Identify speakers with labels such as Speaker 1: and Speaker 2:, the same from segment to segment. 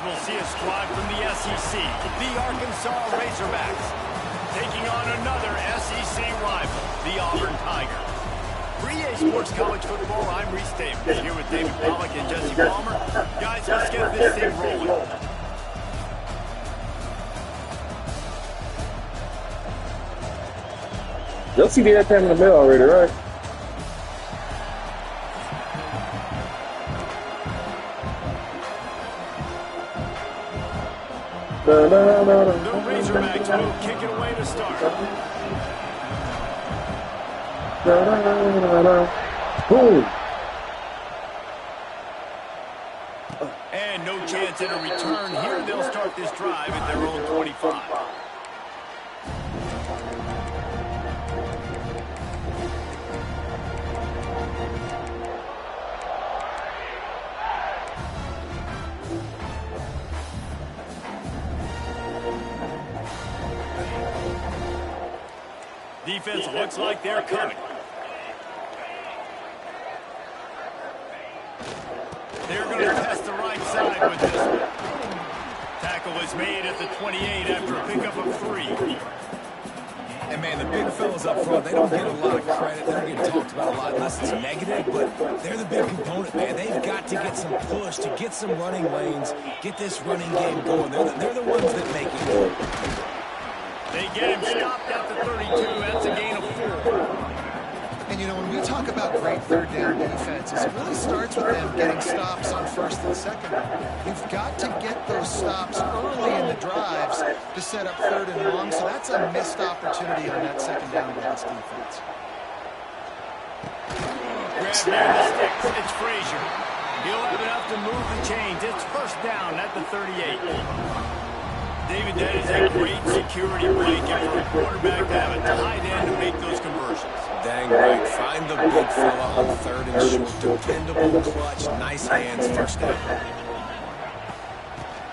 Speaker 1: will see a squad from the SEC, the Arkansas Razorbacks, taking on another SEC rival, the Auburn Tigers. For EA Sports College Football, I'm Reese Davis, here with David Pollack and Jesse Palmer. Guys, let's get this thing rolling.
Speaker 2: Jesse did that time in the middle already, right?
Speaker 1: The Razorbacks will kick it away to start.
Speaker 2: Boom.
Speaker 1: And no chance at a return here. They'll start this drive at their own 25. Defense looks like they're coming. They're going to test the right side with this one. Tackle is made at the 28 after a pickup of 3.
Speaker 3: And, man, the big fellas up front, they don't get a lot of credit. They don't get talked about a lot unless it's negative, but they're the big component, man. They've got to get some push, to get some running lanes, get this running game going. They're the ones that make it go.
Speaker 1: They get him stopped at the 32. That's a gain of 4.
Speaker 4: And, you know, when we talk about great third down defenses, it really starts with them getting stops on first and second. You've got to get those stops early in the drives to set up third and long, so that's a missed opportunity on that second down by this defense.
Speaker 1: Grab near the sticks. It's Frazier. He'll have enough to move the chains. It's first down at the 38. David, that is a great security blanket for a quarterback to have a tight end to make those conversions.
Speaker 3: Dang right. Find the big fella on third and short. Dependable clutch. Nice hands. First down.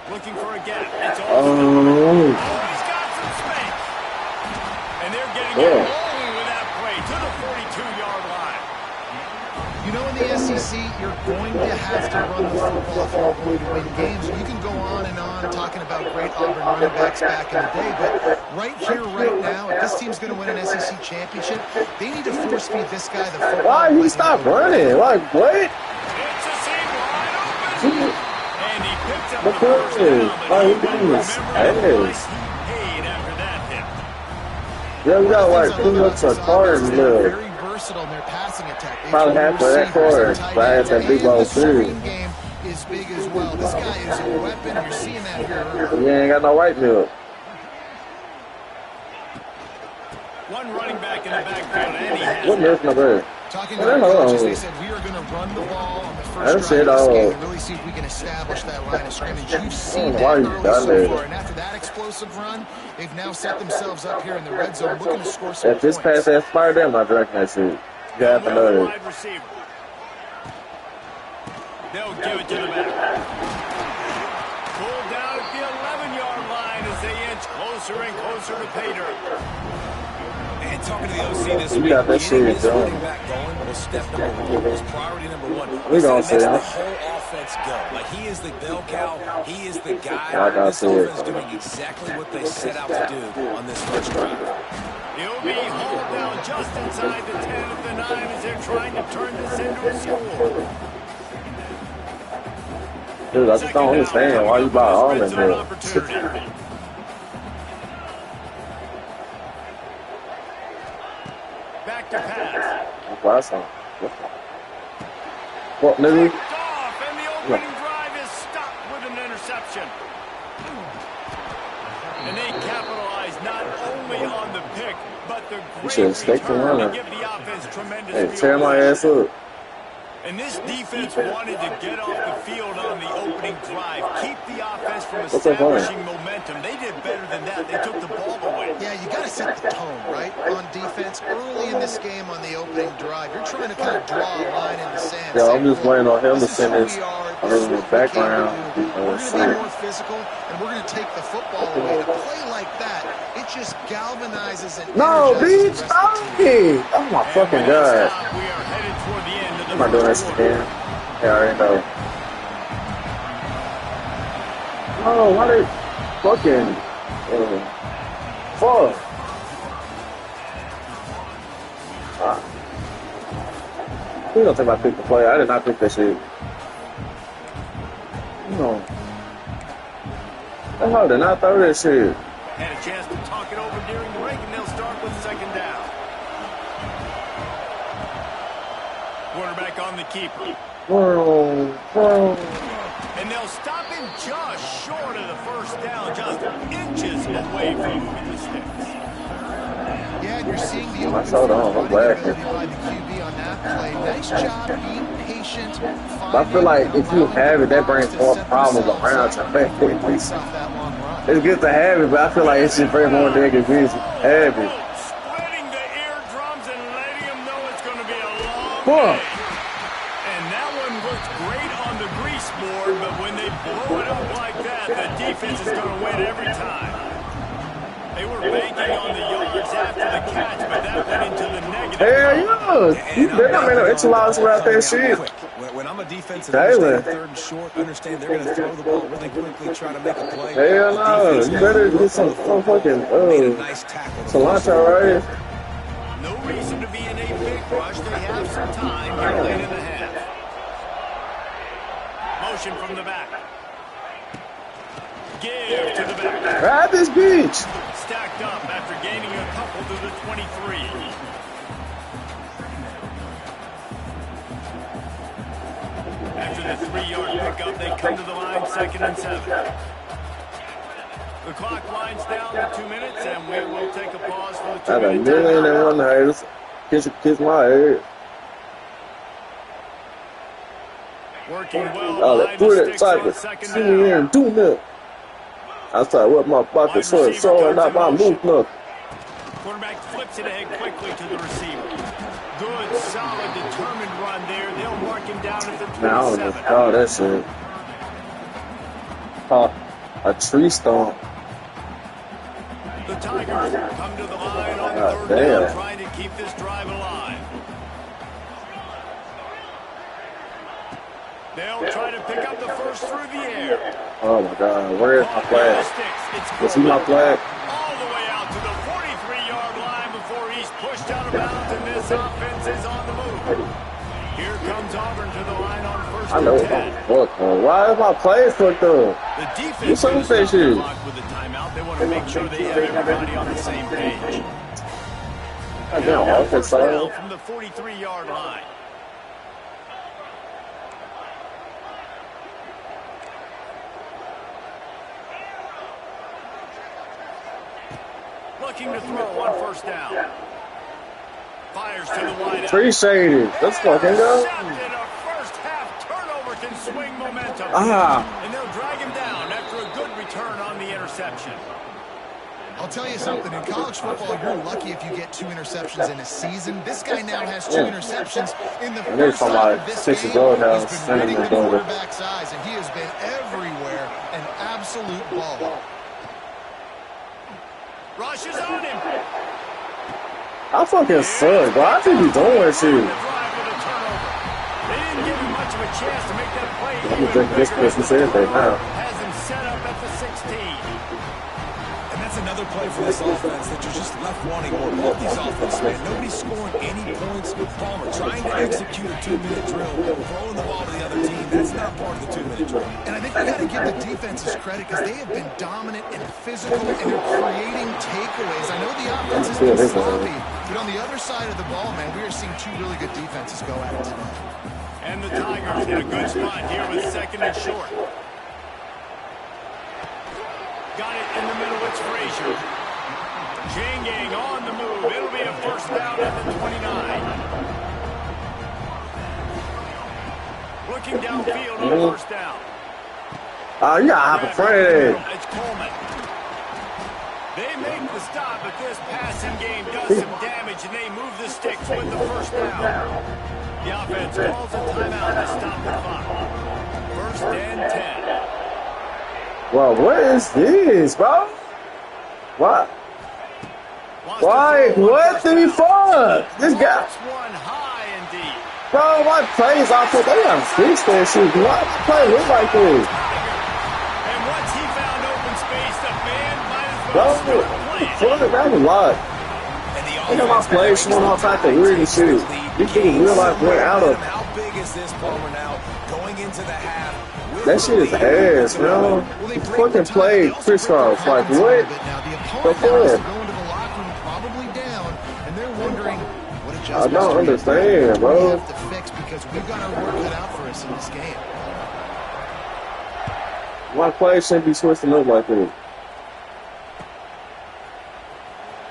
Speaker 1: Looking for a gap. It's all. Oh, he's got some space. And they're getting it rolling with that play to the 42-yard line.
Speaker 4: You know, in the SEC, you're going to have to run the football if you're going to win games. You can go on and on talking about great Auburn running backs back in the day, but right here, right now, if this team's going to win an SEC championship, they need to force feed this guy the football.
Speaker 2: Why he stopped running? Like, what?
Speaker 1: It's a seam wide open. And he picks up the first down, but he remembers the price he paid after that hit.
Speaker 2: Yeah, we got like 2 looks of car in the middle.
Speaker 4: On their passing attack.
Speaker 2: Probably half of that quarter, but I had that big ball too.
Speaker 4: Game is big as well. This guy is a weapon. You're seeing that here.
Speaker 2: He ain't got no right milk.
Speaker 1: One running back in the backfield, and he has
Speaker 2: what milk no good?
Speaker 4: Talking to the coaches, they said we are going to run the ball on the first drive of this game and really see if we can establish that line of scrimmage. You've seen that early so far, and after that explosive run, they've now set themselves up here in the red zone looking to score some points.
Speaker 2: If this pass inspired them, I reckon that's it. You have to know it.
Speaker 1: They'll give it to the back. Pulled down at the 11-yard line as they inch closer and closer to pay dirt.
Speaker 3: And talking to the OC this week,
Speaker 2: got that shit going.
Speaker 3: Back going was step number 1, was priority number 1.
Speaker 2: We gonna see
Speaker 3: the
Speaker 2: him.
Speaker 3: whole offense go. Like, he is the bell cow. He is the guy. This offense is doing exactly what they set out to do on this first drive.
Speaker 1: He'll be hauled down just inside the 10 of the 9 as they're trying to turn this into a score.
Speaker 2: Dude, I just don't understand why you buy Auburn milk.
Speaker 1: Back to pass.
Speaker 2: Last time. What, nigga?
Speaker 1: Off, and the opening drive is stopped with an interception. And they capitalize not only on the pick, but the great return to give the offense tremendous
Speaker 2: Hey, tear my ass up.
Speaker 1: And this defense wanted to get off the field on the opening drive, keep the offense from establishing momentum. They did better than that. They took the ball away.
Speaker 4: Yeah, you got to set the tone, right, on defense. Early in this game on the opening drive, you're trying to kind of draw a line in the sand.
Speaker 2: Yeah, I'm just waiting on him to send his background.
Speaker 4: We're going to be more physical, and we're going to take the football away. To play like that, it just galvanizes and
Speaker 2: bitch, stop me! Oh my fucking god!
Speaker 1: We are headed toward the end of the
Speaker 2: I'm not doing this again. Yeah, I already know. Oh, why they fucking fuck? You don't think I picked the play? I did not pick that shit. No. The hell did not throw that shit?
Speaker 1: Had a chance to talk it over during the break, and they'll start with second down. Quarterback on the keeper.
Speaker 2: Whoa.
Speaker 1: And they'll stop him just short of the first down, just inches away from moving the sticks.
Speaker 4: Yeah, and you're seeing the open
Speaker 2: hold on, I'm glad.
Speaker 4: ability by the QB on that play. Nice job being patient.
Speaker 2: I feel like if you have it, that brings more problems around to make It's good to have it, but I feel like it should bring more negative views. Have it.
Speaker 1: Splitting the eardrums and letting them know it's going to be a long day. And that one looks great on the grease board, but when they blow it up like that, the defense is going to win every time. They were banking on the yards after the catch, but that went into the negative.
Speaker 2: Hell yeah. They're not making enchiladas about that shit.
Speaker 3: When I'm a defense and understand third and short, understand they're going to throw the ball really quickly, try to make a play.
Speaker 2: Hell no. You better get some fucking cilantro right here.
Speaker 1: No reason to be in a big rush. They have some time here late in the half. Motion from the back. Give to the back.
Speaker 2: Grab this bitch.
Speaker 1: Stacked up after gaining a couple to the 23. After the 3-yard pickup, they come to the line, 2nd and 7. The clock winds down to 2 minutes, and we will take a pause for the 2-minute
Speaker 2: timeout. I got 1,000,001 haters. Kiss my head.
Speaker 1: Working well behind the sticks on 2nd down.
Speaker 2: See me here and do nothing. I started with my pocket, so not my move, look.
Speaker 1: Quarterback flips it ahead quickly to the receiver. Good, solid, determined run there. They'll mark him down at the 27.
Speaker 2: Now, I don't know how that shit. A tree stump.
Speaker 1: The Tigers come to the line on
Speaker 2: God
Speaker 1: 3rd down,
Speaker 2: damn.
Speaker 1: trying to keep this drive alive. They'll try to pick up the first through the air.
Speaker 2: Oh my God, where is my flag? Is he my flag?
Speaker 1: All the way out to the 43-yard line before he's pushed out of bounds, and this offense is on the move. Here comes Auburn to the line on 1st
Speaker 2: I know
Speaker 1: and
Speaker 2: it's
Speaker 1: 10.
Speaker 2: my fuck, man. Why is my play fucked up?
Speaker 1: The
Speaker 2: You
Speaker 1: defense
Speaker 2: some
Speaker 1: is
Speaker 2: fish shit.
Speaker 1: locked with the timeout. They want to make sure they have everybody on the same page.
Speaker 2: Goddamn,
Speaker 1: Now,
Speaker 2: offense
Speaker 1: first down
Speaker 2: side.
Speaker 1: from the 43-yard line. Looking to throw on 1st down. Fires to the wide out.
Speaker 2: Appreciate it. Let's fucking go.
Speaker 1: Intercepted. A first half turnover can swing momentum. And they'll drag him down after a good return on the interception.
Speaker 4: I'll tell you something. In college football, you're lucky if you get 2 interceptions in a season. This guy now has 2 interceptions in the first half of this game. He's been reading the quarterback's eyes, and he has been everywhere. An absolute ball.
Speaker 1: Rush is on him.
Speaker 2: I fucking suck, bro. I think he's doing shit.
Speaker 1: They didn't give him much of a chance to make that play.
Speaker 2: I'm drinking this Christmas everything now.
Speaker 1: Has him set up at the 16.
Speaker 3: And that's another play for this offense that you're just left wanting more. Both these offenses, man, nobody's scoring any points. Palmer trying to execute a 2-minute drill, throwing the ball to the other team. That's not part of the 2-minute drill.
Speaker 4: And I think we got to give the defenses credit because they have been dominant and physical, and they're creating takeaways. I know the offense has been sloppy, but on the other side of the ball, man, we are seeing 2 really good defenses go at it tonight.
Speaker 1: And the Tigers in a good spot here with 2nd and short. Got it in the middle. It's Frazier. Jangang on the move. It'll be a first down at the 29. Looking downfield on 1st down.
Speaker 2: Oh, you gotta hop in front of that.
Speaker 1: It's Coleman. They make the stop, but this passing game does some damage, and they move the sticks with the first down. The offense calls a timeout to stop the clock. 1st and 10.
Speaker 2: Bro, what is this, bro? What? Why? What the fuck? This guy.
Speaker 1: One high and deep.
Speaker 2: Bro, what plays off of? They gotta fix that shit. Why does play look like this?
Speaker 1: And once he
Speaker 2: That was a lot. I got my plays showing all types of weird shit. These people realize went out of.
Speaker 3: How big is this Palmer now going into the half?
Speaker 2: That shit is ass, bro. Fucking play crisscross. Like, what? The fuck? I don't understand, bro.
Speaker 4: Because we've got our work cut out for us in this game.
Speaker 2: My plays shouldn't be switching up like this.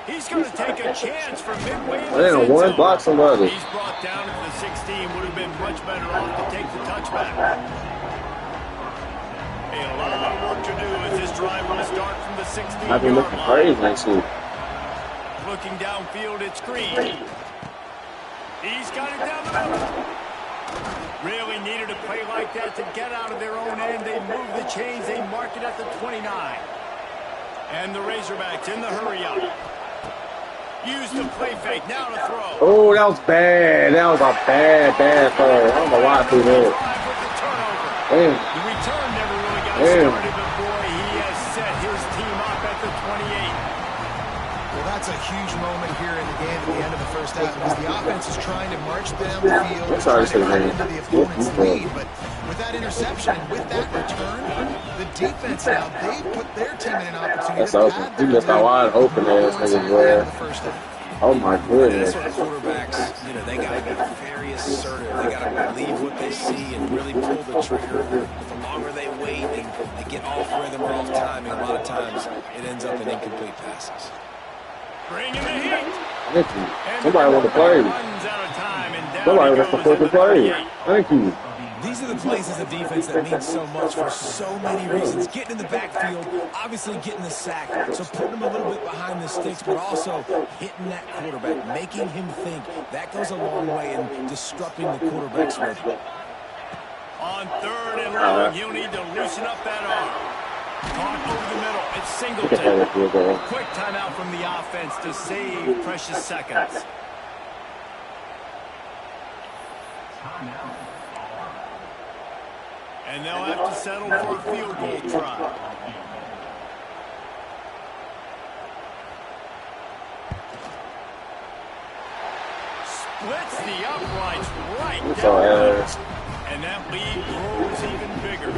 Speaker 1: He's going to take a chance from midway in the
Speaker 2: Man, one block somebody.
Speaker 1: He's brought down to the 16. Would have been much better off to take the touchback. A lot of work to do as this drive will start from the 16.
Speaker 2: I've been looking crazy next week.
Speaker 1: Looking downfield, it's Green. He's got it down the middle. Really needed a play like that to get out of their own end. They move the chains. They mark it at the 29. And the Razorbacks in the hurry-up. Use the play fake. Now to throw.
Speaker 2: Oh, that was bad. That was a bad throw. I don't know why I threw that. Damn.
Speaker 1: The return never really got started, but boy, he has set his team up at the 28.
Speaker 4: Well, that's a huge moment here in the game at the end of the first half because the offense is trying to march down the field and trying to cut into the opponent's lead. But with that interception, with that return, the defense now, they put their team in an opportunity to pad their lead.
Speaker 2: Wide open ass niggas, bro. Oh my goodness.
Speaker 3: That's what quarterbacks, they got to be very assertive. They got to believe what they see and really pull the trigger. The longer they wait and they get off rhythm or off timing, a lot of times it ends up in incomplete passes.
Speaker 1: Bring in the heat.
Speaker 2: Thank you. Somebody want to play. Somebody wants to fucking play. Thank you.
Speaker 3: These are the plays as a defense that mean so much for so many reasons. Getting in the backfield, obviously getting the sack, so putting him a little bit behind the sticks, but also hitting that quarterback, making him think. That goes a long way in disrupting the quarterback's rhythm.
Speaker 1: On 3rd and long, he'll need to loosen up that arm. Caught over the middle. It's Singleton. Quick timeout from the offense to save precious seconds. And they'll have to settle for a field goal try. Splits the uprights right down. And that lead grows even bigger.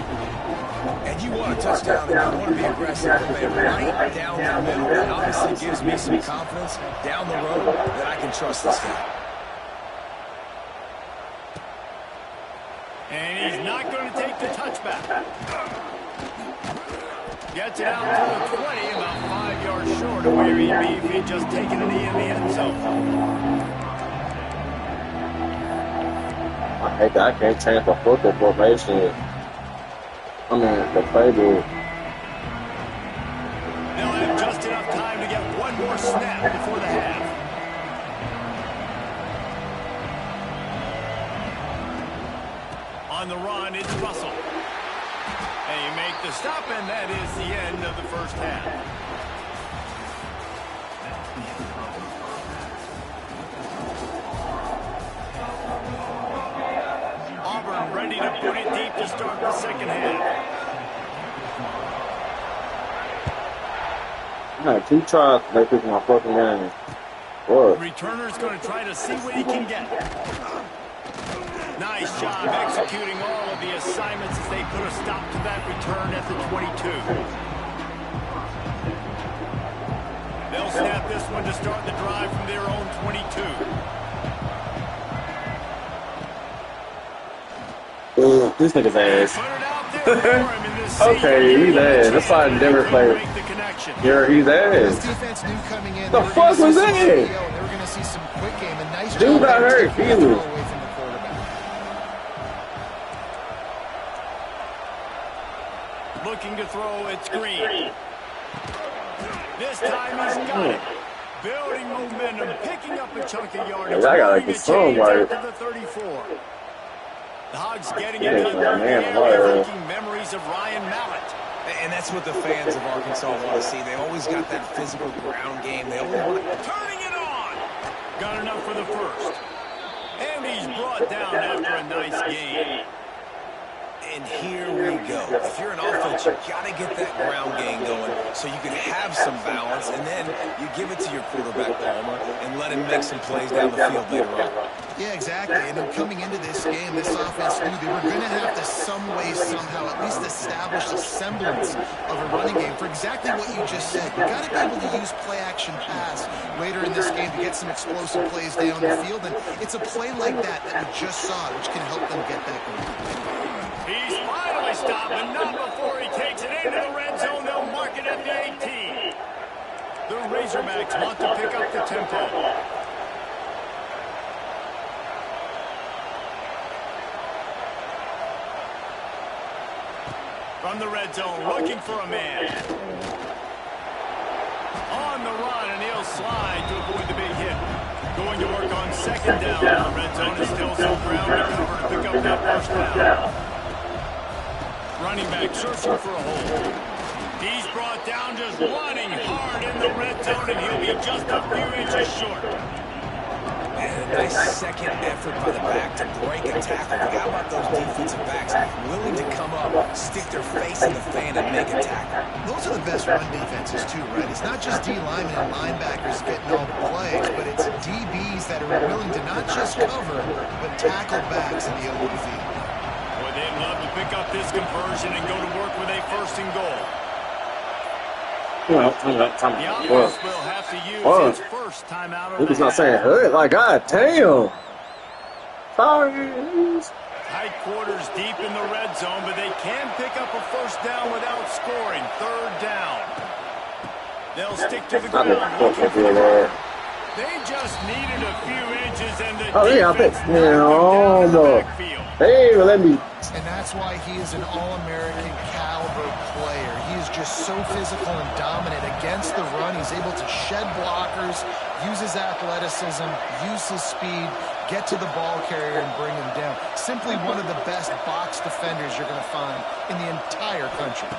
Speaker 3: And you want a touchdown, and you want to be aggressive, but right down the middle. It obviously gives me some confidence down the road that I can trust this guy.
Speaker 1: And he's not going to take the touchback. Gets it out to the 20, about 5 yards short of where he'd be if he'd just taken a knee in the end zone.
Speaker 2: I hate that I can't change the football formation. I mean, the playbook.
Speaker 1: They'll have just enough time to get one more snap before the half. On the run, it's Russell. They make the stop, and that is the end of the first half. Auburn ready to put it deep to start the second half.
Speaker 2: I had 2 tries to make this my fucking game. What?
Speaker 1: Returner's going to try to see what he can get. Nice job executing all of the assignments as they put a stop to that return at the 22. They'll snap this one to start the drive from their own 22.
Speaker 2: This nigga's ass. Okay, he's ass. That's why I never played. Yeah, he's ass. The fuck was that? Dude got hurt. Easily.
Speaker 1: Looking to throw, it's Green. This time he's got it. Building momentum, picking up a chunk of yardage.
Speaker 2: I got like the song right.
Speaker 1: To the 34. The Hogs getting it done. Making memories of Ryan Mallett.
Speaker 3: And that's what the fans of Arkansas want to see. They've always got that physical ground game. They always want to...
Speaker 1: Turning it on. Got enough for the first. And he's brought down after a nice game.
Speaker 3: And here we go. If you're an offense, you got to get that ground game going so you can have some balance, and then you give it to your quarterback, Palmer, and let him make some plays down the field later on.
Speaker 4: Yeah, exactly. And coming into this game, this offense knew they were going to have to some way, somehow, at least establish a semblance of a running game for exactly what you just said. You got to be able to use play-action pass later in this game to get some explosive plays down the field, and it's a play like that we just saw, which can help them get that going.
Speaker 1: He's finally stopped, but not before he takes it into the red zone. They'll mark it at the 18. The Razorbacks want to pick up the tempo. From the red zone, looking for a man. On the run, and he'll slide to avoid the big hit. Going to work on second down. The red zone is still some ground to cover to pick up that first down. Running back searching for a hole. He's brought down just running hard in the red zone, and he'll be just a few inches short.
Speaker 3: And a nice second effort by the back to break a tackle. How about those defensive backs willing to come up, stick their face in the fan, and make a tackle?
Speaker 4: Those are the best run defenses, too, right? It's not just D linemen and linebackers getting all the plays, but it's DBs that are willing to not just cover, but tackle backs in the open field.
Speaker 1: Boy, they'd love to pick up this conversion and go to work with a first and goal.
Speaker 2: The
Speaker 1: offense will have to use its first timeout of the
Speaker 2: He's not
Speaker 1: half.
Speaker 2: saying hood. Like, God damn. Sorry.
Speaker 1: Tight quarters deep in the red zone, but they can pick up a first down without scoring. Third down. They'll stick to the ground. Looking for the run. They just needed a few inches, and the defense knocked them down in the backfield.
Speaker 2: Hey, let me.
Speaker 4: And that's why he is an All-American caliber player. He is just so physical and dominant against the run. He's able to shed blockers, use his athleticism, use his speed, get to the ball carrier and bring him down. Simply one of the best box defenders you're going to find in the entire country.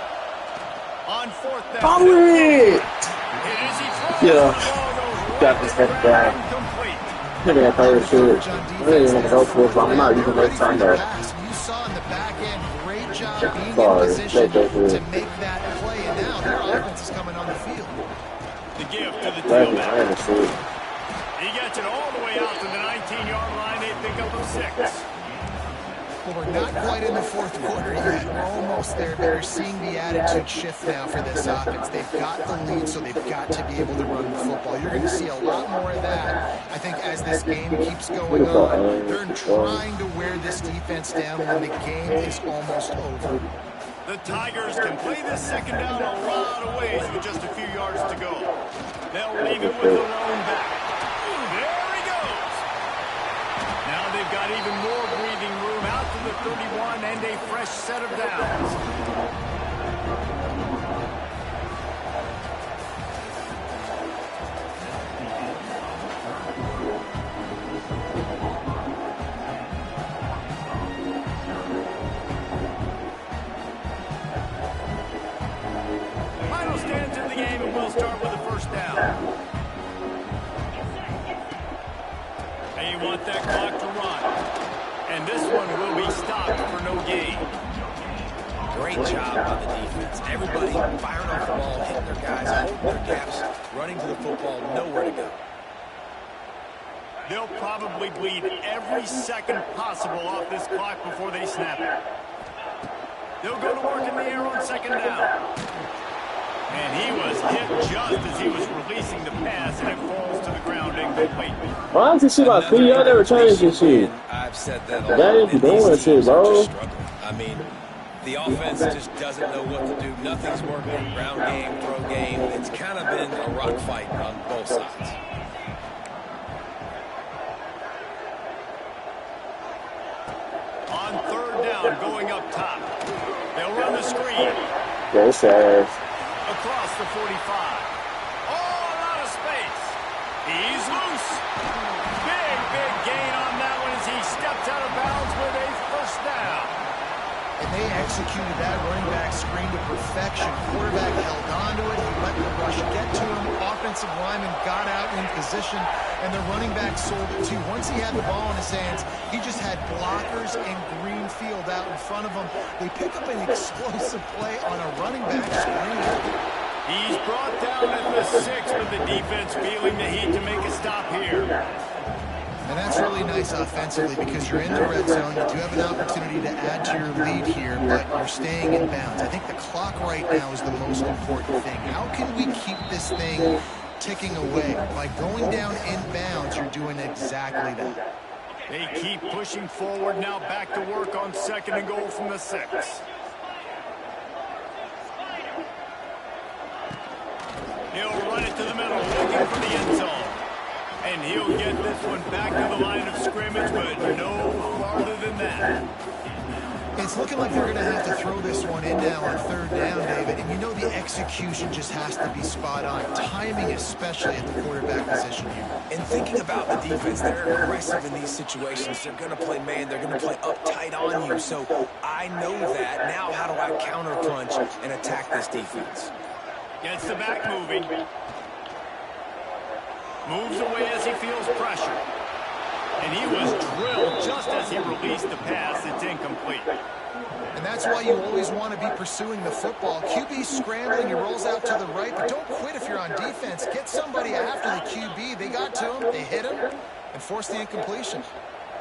Speaker 1: On fourth down.
Speaker 2: Follow it.
Speaker 1: It is he throws.
Speaker 2: Yeah.
Speaker 1: The ball goes
Speaker 2: Got
Speaker 1: right
Speaker 2: this
Speaker 1: to the
Speaker 2: head
Speaker 1: ground,
Speaker 2: back.
Speaker 1: incomplete.
Speaker 2: Look at that third shit. I didn't want to go for it, but I'm not using that time though.
Speaker 4: You saw in the back end, great job being in position to make that play, and now their offense is coming on the field.
Speaker 1: The gift to the tailback. He gets it all the way out to the 19-yard line. They pick up a 6.
Speaker 4: Well, we're not quite in the fourth quarter yet. We're almost there, but you're seeing the attitude shift now for this offense. They've got the lead, so they've got to be able to run the football. You're going to see a lot more of that, I think, as this game keeps going on. They're trying to wear this defense down when the game is almost over.
Speaker 1: The Tigers can play this second down a lot of ways with just a few yards to go. They'll leave it with the lone back. There he goes. Now they've got even more breathing room out to the 31 and a fresh set of downs. Final stands in the game, and we'll start with the first down. They want that clock to run. And this one will be stopped for no gain.
Speaker 3: Great job by the defense. Everybody firing off the ball, hitting their guys, holding their gaps, running to the football, nowhere to go.
Speaker 1: They'll probably bleed every second possible off this clock before they snap it. They'll go to work in the air on second down. And he was hit just as he was releasing the pass, and it falls to the ground incomplete.
Speaker 2: Why is this shit like free? Y'all never changed this shit.
Speaker 3: I've said that
Speaker 2: Y'all ain't doing this shit, bro.
Speaker 3: I mean, the offense just doesn't know what to do. Nothing's working. Ground game, throw game. It's kind of been a rock fight on both sides.
Speaker 1: On third down, going up top. They'll run the screen.
Speaker 2: Go says.
Speaker 1: Across the 45. Oh, a lot of space. He's loose. Big gain on that one as he steps out of bounds with a first down.
Speaker 4: And they executed that running back screen to perfection. Quarterback held onto it. He let the rush get to him. Offensive lineman got out in position, and the running back sold it too. Once he had the ball in his hands, he just had blockers and green field out in front of him. They pick up an explosive play on a running back screen.
Speaker 1: He's brought down at the 6 with the defense feeling the heat to make a stop here.
Speaker 4: And that's really nice offensively because you're in the red zone. You do have an opportunity to add to your lead here, but you're staying in bounds. I think the clock right now is the most important thing. How can we keep this thing ticking away? By going down in bounds, you're doing exactly that.
Speaker 1: They keep pushing forward now, back to work on 2nd and goal from the 6. He'll run it to the middle, looking for the end zone. And he'll get this one back to the line of scrimmage, but no farther than that.
Speaker 4: It's looking like they're going to have to throw this one in now on 3rd down, David. And you know the execution just has to be spot on. Timing, especially at the quarterback position here.
Speaker 3: And thinking about the defense, they're aggressive in these situations. They're going to play man. They're going to play uptight on you. So I know that. Now how do I counterpunch and attack this defense?
Speaker 1: Gets the back moving. Moves away as he feels pressure. And he was drilled just as he released the pass. It's incomplete.
Speaker 4: And that's why you always want to be pursuing the football. QB's scrambling, he rolls out to the right, but don't quit if you're on defense. Get somebody after the QB. They got to him, they hit him, and forced the incompletion.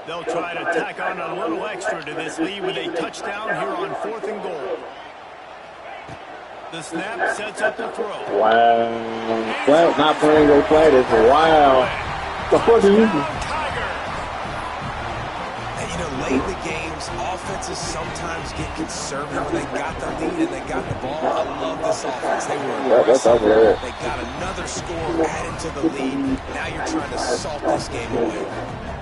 Speaker 1: They'll try to tack on a little extra to this lead with a touchdown here on 4th and goal. The snap sets up the throw.
Speaker 2: Wow. Flat, not playing go flat is wow. The fuck are you?
Speaker 3: And you know, late in the games, offenses sometimes get conservative when they got the lead and they got the ball. I love this offense. They were aggressive. They got another score added to the lead. Now you're trying to salt this game away.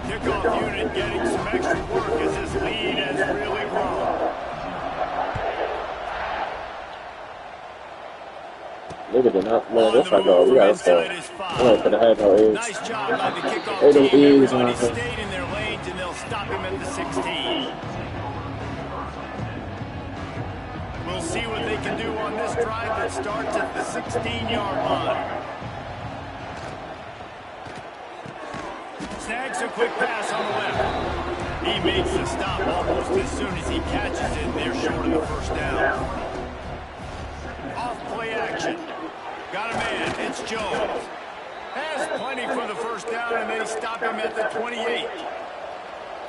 Speaker 1: Kickoff unit getting some extra work as this lead has really grown.
Speaker 2: Look at the man, that's like, oh, we gotta start. We don't gonna have no edge.
Speaker 1: Nice job by the kickoff
Speaker 2: They don't
Speaker 1: team.
Speaker 2: ease
Speaker 1: Everybody
Speaker 2: on
Speaker 1: stayed in their lanes, and they'll stop him at the 16. We'll see what they can do on this drive that starts at the 16-yard line. Snags a quick pass on the left. He makes the stop almost as soon as he catches it. They're short of the 1st down. Off play action. Got a man. It's Jones. Has plenty for the 1st down, and they stop him at the 28.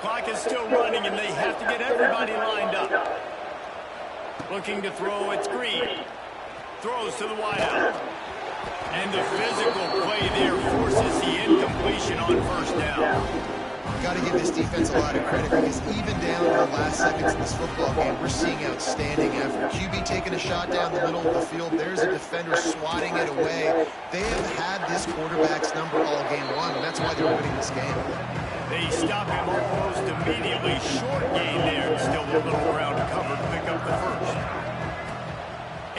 Speaker 1: Clock is still running, and they have to get everybody lined up. Looking to throw, it's Green. Throws to the wideout. And the physical play there forces the incompletion on 1st down.
Speaker 4: Got to give this defense a lot of credit because even down to the last seconds of this football game, we're seeing outstanding effort. QB taking a shot down the middle of the field. There's a defender swatting it away. They have had this quarterback's number all game long, and that's why they're winning this game.
Speaker 1: They stop him almost immediately. Short gain there. Still a little ground cover to pick up the 1st.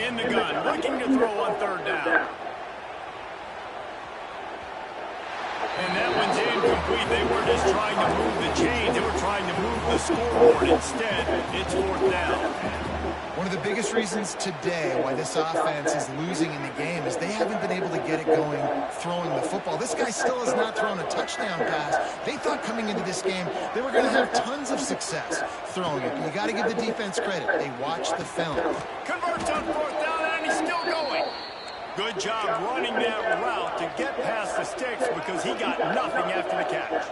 Speaker 1: In the gun, looking to throw on 3rd down. And that one's incomplete. They were just trying to move the chains. They were trying to move the scoreboard. Instead, it's 4th down.
Speaker 4: One of the biggest reasons today why this offense is losing in the game is they haven't been able to get it going throwing the football. This guy still has not thrown a touchdown pass. They thought coming into this game they were going to have tons of success throwing it. You got to give the defense credit. They watched the film.
Speaker 1: Converts on 4th down, and he's still going. Good job running that route to get past the sticks because he got nothing after the catch.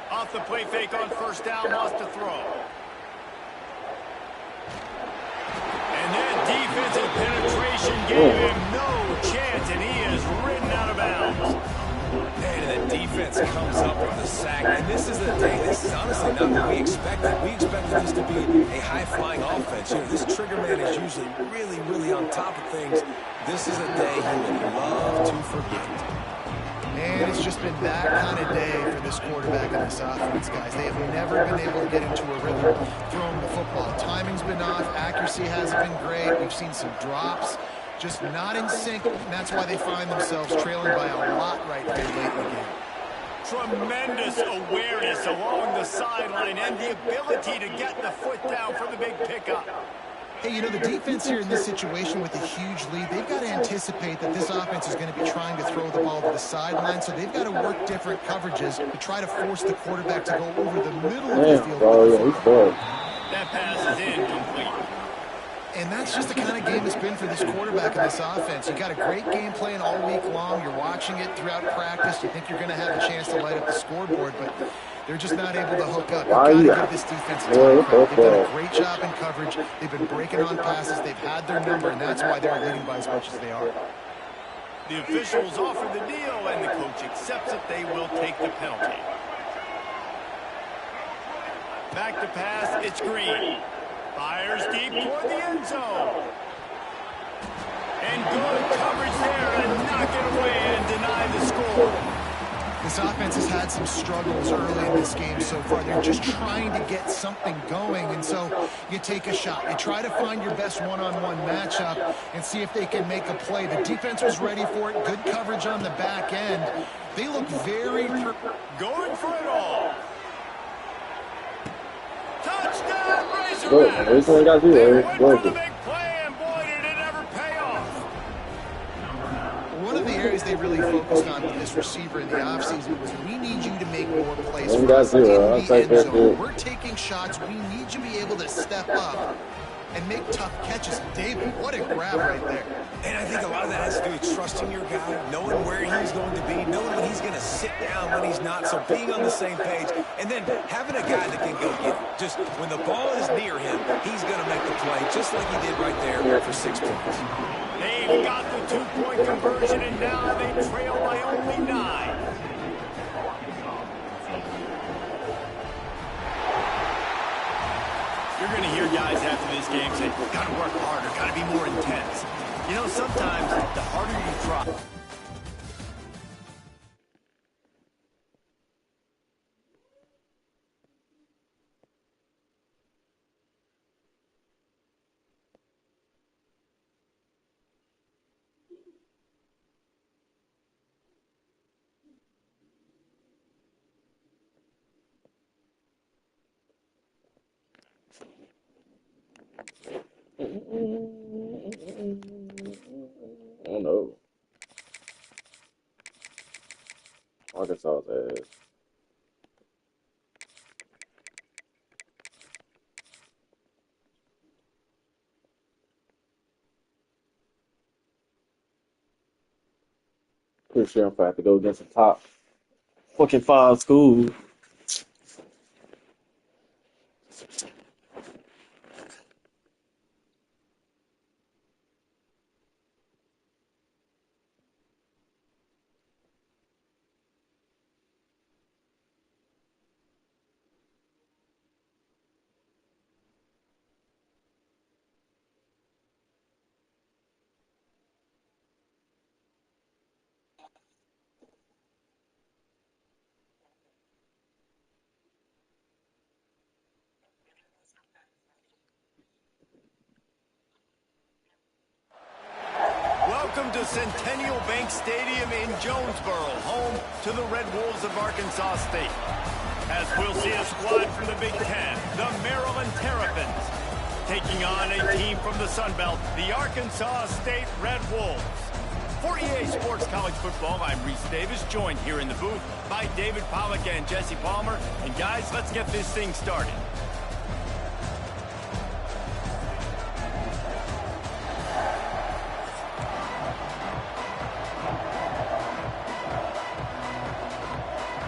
Speaker 1: Off the play fake on 1st down, wants to throw. And that defensive penetration gave him no chance, and he is ridden out of bounds.
Speaker 3: And the defense comes up with the sack. And this is the day, this is honestly not what we expected. We expected this to be a high-flying offense. You know, this trigger man is usually really, really on top of things. This is a day he would love to forget.
Speaker 4: And it's just been that kind of day for this quarterback and this offense, guys. They have never been able to get into a rhythm throwing the football. Timing's been off. Accuracy hasn't been great. We've seen some drops. Just not in sync, and that's why they find themselves trailing by a lot right here late in the game.
Speaker 1: Tremendous awareness along the sideline and the ability to get the foot down for the big pickup.
Speaker 4: Hey, you know, the defense here in this situation with a huge lead, they've got to anticipate that this offense is going to be trying to throw the ball to the sideline, so they've got to work different coverages to try to force the quarterback to go over the middle of the field.
Speaker 1: That pass is incomplete.
Speaker 4: And that's just the kind of game it's been for this quarterback and this offense. You got a great game plan all week long. You're watching it throughout practice. You think you're going to have a chance to light up the scoreboard, but they're just not able to hook up. You've got to give this defense a ton of credit. They've done a great job in coverage. They've been breaking on passes. They've had their number, and that's why they're leading by as much as they are.
Speaker 1: The officials offer the deal, and the coach accepts it. They will take the penalty. Back to pass, it's Green. Fires deep toward the end zone. And good coverage there to knock it away and deny the score.
Speaker 4: This offense has had some struggles early in this game so far. They're just trying to get something going, and so you take a shot. You try to find your best one-on-one matchup and see if they can make a play. The defense was ready for it. Good coverage on the back end. They look very...
Speaker 1: Going for it all. Touchdown, Razorbacks! They went for the big play, and boy, did it ever pay off.
Speaker 4: One of the areas they really focused on with this receiver in the offseason was, we need you to make more plays for us in the end zone. We're taking shots. We need you to be able to step up and make tough catches. David, what a grab right there.
Speaker 3: And I think a lot of that has to do with trusting your guy, knowing where he's going to be, knowing when he's going to sit down, when he's not, so being on the same page, and then having a guy that can go get it. Just when the ball is near him, he's going to make the play, just like he did right there for 6 points.
Speaker 1: They've got the two-point conversion, and now they trail by only 9. You're going to hear guys after this game say, got to work harder, got to be more intense. You know, sometimes the harder you try.
Speaker 2: Oh no. Arkansas ass. Pretty sure if I have to go against the top fucking 5 schools.
Speaker 1: Welcome to Centennial Bank Stadium in Jonesboro, home to the Red Wolves of Arkansas State. As we'll see a squad from the Big Ten, the Maryland Terrapins, taking on a team from the Sun Belt, the Arkansas State Red Wolves. For EA Sports College Football, I'm Reese Davis, joined here in the booth by David Pollack and Jesse Palmer. And guys, let's get this thing started.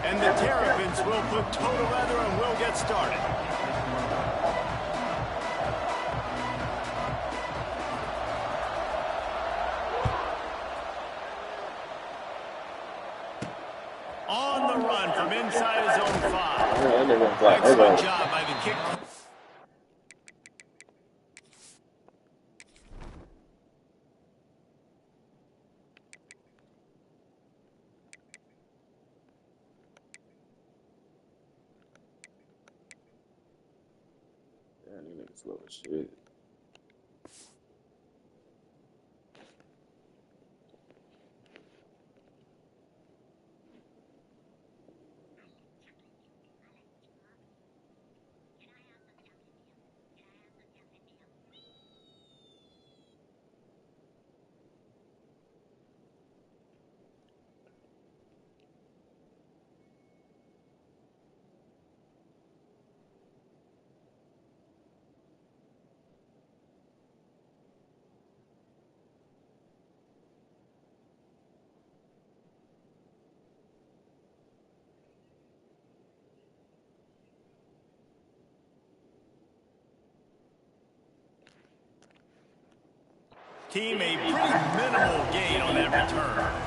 Speaker 1: And the Terrapins will put toe to leather and we'll get started. On the run from inside his own 5. Excellent job by the kick.
Speaker 2: Damn, you niggas slow as shit.
Speaker 1: team a pretty minimal gain on that return.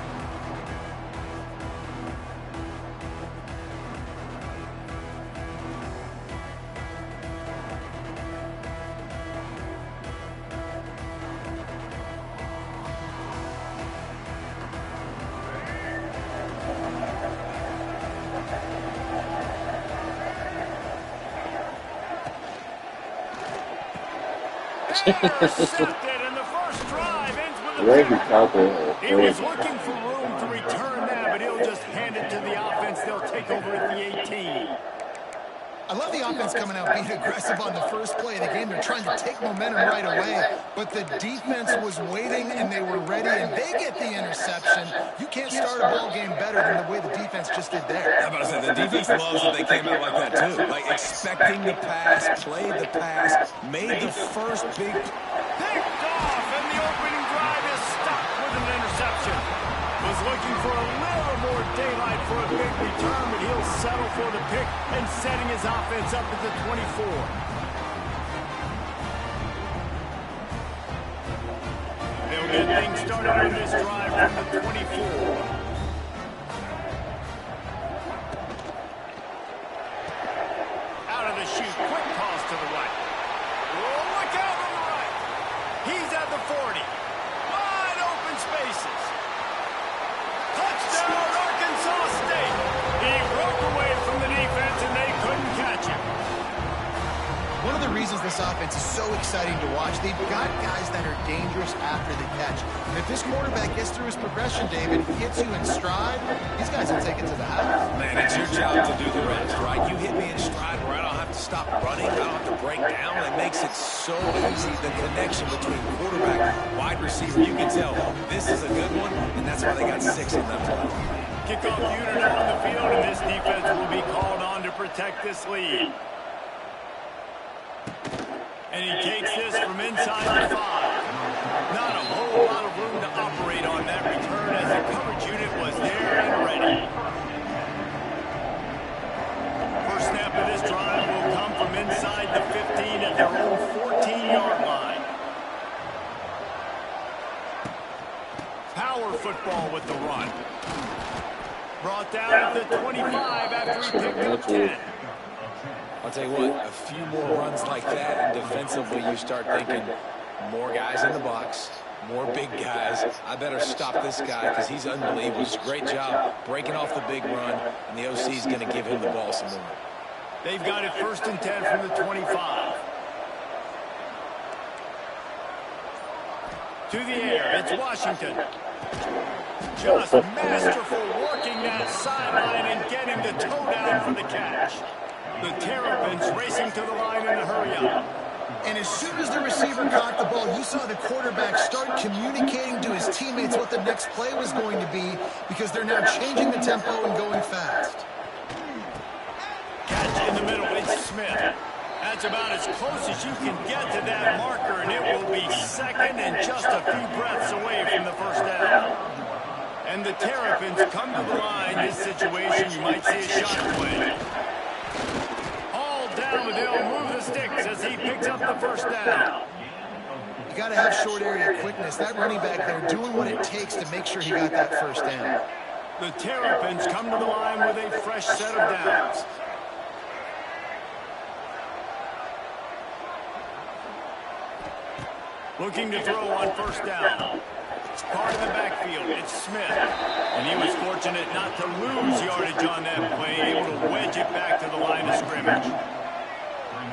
Speaker 1: Intercepted, and the first drive ends with a pick. He was looking for room to return that, but he'll just hand it to the offense. They'll take over at the 18.
Speaker 4: I love the offense coming out being aggressive on the first play of the game. They're trying to take momentum right away, but the defense was waiting, and they were ready, and they get the interception. You can't start a ball game better than the way the defense just did there.
Speaker 3: How about I say, the defense loves that they came out like that, too. Like, expecting the pass, played the pass, made the first big...
Speaker 1: Picked off, and the opening drive is stopped with an interception. Was looking for a little more daylight for a big return, but he'll settle for the pick and setting his offense up at the 24. They'll get things started on this drive from the 24. Out of the chute, quick toss to the right. Oh, look out on the right. He's at the 40. Wide open spaces. Touchdown, Arkansas State. He broke away from the defense, and they couldn't catch him.
Speaker 4: One of the reasons this offense is so exciting to watch, they've got guys that are dangerous after the catch. And if this quarterback gets through his progression, David, hits you in stride, these guys will take it to the house.
Speaker 3: Man, it's your job to do the rest, right? You hit me in stride where I don't have to stop running. I don't have to break down. It makes it so easy. The connection between quarterback and wide receiver, you can tell this is a good one, and that's why they got 6 in that play.
Speaker 1: Kickoff unit on the field, and this defense will be called on to protect this lead. And he takes this from inside the 5. Not a whole lot of room to operate on that return as the coverage unit was there and ready. First snap of this drive will come from inside the 15 at their own 14-yard line. Power football with the run. Brought down at the 25 after he picked up 10.
Speaker 3: I'll tell you what, a few more runs like that, and defensively you start thinking more guys in the box, more big guys. I better stop this guy because he's unbelievable. It's a great job breaking off the big run, and the OC is going to give him the ball some more.
Speaker 1: They've got it 1st and 10 from the 25. To the air, it's Washington. Just masterful working that sideline and getting the toe down for the catch. The Terrapins racing to the line in a hurry up.
Speaker 4: And as soon as the receiver caught the ball, you saw the quarterback start communicating to his teammates what the next play was going to be because they're now changing the tempo and going fast.
Speaker 1: Catch in the middle, it's Smith. That's about as close as you can get to that marker, and it will be second and just a few breaths away from the first down. And the Terrapins come to the line. This situation, you might see a shot play. Down, but they'll move the sticks as he picks up the first down.
Speaker 4: You got to have short area quickness. That running back there doing what it takes to make sure he got that first down.
Speaker 1: The Terrapins come to the line with a fresh set of downs. Looking to throw on first down. Part of the backfield, it's Smith. And he was fortunate not to lose yardage on that play, able to wedge it back to the line of scrimmage.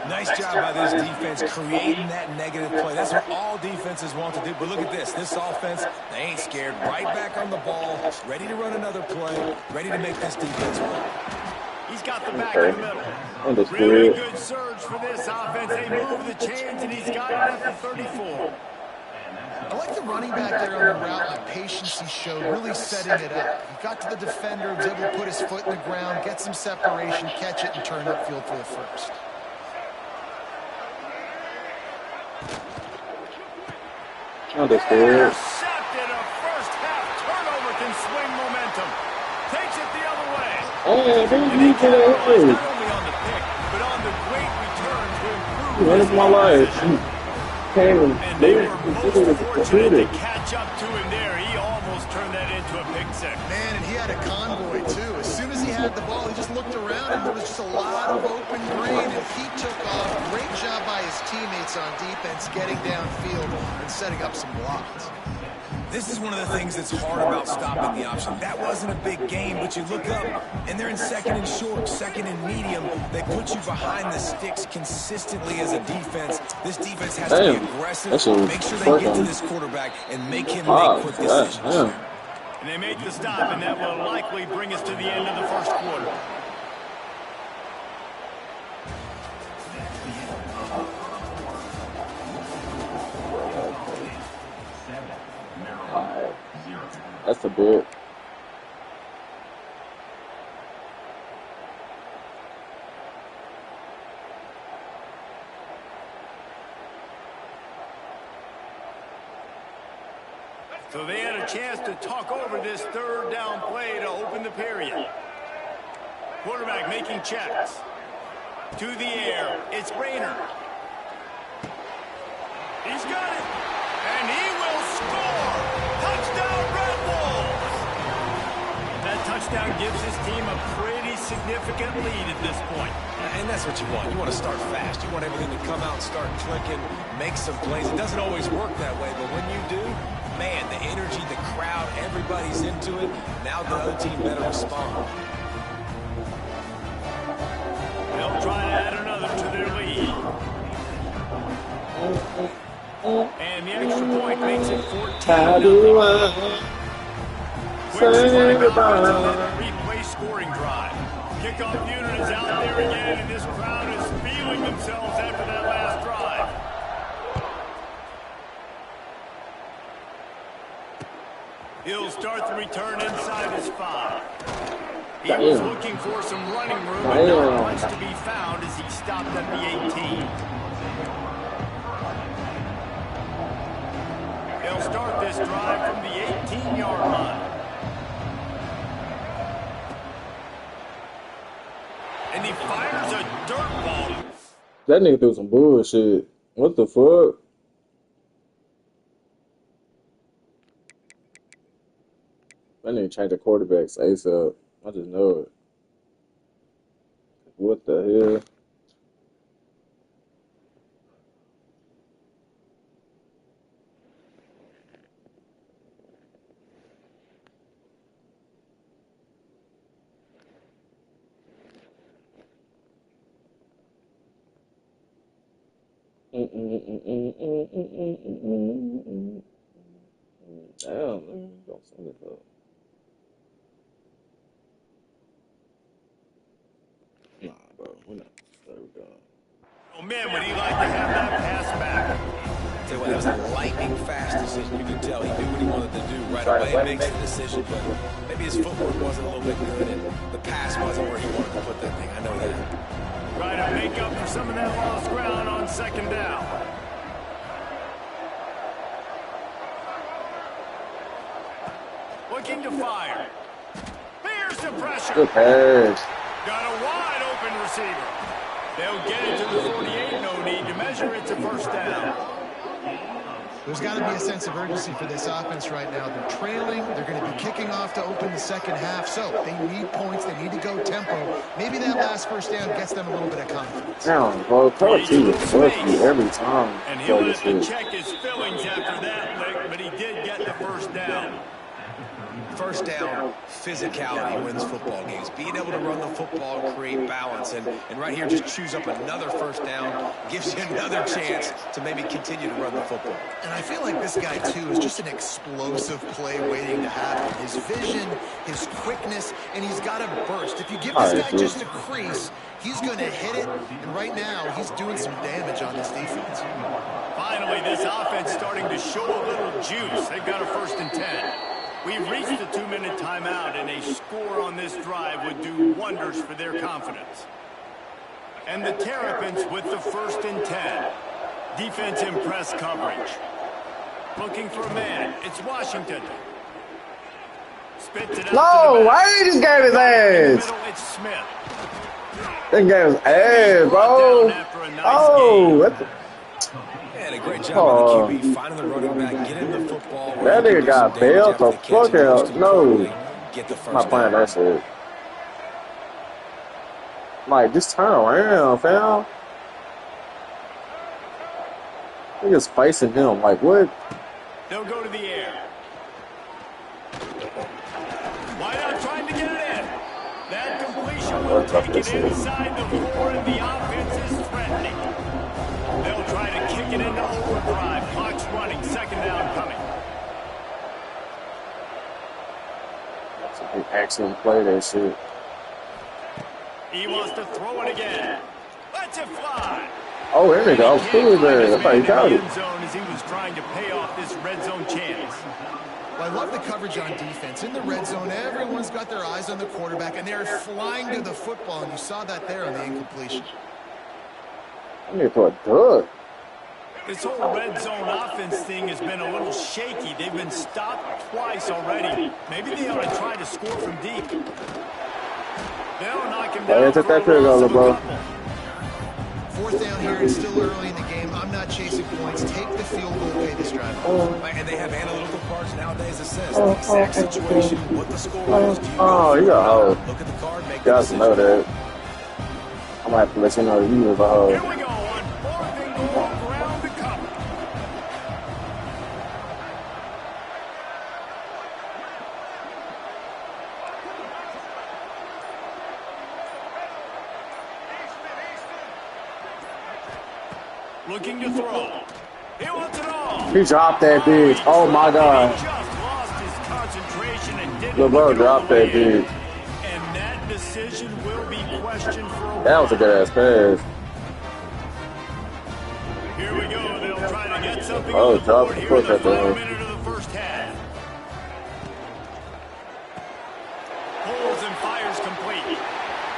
Speaker 3: Nice job by this defense creating that negative play. That's what all defenses want to do. But look at this. This offense, they ain't scared. Right back on the ball, ready to run another play, ready to make this defense work.
Speaker 1: He's got the back in the middle. Really good surge for this offense. They move the chains, and he's got it at the 34.
Speaker 4: I like the running back there on the route, the patience he showed, really setting it up. He got to the defender, was able to put his foot in the ground, get some separation, catch it, and turn upfield for the first.
Speaker 1: Intercepted. A first half turnover can swing momentum. Takes it the other way.
Speaker 2: Oh, don't
Speaker 1: And he capitalized not only on the pick, but on the great return to improve his
Speaker 2: my life.
Speaker 1: And they were most fortunate to catch up to him there. He almost turned that into a pick six.
Speaker 4: Man, and he had a convoy, too. As soon as he had the ball, he just looked around, and there was just a lot of open green, and he took off. Great job by his teammates on defense, getting downfield and setting up some blocks.
Speaker 3: This is one of the things that's hard about stopping the option. That wasn't a big game, but you look up, and they're in second and short, second and medium. They put you behind the sticks consistently as a defense. This defense has to be aggressive, make sure they get to this quarterback, and make him make quick decisions.
Speaker 1: And they make the stop, and that will likely bring us to the end of the first quarter.
Speaker 2: That's a bit.
Speaker 1: So they had a chance to talk over this third down play to open the period. Quarterback making checks. To the air, it's Rayner. He's got it, and he will score. Touchdown, Red Wolves! That touchdown gives his team a pretty significant lead at this point.
Speaker 3: And that's what you want. You want to start fast. You want everything to come out and start clicking, make some plays. It doesn't always work that way, but when you do, man, the energy, the crowd, everybody's into it. Now the other team better respond.
Speaker 1: They'll try to add another to their lead. And the extra point makes it 14-0. Replay scoring drive. Kickoff unit is out there again, and this crowd is feeling themselves after that last drive. He'll start the return inside his 5. He was looking for some running room, and not much to be found as he stopped at the 18. They'll start this drive from the 18-yard line. And he fires a dirt ball.
Speaker 2: That nigga threw some bullshit. What the fuck? That nigga changed the quarterbacks ASAP. I just know it. What the hell? Damn, man. Don't send it up. Nah, bro. We're not. There we go.
Speaker 1: Oh, man, would he like to have that pass back?
Speaker 3: Tell you what, that was a lightning fast decision. You can tell he knew what he wanted to do right away. He makes the decision, but maybe his footwork wasn't a little bit good, and the pass wasn't where he wanted to put that thing. I know that.
Speaker 1: Trying to make up for some of that lost ground on second down. Looking to fire. Here's the pressure.
Speaker 2: Good pass.
Speaker 1: Got a wide open receiver. They'll get it to the 48. No need to measure it to first down.
Speaker 4: There's got to be a sense of urgency for this offense right now. They're trailing. They're going to be kicking off to open the second half. So they need points. They need to go tempo. Maybe that last first down gets them a little bit of confidence.
Speaker 2: Damn, bro. Coach, he was lucky every time.
Speaker 1: And he'll have to check his fillings after that lick, but he did get the first down.
Speaker 3: First down, physicality wins football games. Being able to run the football, create balance, and right here, just choose up another first down, gives you another chance to maybe continue to run the football.
Speaker 4: And I feel like this guy, too, is just an explosive play waiting to happen. His vision, his quickness, and he's got a burst. If you give this guy just a crease, he's going to hit it, and right now, he's doing some damage on this defense.
Speaker 1: Finally, this offense starting to show a little juice. They've got a 1st and 10. We've reached a 2-minute timeout, and a score on this drive would do wonders for their confidence. And the Terrapins with the 1st and 10. Defense in press coverage. Looking for a man. It's Washington. Spits it out.
Speaker 2: No, why did he just get his ass?
Speaker 1: It's Smith.
Speaker 2: That guy's ass, bro. Oh, that's
Speaker 3: Yeah, And a great job by the
Speaker 2: Oh,
Speaker 3: QB finding the running back, getting the football where
Speaker 2: that
Speaker 3: he can
Speaker 2: nigga
Speaker 3: do some
Speaker 2: got
Speaker 3: damage
Speaker 2: bailed
Speaker 3: after
Speaker 2: the
Speaker 3: the catch,
Speaker 2: fuck
Speaker 3: and most
Speaker 2: out. No,
Speaker 3: importantly, get the
Speaker 2: I'm not
Speaker 3: first
Speaker 2: playing
Speaker 3: down.
Speaker 2: that shit. Like, just turn around, fam. Niggas facing him. Like, what?
Speaker 1: They'll go to the air. Wide out trying to get it in. That completion will take it inside the 4, and the offense is threatening. They'll try to kick it into overdrive. Clock's running. Second down coming.
Speaker 2: That's a big excellent play, that shit.
Speaker 1: He wants to throw it again. Lets it fly.
Speaker 2: Oh, there we go. Cool there. I thought he got it.
Speaker 1: End zone as he was trying to pay off this red zone chance.
Speaker 4: Well, I love the coverage on defense. In the red zone, everyone's got their eyes on the quarterback, and they're flying to the football, and you saw that there on the incompletion.
Speaker 2: I need for a duck.
Speaker 1: This whole red zone offense thing has been a little shaky. They've been stopped twice already. Maybe they ought to try to score from deep. They'll knock him down for a loss of a couple.
Speaker 4: Fourth down here, it's still early in the game. I'm not chasing points. Take the field goal, pay this drive.
Speaker 3: And they have analytical cards nowadays that says the exact situation, what the score was. Do you
Speaker 2: You got a hoe.
Speaker 3: look at the card, make
Speaker 2: You
Speaker 3: the
Speaker 2: guys
Speaker 3: decision.
Speaker 2: know that. I'm gonna have to let you know that you was a hoe.
Speaker 1: Here we go on fourth and goal, ground to cover. Looking to throw. He wants it all.
Speaker 2: He dropped that bitch. Oh my god.
Speaker 1: He just lost his concentration and didn't
Speaker 2: LeBron
Speaker 1: look it
Speaker 2: dropped
Speaker 1: all the
Speaker 2: that
Speaker 1: way in.
Speaker 2: bitch.
Speaker 1: And that decision will be questioned for a
Speaker 2: That was a good ass pass.
Speaker 1: Here we go. They'll try to get something
Speaker 2: Oh,
Speaker 1: on the
Speaker 2: drop
Speaker 1: board
Speaker 2: the
Speaker 1: here
Speaker 2: push
Speaker 1: in the
Speaker 2: at the
Speaker 1: final
Speaker 2: end.
Speaker 1: minute of the first half. Pulls and fires complete.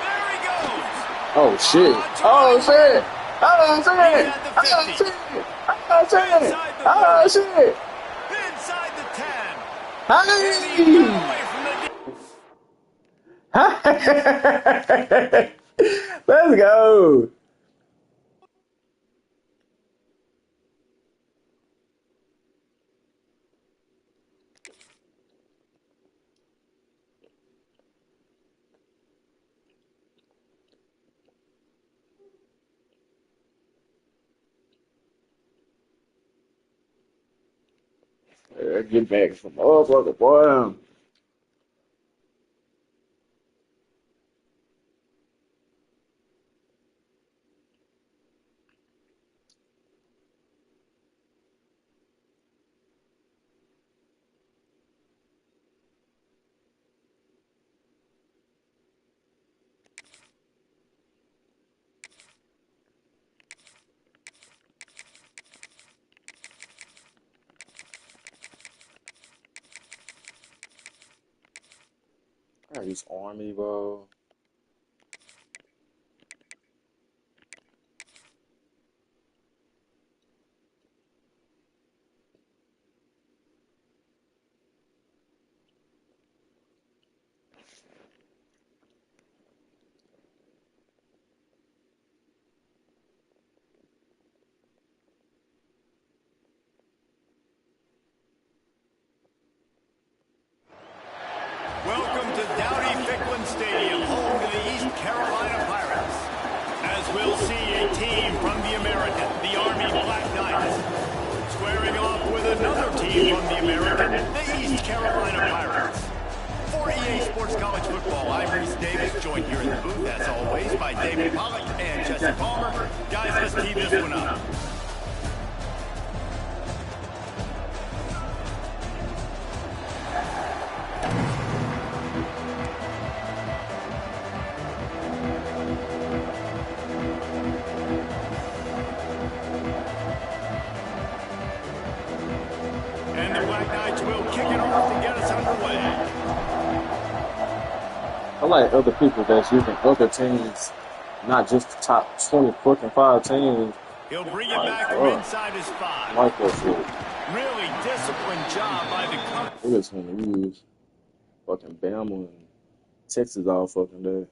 Speaker 1: There he goes.
Speaker 2: Oh shit. Oh shit. Oh shit. Oh shit. Oh shit. Oh shit.
Speaker 1: Inside the 10. And he got away from the
Speaker 2: Hey. Let's go. Get back from motherfucker, boy. I use Army, bro.
Speaker 1: Welcome to Dowdy-Ficklen Stadium, home to the East Carolina Pirates. As we'll see a team from the American, the Army Black Knights, squaring off with another team from the American, the East Carolina Pirates. For EA Sports College Football, I'm Reese Davis, joined here in the booth, as always, by David Pollock and Jesse Palmer. Guys, let's tee this one up. And the Black Knights will kick it off to get us underway.
Speaker 2: I like other people that's using other teams, not just the top 20 fucking 5 teams.
Speaker 1: He'll bring it back from inside his 5.
Speaker 2: I like that shit.
Speaker 1: Really disciplined job by the cover.
Speaker 2: Look at him use fucking Bama and Texas all fucking day.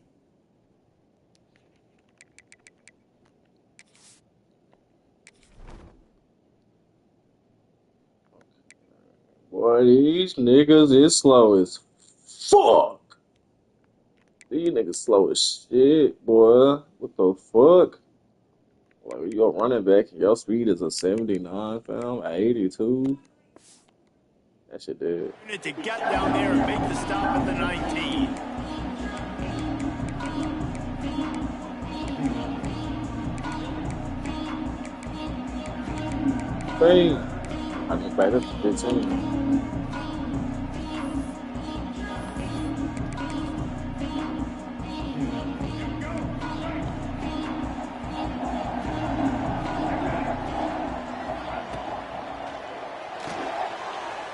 Speaker 2: Boy, these niggas is slow as fuck. These niggas slow as shit, boy. What the fuck? Like, you a running back and your speed is a 79, fam, 82. That shit dead.
Speaker 1: To get down there and make the stop at the 19.
Speaker 2: Bang. I get back up to 15.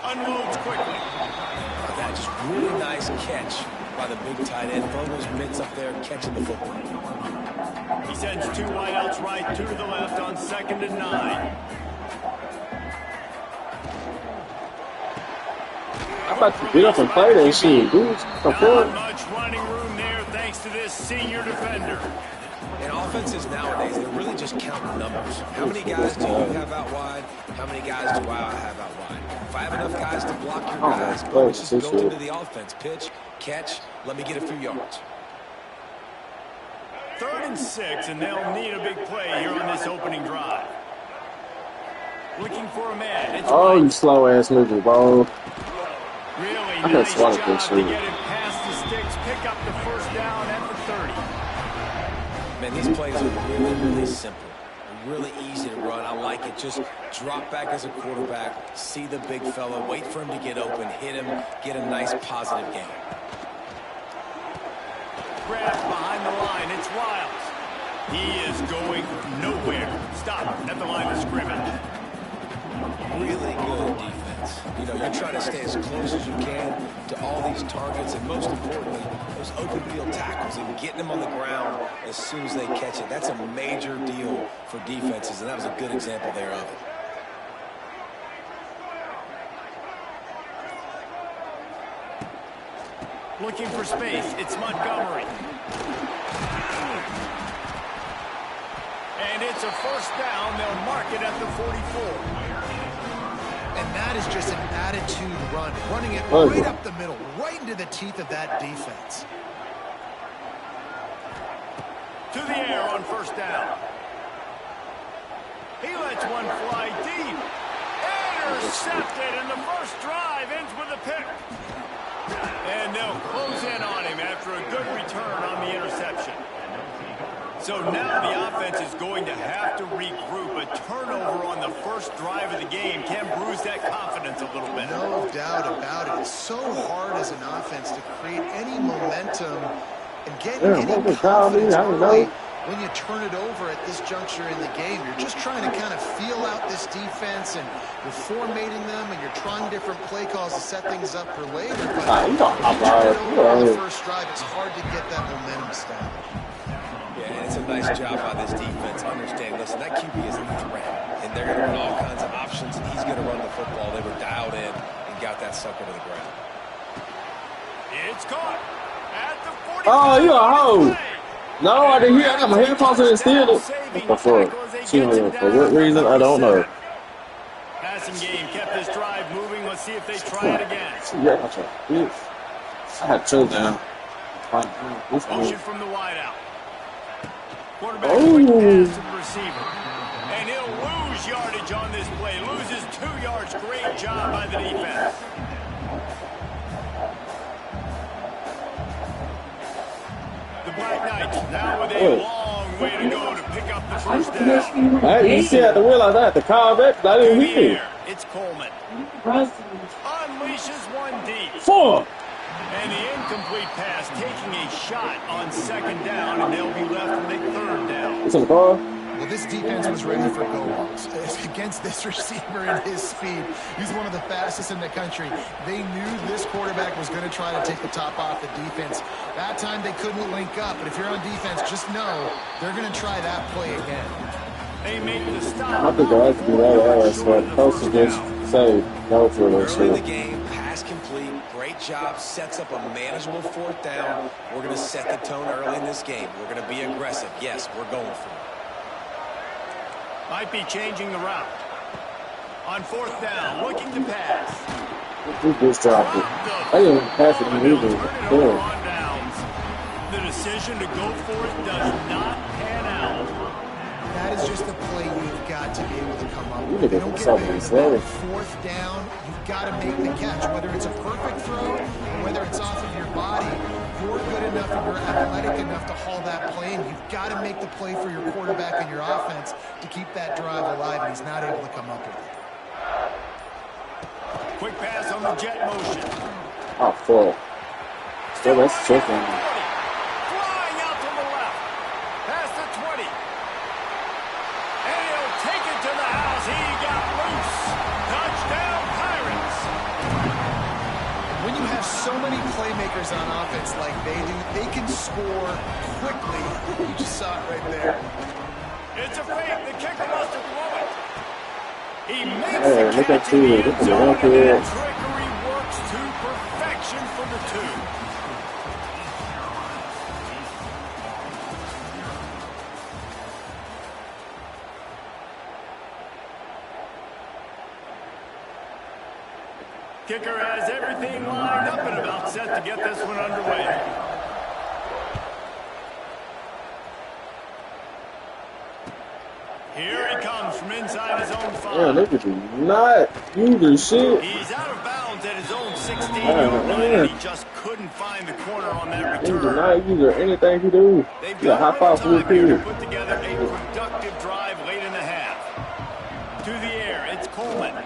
Speaker 1: Unloads quickly.
Speaker 3: That's just really nice catch by the big tight end. Throwing those mitts up there, catching the football.
Speaker 1: He sends 2 wideouts right, 2 to the left on 2nd and 9.
Speaker 2: I'm about to get up and play that shit, dude.
Speaker 1: Not much running room there thanks to this senior defender.
Speaker 3: And offenses nowadays, they're really just counting numbers. How many guys do you have out wide? How many guys do I have out wide? If I have enough guys to block your guys, it's just built into the offense. Pitch, catch, let me get a few yards.
Speaker 1: 3rd and 6, and they'll need a big play here on this opening drive. Looking for a man. It's
Speaker 2: oh,
Speaker 1: right.
Speaker 2: you slow ass nigga, bro.
Speaker 1: Really
Speaker 2: I
Speaker 1: nice job
Speaker 2: this
Speaker 1: to
Speaker 2: shit.
Speaker 1: get it past the sticks, pick up the 1st down at the 30.
Speaker 3: Man, these plays are really, really simple. Really easy to run. I like it. Just drop back as a quarterback, see the big fella, wait for him to get open, hit him, get a nice positive game.
Speaker 1: Grab behind the line. It's Wiles. He is going nowhere. Stop at the line of scrimmage.
Speaker 3: Really good defense. You know, you're trying to stay as close as you can to all these targets, and most importantly, those open field tackles and getting them on the ground as soon as they catch it. That's a major deal for defenses, and that was a good example there of it.
Speaker 1: Looking for space. It's Montgomery. And it's a 1st down. They'll mark it at the 44.
Speaker 4: And that is just an attitude run, running it right up the middle, right into the teeth of that defense.
Speaker 1: To the air on 1st down. He lets one fly deep. Intercepted, and the first drive ends with a pick. And they'll close in on him after a good return on the interception. So now the offense is going to have to regroup. A turnover on the 1st drive of the game can bruise that confidence a little bit.
Speaker 4: No doubt about it. It's so hard as an offense to create any momentum and get any confidence early when you turn it over at this juncture in the game. You're just trying to kind of feel out this defense, and you're formatting them, and you're trying different play calls to set things up for later. But when you turn it over on the 1st drive, it's hard to get that momentum established.
Speaker 3: Yeah, and it's a nice job by this defense. Understand, listen, that QB is a threat, and they're going to run all kinds of options, and he's going to run the football. They were dialed in and got that sucker to the ground.
Speaker 1: It's caught at the 45.
Speaker 2: Oh, you a hoe. No, I didn't hear. I got my headphones in and still. What the fuck? For what reason? I don't know.
Speaker 1: Passing game kept this drive moving. Let's see if they try it again.
Speaker 2: Yeah, I had two down.
Speaker 1: Motion from the wideout. Quarterback quick pass to the receiver. And he'll lose yardage on this play. Loses 2 yards. Great job by the defense. The Black Knights now with a long way to go to pick up the 1st down.
Speaker 2: Hey, you see, I had to realize I had to call back, but I didn't hear it.
Speaker 1: It's Coleman. Unleashes one deep.
Speaker 2: 4.
Speaker 1: And the incomplete pass taking a shot on 2nd down, and they'll be left with a 3rd down.
Speaker 2: It's in the car.
Speaker 4: Well, this defense was ready for go-walks against this receiver and his speed. He's one of the fastest in the country. They knew this quarterback was going to try to take the top off the defense. That time they couldn't link up, but if you're on defense, just know they're going to try that play again.
Speaker 1: They make the stop.
Speaker 2: I think I have to do that ass, but close to just say no for this
Speaker 3: Early in the
Speaker 2: shit.
Speaker 3: game, pass complete, great job, sets up a manageable 4th down. We're going to set the tone early in this game. We're going to be aggressive. Yes, we're going for it.
Speaker 1: Might be changing the route. On 4th down, looking to pass.
Speaker 2: He just dropped it. I didn't even pass it
Speaker 1: And he'll
Speaker 2: either.
Speaker 1: turn it over
Speaker 2: Damn.
Speaker 1: on downs. The decision to go for it does not pan out.
Speaker 4: That is just the play you've got to be able to come up
Speaker 2: You
Speaker 4: with. They
Speaker 2: niggas
Speaker 4: don't
Speaker 2: are
Speaker 4: get
Speaker 2: something
Speaker 4: big
Speaker 2: slow.
Speaker 4: about fourth down. You've got to make the catch, whether it's a perfect throw or whether it's off of your body. You're good enough and you're athletic enough to haul that play, and you've got to make the play for your quarterback and your offense to keep that drive alive, and he's not able to come up with it.
Speaker 1: Quick pass on the jet motion.
Speaker 2: Oh, fuck. Still, that's
Speaker 1: running
Speaker 2: chicken.
Speaker 1: at the 40. Flying out to the left. Past the 20. And he'll take it to the house. He got loose. Touchdown, Pirates.
Speaker 4: When you have so many playmakers on offense like they do, they can score quickly. You just saw it right there.
Speaker 1: It's a fake. The kicker must have blown it. He makes
Speaker 2: Hey,
Speaker 1: the
Speaker 2: look at
Speaker 1: catch in the
Speaker 2: you.
Speaker 1: end
Speaker 2: Look at
Speaker 1: zone,
Speaker 2: that
Speaker 1: and
Speaker 2: kid.
Speaker 1: that trickery works to perfection for the two. Kicker has everything lined up and about set to get this one underway. Here he comes from inside his own 5.
Speaker 2: Yeah, niggas do not use this shit.
Speaker 1: He's out of bounds at his own 16-yard line, and he just couldn't find the corner on that
Speaker 2: Niggas do
Speaker 1: return.
Speaker 2: not use or anything he do.
Speaker 1: They've
Speaker 2: You got
Speaker 1: got
Speaker 2: hop
Speaker 1: a
Speaker 2: out
Speaker 1: little
Speaker 2: for
Speaker 1: time here to
Speaker 2: kid.
Speaker 1: put together a productive drive late in the half. To the air, it's Coleman.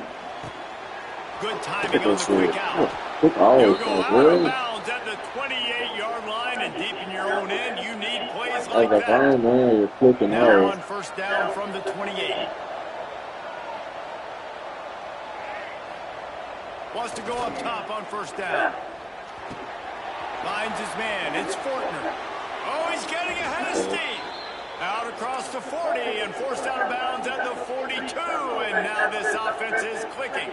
Speaker 1: Good timing on the quick out.
Speaker 2: Quick
Speaker 1: You
Speaker 2: all
Speaker 1: go
Speaker 2: from
Speaker 1: out of
Speaker 2: boy.
Speaker 1: bounds at the 28-yard line and deep in your own end. You need plays
Speaker 2: As
Speaker 1: like
Speaker 2: a
Speaker 1: that.
Speaker 2: grown man, you're clicking
Speaker 1: Now
Speaker 2: out.
Speaker 1: on first down from the 28. Wants to go up top on first down. Finds his man. It's Fortner. Oh, he's getting ahead of steam. Out across the 40 and forced out of bounds at the 42. And now this offense is clicking.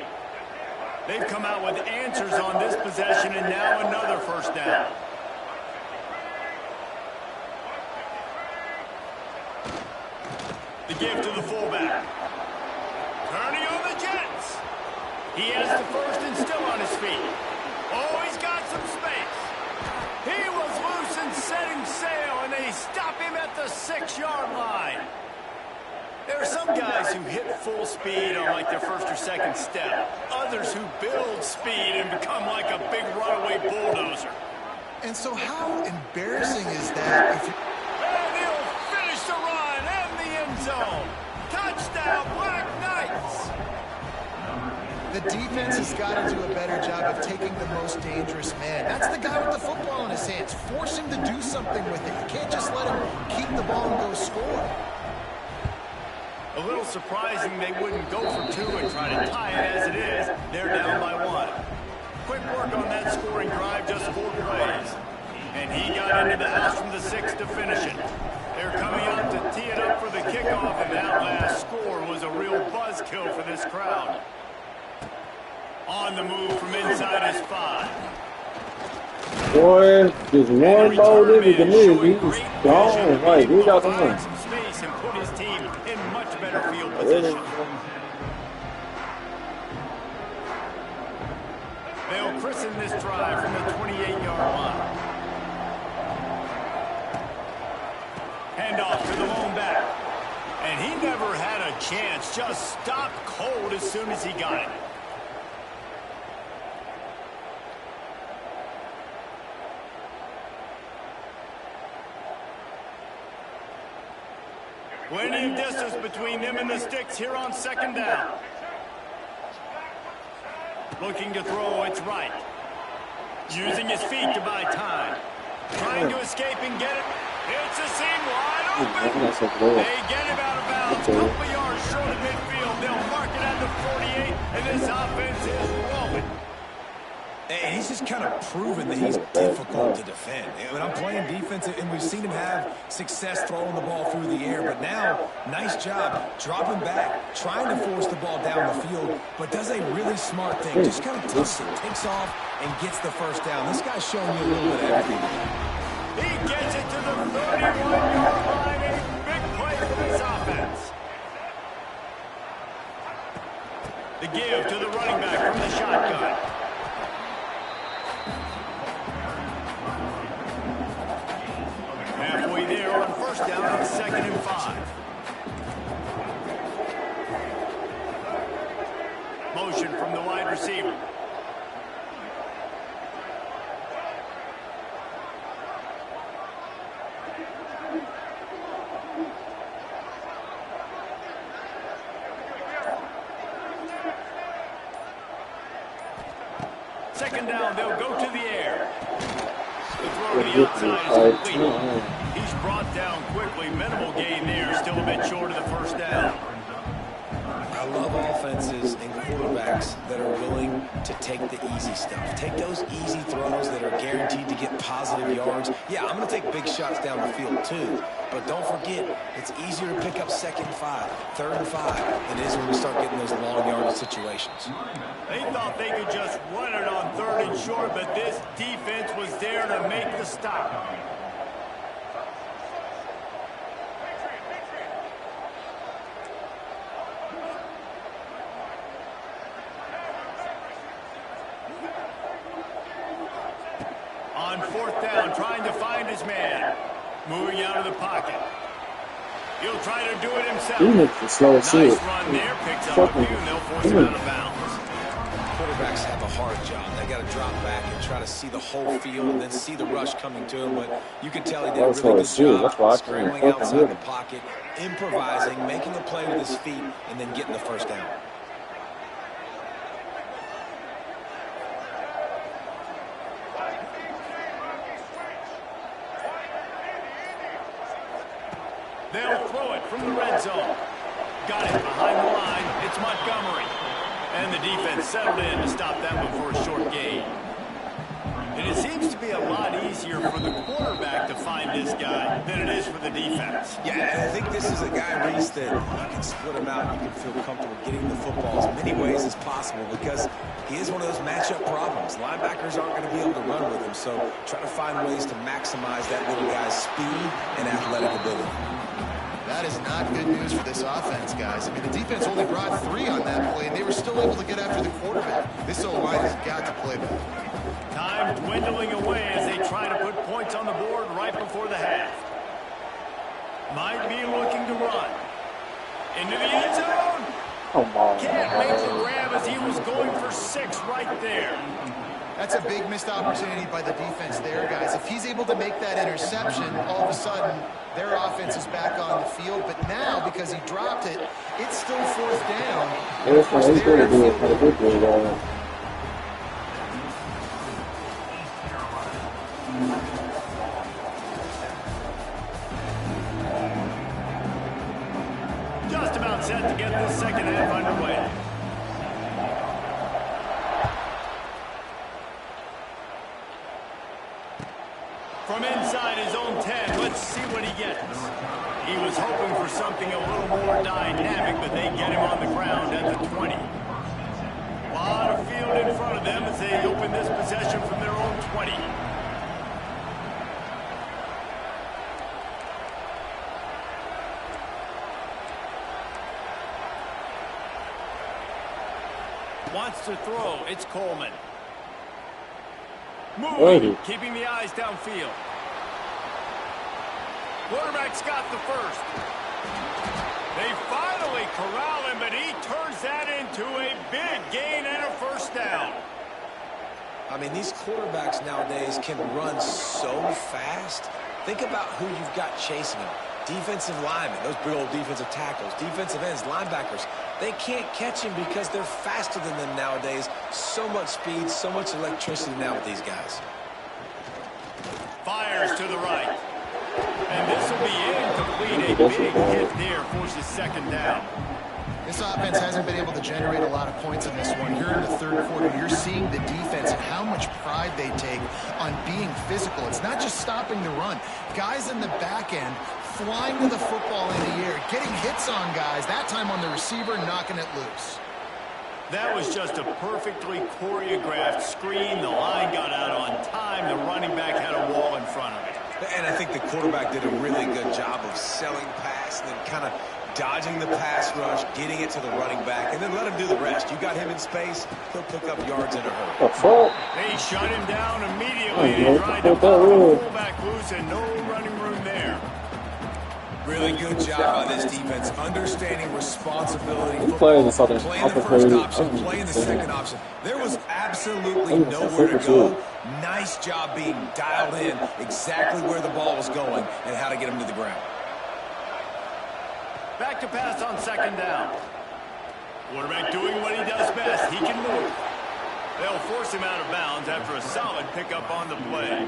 Speaker 1: They've come out with answers on this possession, and now another first down. The give to the fullback. Turning on the Jets. He has the first and still on his feet. Oh, he's got some space. He was loose and setting sail, and they stop him at the 6-yard line. There are some guys who hit full speed on like their first or second step. Others who build speed and become like a big runaway bulldozer.
Speaker 4: And so how embarrassing is that if you...
Speaker 1: And he'll finish the run and the end zone. Touchdown, Black Knights.
Speaker 4: The defense has got to do a better job of taking the most dangerous man. That's the guy with the football in his hands. Force him to do something with it. You can't just let him keep the ball and go score.
Speaker 1: A little surprising they wouldn't go for 2 and try to tie it as it is. They're down by 1. Quick work on that scoring drive, just 4 plays. And he got into the house from the 6 to finish it. They're coming out to tee it up for the kickoff, and that last score was a real buzzkill for this crowd. On the move from inside his 5.
Speaker 2: Boy, just one more nigga to me, he's gone. Like, we got the
Speaker 1: Find
Speaker 2: one.
Speaker 1: some space and put his team in much better field position. They'll christen this drive from the 28-yard line. Handoff to the lone back. And he never had a chance, just stopped cold as soon as he got it. Plenty of distance between them and the sticks here on second down. Looking to throw, it's right. Using his feet to buy time. Trying to escape and get it. It's a seam wide open. They get him out of bounds. A couple yards short of midfield. They'll mark it at the 48, and this offense is rolling.
Speaker 3: And he's just kind of proven that he's difficult to defend. When I'm playing defense, and we've seen him have success throwing the ball through the air, but now, nice job dropping back, trying to force the ball down the field, but does a really smart thing. Just kind of tucks it, takes off, and gets the first down. This guy's showing you a little bit of everything.
Speaker 1: He gets it to the 31-yard line. A big play for this offense. The give to the running back from the shotgun. on first down on 2nd and 5. Motion from the wide receiver. Second down, they'll go to the air. The throw to the outside is complete. He's brought down quickly. Minimal gain there. Still a bit short of the first down.
Speaker 3: I love offenses and quarterbacks that are willing to take the easy stuff. Take those easy throws that are guaranteed to get positive yards. Yeah, I'm going to take big shots down the field too. But don't forget, it's easier to pick up 2nd and 5, 3rd and 5 than it is when we start getting those long yardage situations.
Speaker 1: They thought they could just run it on 3rd and short, but this defense was there to make the stop. On 4th down, trying to find his man. Moving out of the pocket. He'll try to do it himself. Nice run there. Picks up a few, and they'll force him out of bounds.
Speaker 3: Quarterbacks have a hard job. They got to drop back and try to see the whole field and then see the rush coming to him. But you can tell he did a really good job scrambling outside the pocket, improvising, making a play with his feet, and then getting the first down.
Speaker 1: They'll throw it from the red zone. Got it behind the line. It's Montgomery. And the defense settled in to stop that one for a short gain. And it seems to be a lot easier for the quarterback to find this guy than it is for the defense.
Speaker 3: Yeah, and I think this is a guy, Reese, that you can split him out. You can feel comfortable getting the football as many ways as possible because he is one of those matchup problems. Linebackers aren't going to be able to run with him, so try to find ways to maximize that little guy's speed and athletic ability.
Speaker 4: That is not good news for this offense, guys. I mean, the defense only brought 3 on that play, and they were still able to get after the quarterback. This O-line has got to play better.
Speaker 1: Time dwindling away as they try to put points on the board right before the half. Might be looking to run. Into the end zone. Can't make the grab as he was going for 6 right there.
Speaker 4: That's a big missed opportunity by the defense there, guys. If he's able to make that interception, all of a sudden, their offense is back on the field. But now, because he dropped it, it's still 4th down. And of course, they're in field.
Speaker 1: Just about set to get this second half underway. From inside his own 10, let's see what he gets. He was hoping for something a little more dynamic, but they get him on the ground at the 20. A lot of field in front of them as they open this possession from their own 20. Wants to throw. It's Coleman. Moving, keeping the eyes downfield. Quarterback's got the first. They finally corral him, but he turns that into a big gain and a first down.
Speaker 3: I mean, these quarterbacks nowadays can run so fast. Think about who you've got chasing them. Defensive linemen, those big old defensive tackles, defensive ends, linebackers. They can't catch him because they're faster than them nowadays. So much speed, so much electricity now with these guys.
Speaker 1: Fires to the right. And this will be incomplete. A big hit there forces 2nd down.
Speaker 4: This offense hasn't been able to generate a lot of points in this one. Here in the 3rd quarter, you're seeing the defense and how much pride they take on being physical. It's not just stopping the run. Guys in the back end flying to the football in the air, getting hits on guys, that time on the receiver, knocking it loose.
Speaker 1: That was just a perfectly choreographed screen. The line got out on time. The running back had a wall in front of it.
Speaker 3: And I think the quarterback did a really good job of selling pass and then kind of dodging the pass rush, getting it to the running back, and then let him do the rest. You got him in space, he'll pick up yards in a hurry.
Speaker 1: They shut him down immediately. They tried to pop the fullback loose and no running room there.
Speaker 3: Really good job by this defense, understanding responsibility.
Speaker 2: Playing the Southern
Speaker 3: Playing the first option, playing the second option. There was absolutely nowhere to go. Nice job being dialed in exactly where the ball was going and how to get him to the ground.
Speaker 1: Back to pass on second down. Quarterback doing what he does best. He can move. They'll force him out of bounds after a solid pickup on the play.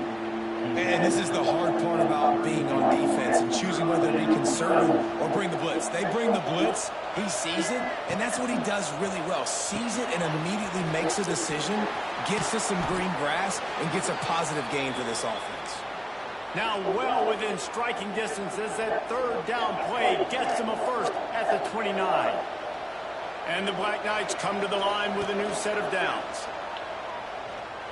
Speaker 3: And this is the hard part about being on defense and choosing whether to be conservative or bring the blitz. They bring the blitz, he sees it, and that's what he does really well. Sees it and immediately makes a decision, gets to some green grass, and gets a positive gain for this offense.
Speaker 1: Now well within striking distance as that third down play gets them a first at the 29. And the Black Knights come to the line with a new set of downs.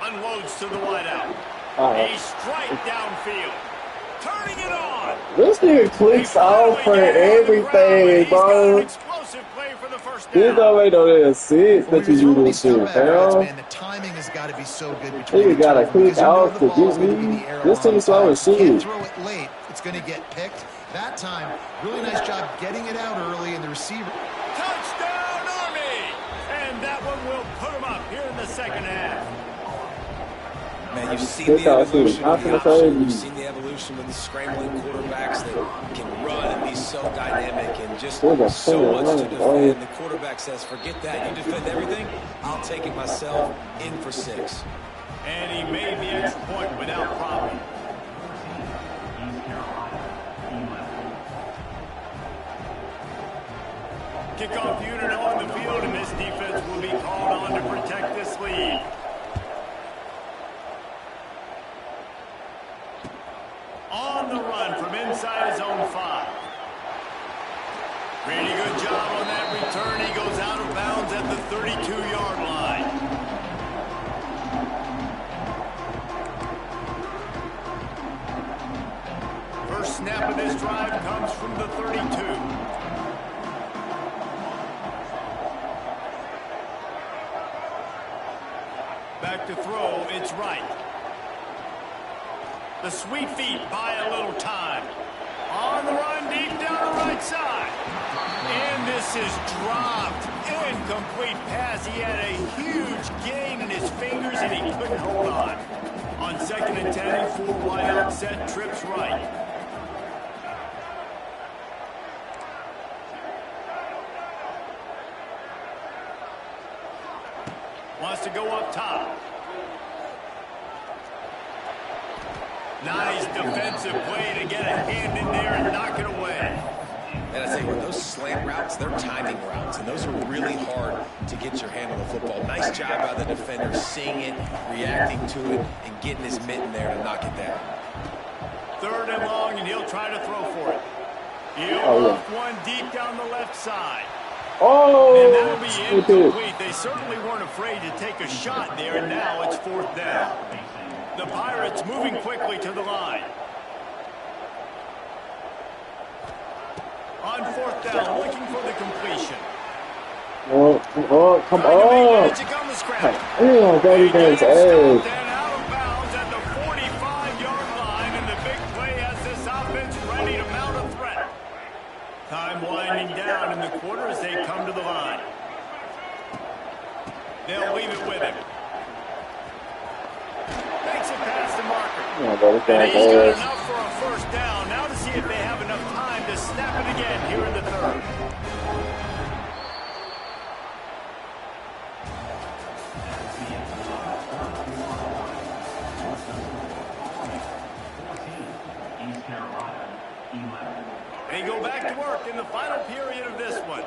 Speaker 1: Unloads to the wideout. A strike downfield. Turning it on.
Speaker 2: This nigga clicks out for everything, bro.
Speaker 1: Explosive play for the first down.
Speaker 2: This already know that six that you do this shit, pal.
Speaker 4: Man, the timing has got to be so good between
Speaker 2: You gotta click out to get me. This team slow as shit.
Speaker 4: Can't throw it late. It's going to get picked. That time, really nice job getting it out early, and the receiver.
Speaker 1: Touchdown, Army! And that one will put them up here in the second half.
Speaker 3: Man, you've seen the evolution of the option. You've seen the evolution with the scrambling quarterbacks that can run and be so dynamic and just so much to defend. The quarterback says, forget that. You defend everything, I'll take it myself. In for 6.
Speaker 1: And he made the extra point without problem. Kickoff unit on the field, and this defense will be called on to protect this lead. On the run from inside his own 5. Pretty good job on that return. He goes out of bounds at the 32-yard line. First snap of this drive comes from the 32. Back to throw, it's right. The sweet feet buy a little time. On the run, deep down the right side. And this is dropped. Incomplete pass. He had a huge gain in his fingers, and he couldn't hold on. On second and 10, 4 wide out set, trips right. Wants to go up top. Nice defensive play to get a hand in there and knock it away.
Speaker 3: And I tell you what, those slant routes, they're timing routes, and those are really hard to get your hand on the football. Nice job by the defender seeing it, reacting to it, and getting his mitten there to knock it down.
Speaker 1: Third and long, and he'll try to throw for it. He'll off one deep down the left side. And that'll be incomplete. They certainly weren't afraid to take a shot there, and now it's 4th down. The Pirates moving quickly to the line. On 4th down, looking for the completion.
Speaker 2: Come on. Damn, Daddy Dan's ass.
Speaker 1: Out of bounds at the 45-yard line, and the big play has this offense ready to mount a threat. Time winding down in the quarter as they come to the line. They'll leave it with him. Makes it past the marker. And he's got enough for a first down. Now to see if they have enough time to snap it again here in the third. They go back to work in the final period of this one.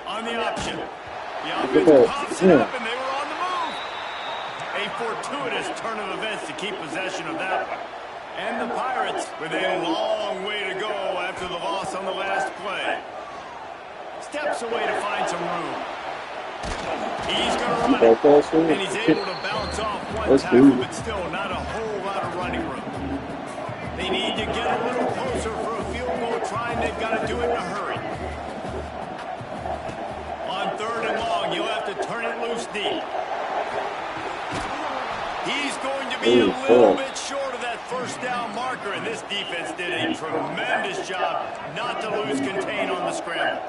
Speaker 1: On the option. The offense pops it up, and they were on the move. A fortuitous turn of events to keep possession of that one. And the Pirates with a long way to go after the loss on the last play. Steps away to find some room. He's going to run it. And he's able to bounce off one tackle, but still not a whole lot of running room. They need to get a little closer for a field goal try, and they've got to do it in a hurry. On 3rd and long, you'll have to turn it loose deep. He's going to be a little bit short of that first down marker, and This defense did a tremendous job not to lose contain on the scramble.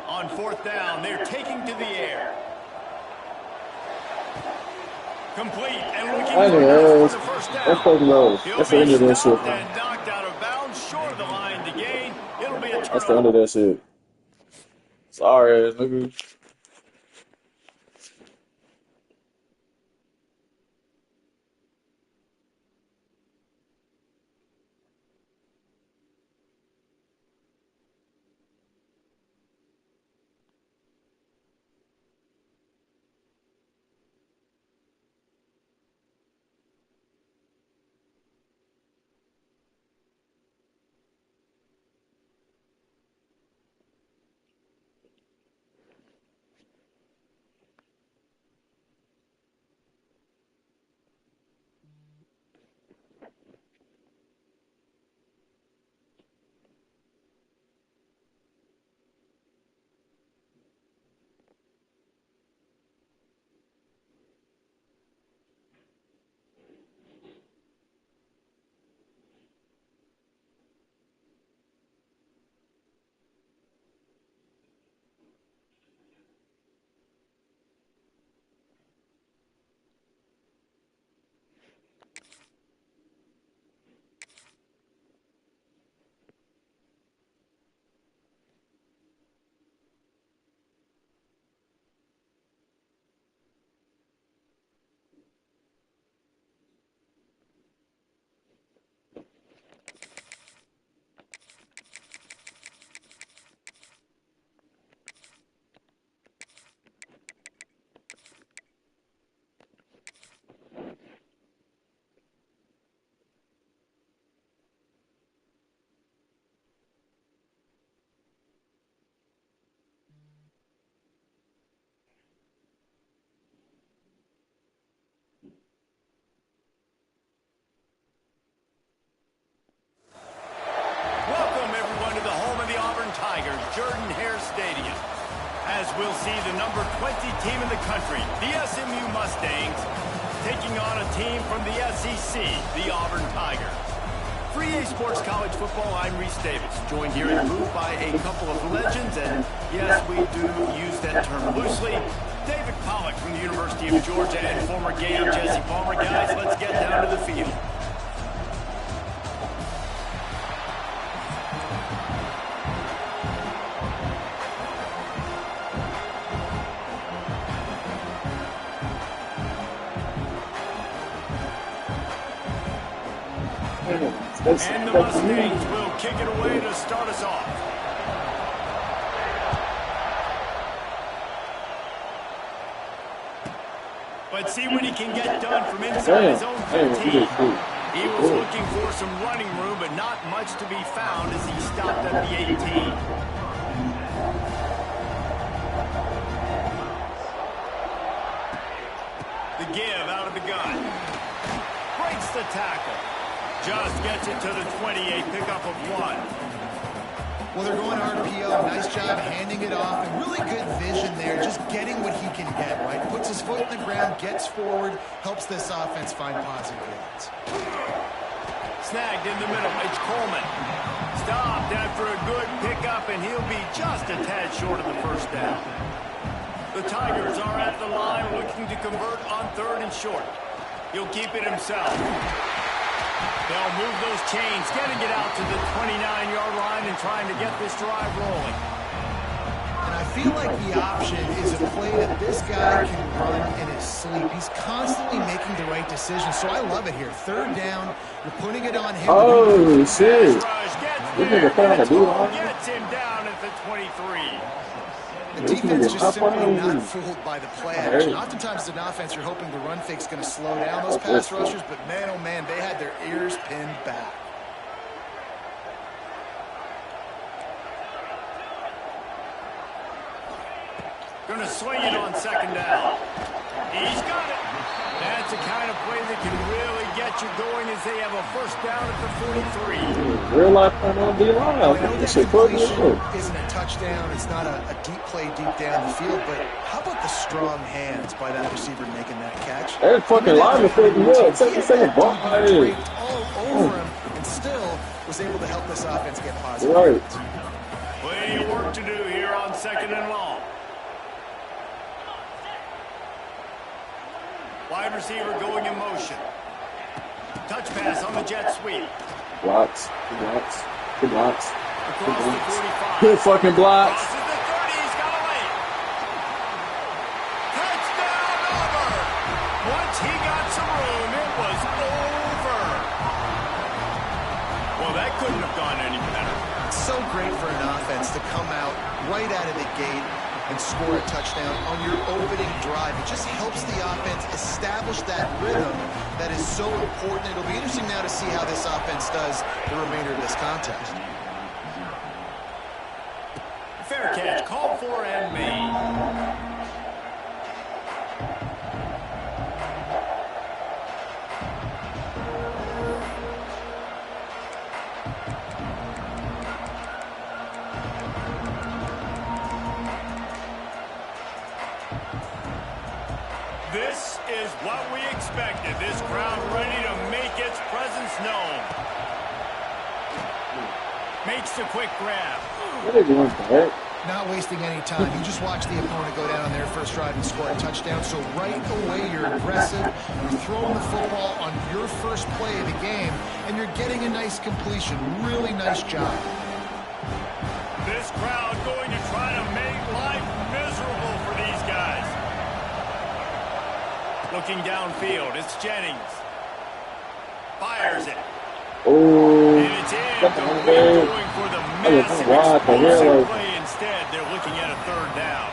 Speaker 1: On fourth down, they're taking to the air. Complete and looking for the first down.
Speaker 2: That's the end of that shit.
Speaker 1: And knocked out of bounds, short of the line to gain. It'll be a turnover.
Speaker 2: That's the end of that shit. Sorry, ass nigga.
Speaker 1: As we'll see the number 20 team in the country, the SMU Mustangs, taking on a team from the SEC, the Auburn Tigers. For EA Sports College Football, I'm Reese Davis, joined here in the booth by a couple of legends, and yes, we do use that term loosely. David Pollack from the University of Georgia and former Gator Jesse Palmer. Guys, let's get down to the field. And the Mustangs will kick it away to start us off. But see what he can get done from inside his own 15. He was looking for some running room, but not much to be found as he stopped at the 18. The give out of the gun. Breaks the tackle. Just gets it to the 28, pickup of 1.
Speaker 4: Well, they're going RPO. Nice job handing it off. And really good vision there, just getting what he can get, right? Puts his foot in the ground, gets forward, helps this offense find positive yards.
Speaker 1: Snagged in the middle. It's Coleman. Stopped after a good pickup, and he'll be just a tad short of the first down. The Tigers are at the line looking to convert on 3rd and short. He'll keep it himself. They'll move those chains, getting it out to the 29-yard line and trying to get this drive rolling.
Speaker 4: And I feel like the option is a play that this guy can run in his sleep. He's constantly making the right decision, so I love it here. 3rd down, you're putting it on him.
Speaker 2: Oh, shit.
Speaker 1: Gets him down at the 23.
Speaker 4: The defense is just simply not fooled by the play action. Oftentimes, as an offense, you're hoping the run fake's going to slow down those pass rushers, but man, oh man, they had their ears pinned back.
Speaker 1: Going to swing it on 2nd down. He's got it. That's the kind of play that can really get get you going as they have a first down at the 43.
Speaker 2: Real life on D line.
Speaker 4: Well, I know
Speaker 2: This
Speaker 4: that
Speaker 2: shit fucking
Speaker 4: completion
Speaker 2: up.
Speaker 4: isn't a touchdown. It's not a deep play deep down the field. But how about the strong hands by that receiver making that catch?
Speaker 2: That fucking lineman fucked me up. Take the second ball.
Speaker 4: Draped all over him and still was able to help this offense get positive.
Speaker 2: Right.
Speaker 1: Plenty of work to do here on 2nd and long. Wide receiver going in motion. Touch pass on the jet sweep.
Speaker 2: Blocks. Good blocks. Good blocks. Good
Speaker 1: Across the
Speaker 2: blocks.
Speaker 1: 45.
Speaker 2: Good fucking blocks.
Speaker 1: Crosses the 30. He's got away. Touchdown, Auburn. Once he got some room, it was over. Well, that couldn't have gone any better.
Speaker 4: It's so great for an offense to come out right out of the gate and score a touchdown on your opening drive. It just helps the offense establish that rhythm that is so important. It'll be interesting now to see how this offense does the remainder of this contest.
Speaker 1: Fair catch, called for and made. This is what we expected. This crowd ready to make its presence known. Makes the quick grab.
Speaker 2: What are they doing for that?
Speaker 4: Not wasting any time. You just watch the opponent go down on their first drive and score a touchdown. So right away, you're aggressive. You're throwing the football on your first play of the game, and you're getting a nice completion. Really nice job.
Speaker 1: This crowd going to try to make life miserable for these guys. Looking downfield, it's Jennings. Fires it.
Speaker 2: Oh,
Speaker 1: And it's in.
Speaker 2: that's
Speaker 1: The
Speaker 2: a
Speaker 1: wind
Speaker 2: big.
Speaker 1: going for the
Speaker 2: That was
Speaker 1: massive
Speaker 2: wide, the
Speaker 1: explosive
Speaker 2: hell.
Speaker 1: play. Instead, they're looking at a 3rd down.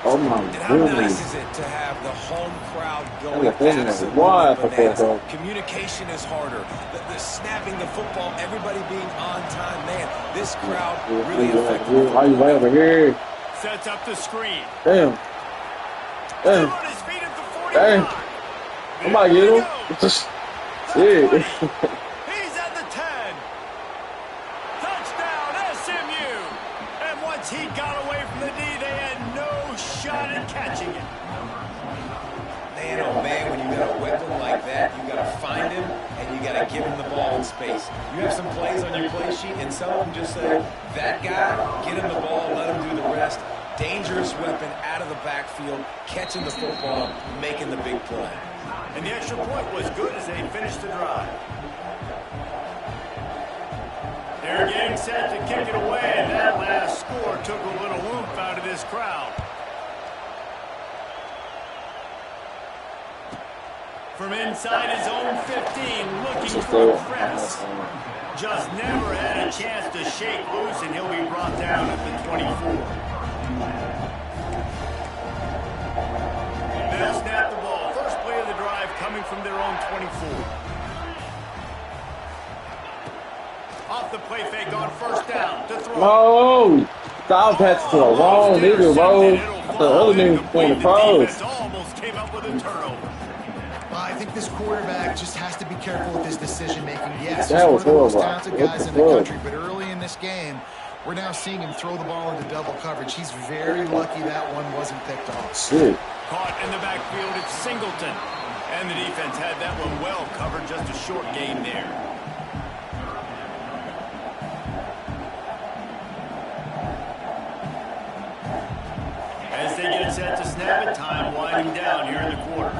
Speaker 2: Oh my
Speaker 3: And how nice
Speaker 2: goodness.
Speaker 3: is it to have the home crowd
Speaker 2: That
Speaker 3: going
Speaker 2: was big.
Speaker 3: absolutely
Speaker 2: Wide for
Speaker 3: bananas?
Speaker 2: football.
Speaker 3: Communication is harder. The snapping the football, everybody being on time. Man, this crowd really effective.
Speaker 2: Why you way over here?
Speaker 1: Sets up the screen.
Speaker 2: Damn.
Speaker 1: Still
Speaker 2: Damn.
Speaker 1: on his feet at the 45.
Speaker 2: Damn. Somebody get him. Shit.
Speaker 1: He's at the 10. Touchdown, SMU. And once he got away from the D, they had no shot at catching it.
Speaker 3: Man, oh man, when you got a weapon like that, you got to find him and you got to give him the ball in space. You have some plays on your play sheet, and some of them just say, that guy, get him the ball, let him do the rest. Dangerous weapon out of the backfield, catching the football, making the big play.
Speaker 1: And the extra point was good as they finished the drive. They're getting set to kick it away, and that last score took a little oomph out of this crowd. From inside his own 15, looking for a press. Just never had a chance to shake loose, and he'll be brought down at the 24. They'll snap the ball. First play of the drive coming from their own 24. Off the play fake on first down to throw.
Speaker 2: Oh, stop pass to the wrong nigga, bro. The other nigga playing the post.
Speaker 1: Almost came up with a turnover.
Speaker 4: I think this quarterback just has to be careful with his decision-making. Yes,
Speaker 2: That
Speaker 4: he's
Speaker 2: was
Speaker 4: one of the most
Speaker 2: horrible.
Speaker 4: talented guys in the country, but early in this game, we're now seeing him throw the ball into double coverage. He's very lucky that one wasn't picked off.
Speaker 2: Shit.
Speaker 1: Caught in the backfield, it's Singleton. And the defense had that one well covered, just a short gain there. As they get set to snap it, time winding down here in the quarter.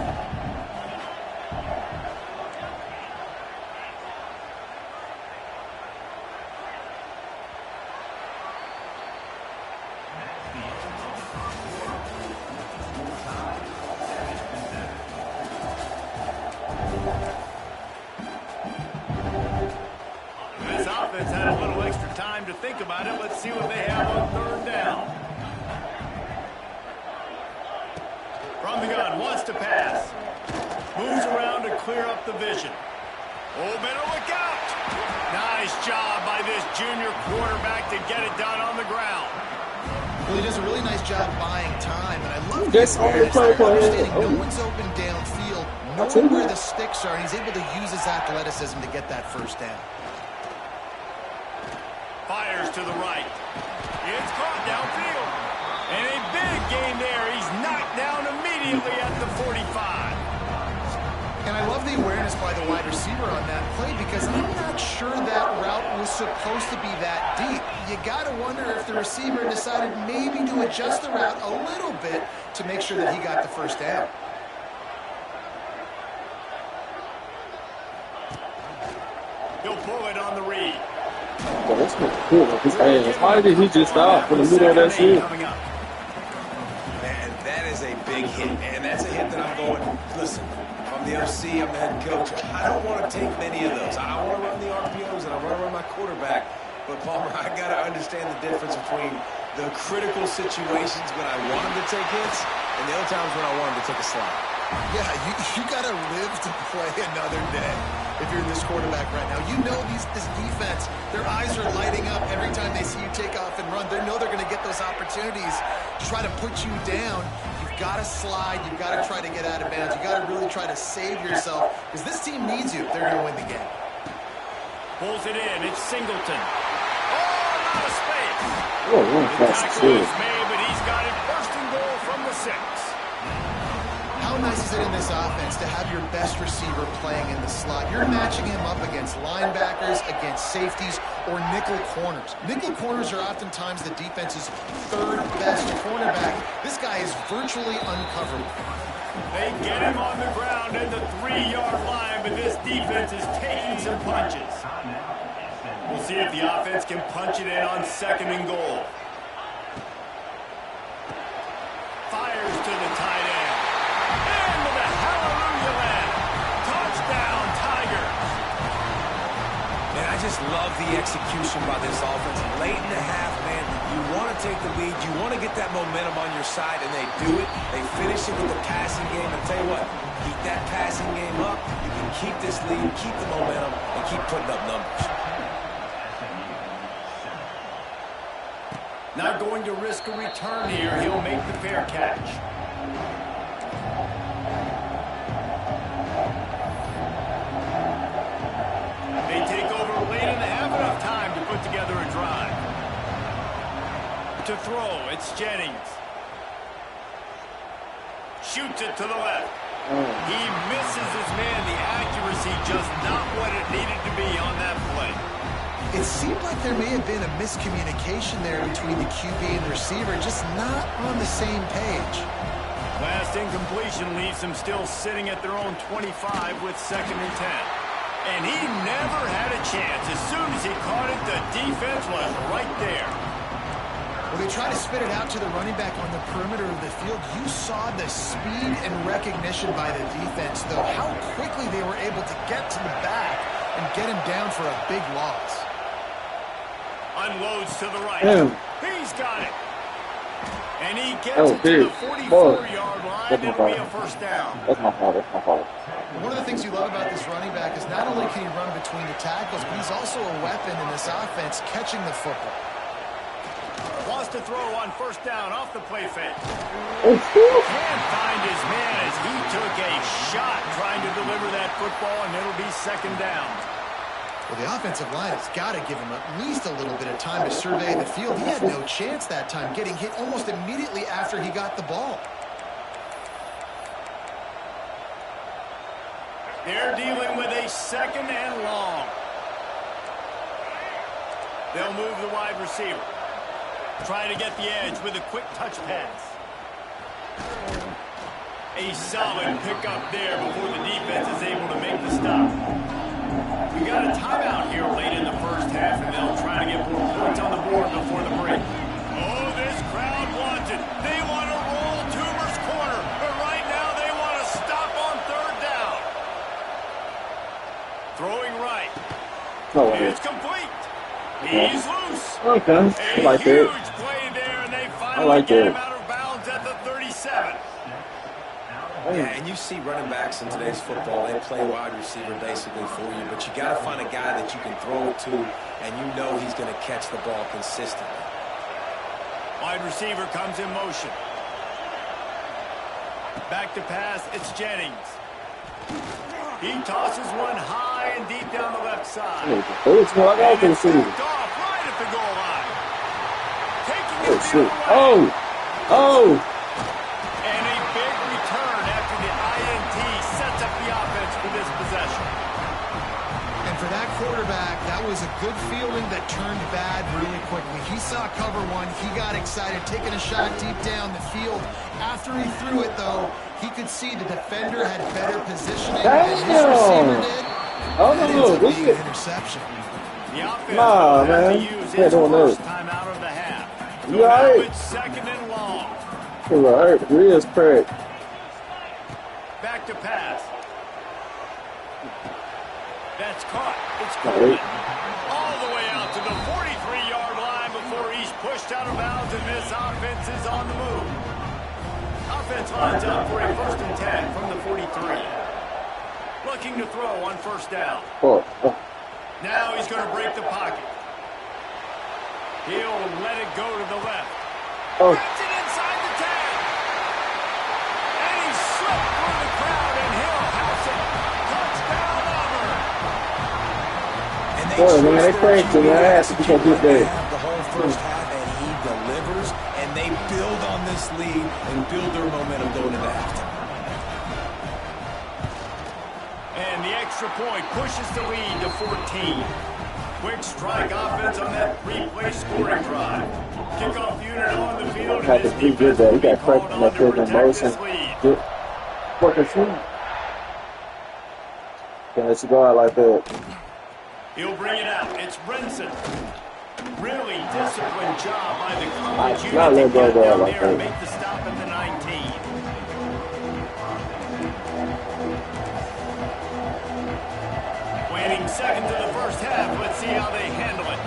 Speaker 1: This offense had a little extra time to think about it. Let's see what they have on 3rd down. From the gun, wants to pass. Moves around to clear up the vision. Oh, better look out. Nice job by this junior quarterback to get it done on the ground.
Speaker 4: Well, he does a really nice job buying time, and I love the
Speaker 2: That's on the
Speaker 4: awareness
Speaker 2: play,
Speaker 4: there,
Speaker 2: play.
Speaker 4: understanding
Speaker 2: Oh.
Speaker 4: no one's open downfield. knowing where the sticks are, and he's able to use his athleticism to get that first down.
Speaker 1: Fires to the right. It's caught downfield. And a big gain there. He's knocked down immediately at the 45.
Speaker 4: And I love the awareness by the wide receiver on that play because I'm not sure that route was supposed to be that deep. You got to wonder if the receiver decided maybe to adjust the route a little bit to make sure that he got the first down.
Speaker 1: He'll pull it on the read.
Speaker 2: Oh, that's not cool with his hands. Why did he just stop in the middle of that shit?
Speaker 3: Man, that is a big hit, and that's a hit that I'm going, listen, I'm the OC, I'm the head coach. I don't want to take many of those. I want to run the RPOs, and I want to run my quarterback. But, Palmer, I got to understand the difference between the critical situations when I want him to take hits and the other times when I want him to take a slide.
Speaker 4: Yeah, you got to live to play another day if you're this quarterback right now. You know this defense, their eyes are lighting up every time they see you take off and run. They know they're going to get those opportunities to try to put you down. You've got to slide. You've got to try to get out of bounds. You've got to really try to save yourself because this team needs you if they're going to win the game.
Speaker 1: Pulls it in. It's Singleton. Oh, out of space.
Speaker 2: Oh,
Speaker 1: The
Speaker 2: that's
Speaker 1: tackle
Speaker 2: good.
Speaker 1: is made, but he's got it first and goal from the 6.
Speaker 4: How nice is it in this offense to have your best receiver playing in the slot? You're matching him up against linebackers, against safeties, or nickel corners. Nickel corners are oftentimes the defense's third best cornerback. This guy is virtually uncoverable.
Speaker 1: They get him on the ground at the 3-yard line, but this defense is taking some punches. We'll see if the offense can punch it in on 2nd and goal. Fires to the tight end. Into the hallelujah land. Touchdown, Tigers.
Speaker 3: Man, I just love the execution by this offense. Late in the half, man, you want to take the lead. You want to get that momentum on your side, and they do it. They finish it with the passing game. And tell you what, keep that passing game up. You can keep this lead, keep the momentum, and keep putting up numbers.
Speaker 1: Not going to risk a return here. He'll make the fair catch. They take over late and have enough time to put together a drive. To throw, it's Jennings. Shoots it to the left. He misses his man. The accuracy just not what it needed to be on that play.
Speaker 4: It seemed like there may have been a miscommunication there between the QB and the receiver, just not on the same page.
Speaker 1: Last incompletion leaves them still sitting at their own 25 with 2nd and 10. And he never had a chance. As soon as he caught it, the defense was right there.
Speaker 4: When they try to spit it out to the running back on the perimeter of the field, you saw the speed and recognition by the defense, though, how quickly they were able to get to the back and get him down for a big loss.
Speaker 1: Unloads to the right.
Speaker 2: Damn.
Speaker 1: He's got it. And he gets it to the 44-yard line. It'll be a first down.
Speaker 2: That's my fault. That's my fault.
Speaker 4: One of the things you love about this running back is not only can he run between the tackles, but he's also a weapon in this offense catching the football.
Speaker 1: Wants to throw on first down off the play fake.
Speaker 2: Oh, shit.
Speaker 1: Can't find his man as he took a shot trying to deliver that football, and it'll be 2nd down.
Speaker 4: Well, the offensive line has got to give him at least a little bit of time to survey the field. He had no chance that time, getting hit almost immediately after he got the ball.
Speaker 1: They're dealing with a 2nd and long. They'll move the wide receiver. Trying to get the edge with a quick touch pass. A solid pickup there before the defense is able to make the stop. We got a timeout here late in the first half, and they'll try to get more points on the board before the break. Oh, this crowd wants it. They want to roll Toomer's corner, but right now they want to stop on 3rd down. Throwing right.
Speaker 2: No way.
Speaker 1: It's complete. He's loose.
Speaker 2: Okay. I like
Speaker 1: Huge
Speaker 2: that.
Speaker 1: play there, and they
Speaker 2: I
Speaker 1: finally
Speaker 2: like
Speaker 1: get
Speaker 2: that.
Speaker 1: him out of bounds at the 37.
Speaker 3: Yeah, and you see running backs in today's football, they play wide receiver basically for you, but you got to find a guy that you can throw it to, and you know he's going to catch the ball consistently.
Speaker 1: Wide receiver comes in motion. Back to pass, it's Jennings. He tosses one high and deep down the left side.
Speaker 2: It's like all for the season.
Speaker 1: Off right at the goal line. Taking
Speaker 2: Oh,
Speaker 1: it the
Speaker 2: shit.
Speaker 1: other way.
Speaker 2: Oh!
Speaker 1: And a big return after the INT sets up the offense for this possession.
Speaker 4: And for that quarterback, that was a good fielding that turned bad really quickly. He saw cover one. He got excited, taking a shot deep down the field. After he threw it, though, he could see the defender had better positioning than his receiver did.
Speaker 2: Oh, no, this
Speaker 4: Being
Speaker 2: shit.
Speaker 4: an interception.
Speaker 1: The offense
Speaker 2: Nah,
Speaker 1: will have
Speaker 2: man.
Speaker 1: to use
Speaker 2: Can't
Speaker 1: its
Speaker 2: do
Speaker 1: first
Speaker 2: that.
Speaker 1: time out of the half. So
Speaker 2: You
Speaker 1: now
Speaker 2: alright?
Speaker 1: it's second and long.
Speaker 2: You alright? Ribs cracked.
Speaker 1: Back to pass. That's caught. It's
Speaker 2: Alright.
Speaker 1: Coleman. All the way out to the 43-yard line before he's pushed out of bounds, and this offense is on the move. Offense lines up for a 1st and 10 from the 43. Looking to throw on first down.
Speaker 2: Oh.
Speaker 1: Now he's going to break the pocket. He'll let it go to the left.
Speaker 2: Oh.
Speaker 1: Gets it inside the 10. And he slipped through the crowd, and he'll house it. Touchdown, Auburn.
Speaker 3: And
Speaker 2: Boy, man, they crazy, man. I have to be so good there.
Speaker 3: The whole first half, and he delivers, and they build on this lead and build their momentum going into halftime.
Speaker 1: And the extra point pushes the lead to 14. Quick strike offense on that three-play scoring drive. Kickoff unit on the field.
Speaker 2: Had to be good there. He got cracked in that field in motion. Good. Fucking shoot. Can't let you go out like that.
Speaker 1: He'll bring it out. It's Brinson. Really disciplined job by the college unit
Speaker 2: Not
Speaker 1: to
Speaker 2: let go
Speaker 1: get down
Speaker 2: like
Speaker 1: there and
Speaker 2: that.
Speaker 1: make the stop at the 19. Waiting second to the first half. Let's see how they handle it.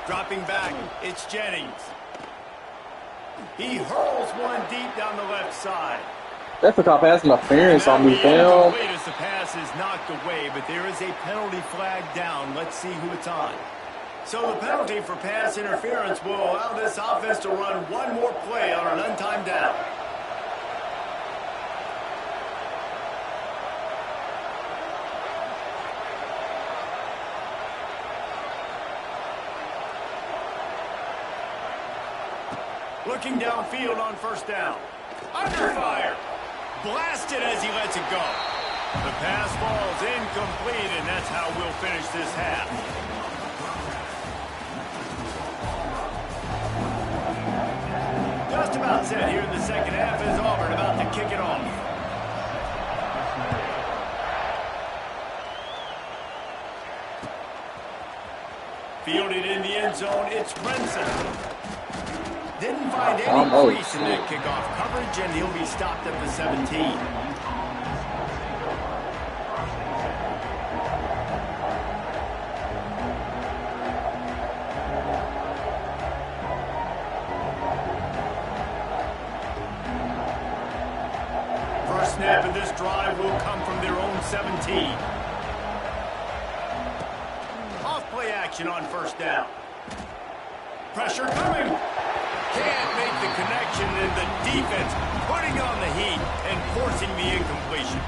Speaker 1: Dropping back, it's Jennings. He hurls one deep down the left side.
Speaker 2: That's because pass interference on me,
Speaker 1: Now
Speaker 2: damn.
Speaker 1: incomplete as the pass is knocked away, but there is a penalty flag down. Let's see who it's on. So the penalty for pass interference will allow this offense to run one more play on an untimed down. Looking downfield on first down. Under fire. Blasted as he lets it go. The pass falls incomplete, and that's how we'll finish this half. Just about set here in the second half as Auburn about to kick it off. Fielded in the end zone, it's Brinson. Didn't find any crease in that kickoff coverage, and he'll be stopped at the 17. First snap of this drive will come from their own 17. Off play action on first down. Pressure coming. Can't make the connection, and the defense putting on the heat and forcing the incompletion.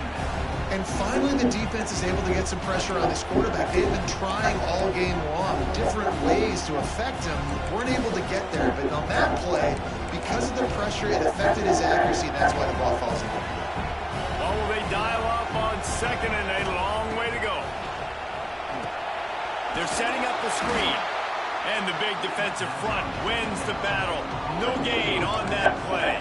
Speaker 4: And finally, the defense is able to get some pressure on this quarterback. They've been trying all game long different ways to affect him. Weren't able to get there, but on that play, because of the pressure, it affected his accuracy, and that's why the ball falls into.
Speaker 1: Oh, they dial up on second, and a long way to go. They're setting up the screen. And the big defensive front wins the battle. No gain on that play.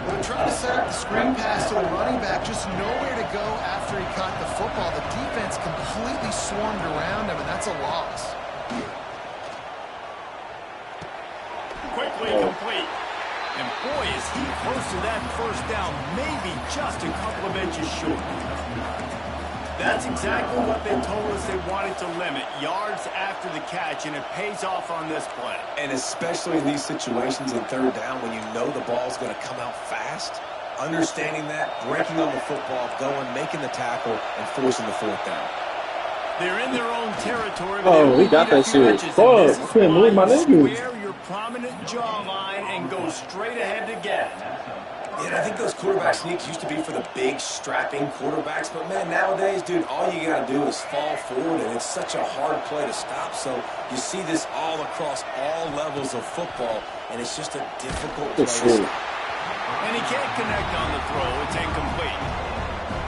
Speaker 4: They're trying to set up the screen pass to the running back, just nowhere to go after he caught the football. The defense completely swarmed around him, and that's a loss.
Speaker 1: Quickly complete. And boy, is he close to that first down, maybe just a couple of inches short. That's exactly what they told us they wanted to limit, yards after the catch, and it pays off on this play.
Speaker 3: And especially in these situations in third down when you know the ball's going to come out fast, understanding that, breaking on the football, going, making the tackle, and forcing the fourth down.
Speaker 1: They're in their own territory, but
Speaker 2: Oh, we got that shit. Fuck, I couldn't move my niggas.
Speaker 1: Square your prominent jawline and go straight ahead to get it.
Speaker 3: Yeah, I think those quarterback sneaks used to be for the big, strapping quarterbacks, but man, nowadays, dude, all you gotta do is fall forward, and it's such a hard play to stop. So you see this all across all levels of football, and it's just a difficult play to stop.
Speaker 1: And he can't connect on the throw. It's incomplete.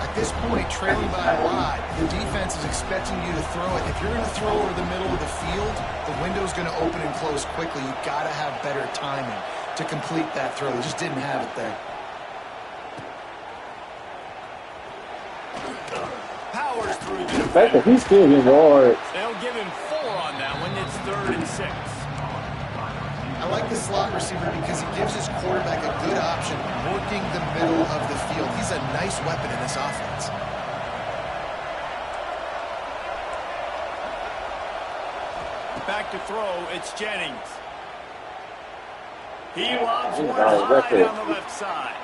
Speaker 4: At this point, trailing by a lot, the defense is expecting you to throw it. If you're going to throw over the middle of the field, the window's going to open and close quickly. You've got to have better timing to complete that throw. They just didn't have it there.
Speaker 1: Powers through the
Speaker 2: The fact that he's still getting yards.
Speaker 1: They'll give him 4 on that one. It's 3rd and 6.
Speaker 4: I like the slot receiver because he gives his quarterback a good option working the middle of the field. He's a nice weapon in this offense.
Speaker 1: Back to throw, it's Jennings. He lobs one high down the left side.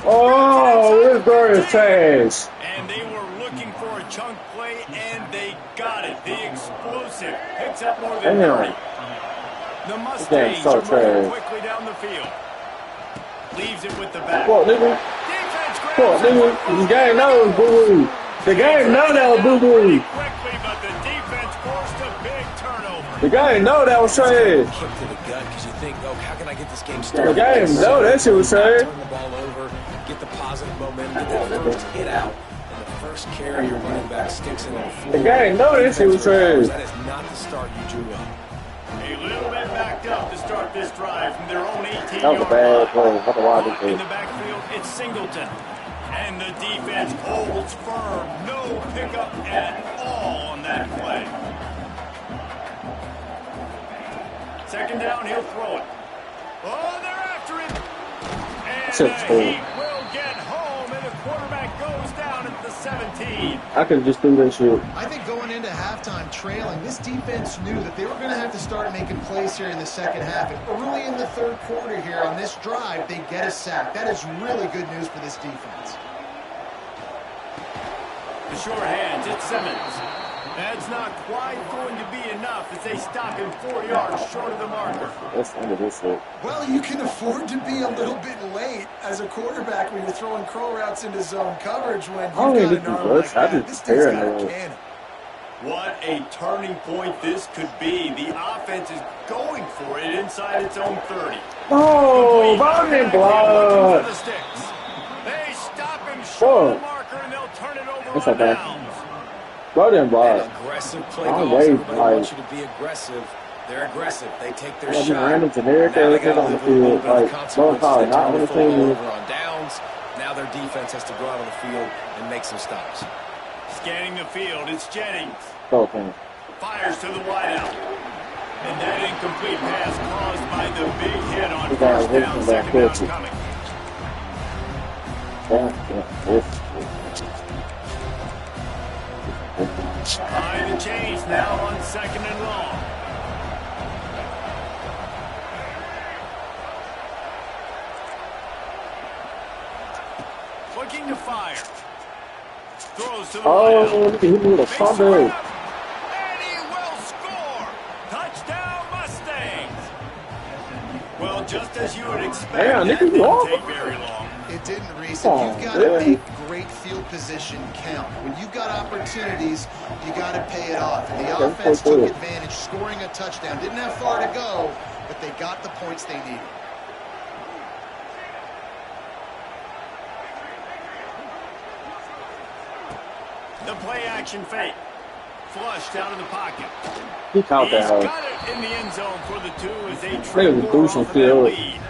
Speaker 2: Oh, this bird is trash.
Speaker 1: And they were looking for a chunk play, and they got it. The explosive picks up more than 30. The Mustangs are moving quickly down the field. Leaves it with the back.
Speaker 2: Fuck, nigga. Fuck, nigga. The game knows boo-boo. The game know that was boo-boo.
Speaker 1: Quickly, but the defense forced a big turnover.
Speaker 2: The game know that was trash.
Speaker 3: Kick to the gut because you think, oh, how can I get this game started?
Speaker 2: The game know that shit was trash.
Speaker 3: Turn the ball over, get the positive momentum, get that first hit out, and the first carry your running back sticks in on the floor.
Speaker 2: The game know that shit was trash.
Speaker 3: That is not the start you drew up.
Speaker 1: A little bit backed up to start this drive from their own 18-yard
Speaker 2: That was a bad play.
Speaker 1: line. In the backfield, it's Singleton. And the defense holds firm. No pickup at all on that play. Second down, he'll throw it. Oh, they're after it. And he will get home, and the quarterback goes down at the 17.
Speaker 2: I could just do that shit.
Speaker 4: I think going into halftime trailing, this defense knew that they were going to have to start making plays here in the second half. And early in the third quarter here on this drive, they get a sack. That is really good news for this defense.
Speaker 1: The short hands, it's Simmons. That's not quite going to be enough as they stop him 4 yards short of the marker.
Speaker 2: That's the end of this shit.
Speaker 4: Well, you can afford to be a little bit late as a quarterback when you're throwing curl routes into zone coverage when you've got an arm like that. This dude's got a cannon.
Speaker 1: What a turning point this could be. The offense is going for it inside its own 30.
Speaker 2: Oh, Bowden blood.
Speaker 1: They stop him short of the marker and they'll turn it over on downs.
Speaker 2: Bowden blood.
Speaker 3: Aggressive play calls. Everybody wants you to be aggressive. They're aggressive. They take their shot.
Speaker 2: Random generic everything on the field. Like, don't call it not on the field.
Speaker 3: On downs. Now their defense has to go out on the field and make some stops.
Speaker 1: Scanning the field, it's Jennings.
Speaker 2: Okay.
Speaker 1: Fires to the wideout. And that incomplete pass caused by the big hit on first down, second down coming. Behind the chains now on second and long. Looking to fire. Throws to the wideout.
Speaker 2: He moved a fumble.
Speaker 1: And he will score. Touchdown Mustangs. Well, just as you would expect, that didn't take very long.
Speaker 4: It didn't, Reese. You've got to make great field position count. When you've got opportunities, you got to pay it off. And the offense took advantage, scoring a touchdown. Didn't have far to go, but they got the points they needed.
Speaker 1: The play action fake. Flushed out of the pocket.
Speaker 2: He caught that.
Speaker 1: He's got it in the end zone for the 2 as they triple off of that lead.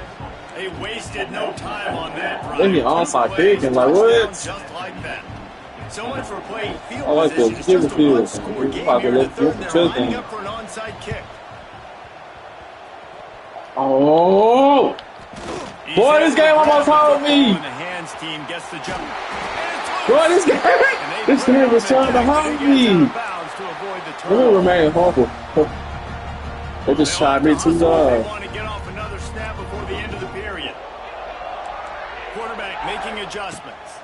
Speaker 1: They wasted no time on that drive.
Speaker 2: They get onside kick and like what?
Speaker 1: Just like that. So much for playing field
Speaker 2: I like
Speaker 1: position.
Speaker 2: this.
Speaker 1: It's
Speaker 2: Give
Speaker 1: just
Speaker 2: the
Speaker 1: a
Speaker 2: field.
Speaker 1: one-score game
Speaker 2: Probably
Speaker 1: here in the
Speaker 2: let
Speaker 1: third.
Speaker 2: the
Speaker 1: They're
Speaker 2: field
Speaker 1: lining
Speaker 2: game.
Speaker 1: up for an onside kick.
Speaker 2: Oh! Boy, this game almost hold me.
Speaker 1: The hands team gets the jump.
Speaker 2: Boy, this game was trying to hold me. Let me remain humble. They just tried me too
Speaker 1: They
Speaker 2: loud.
Speaker 1: want to get off another snap before the end of the period. Quarterback making adjustments.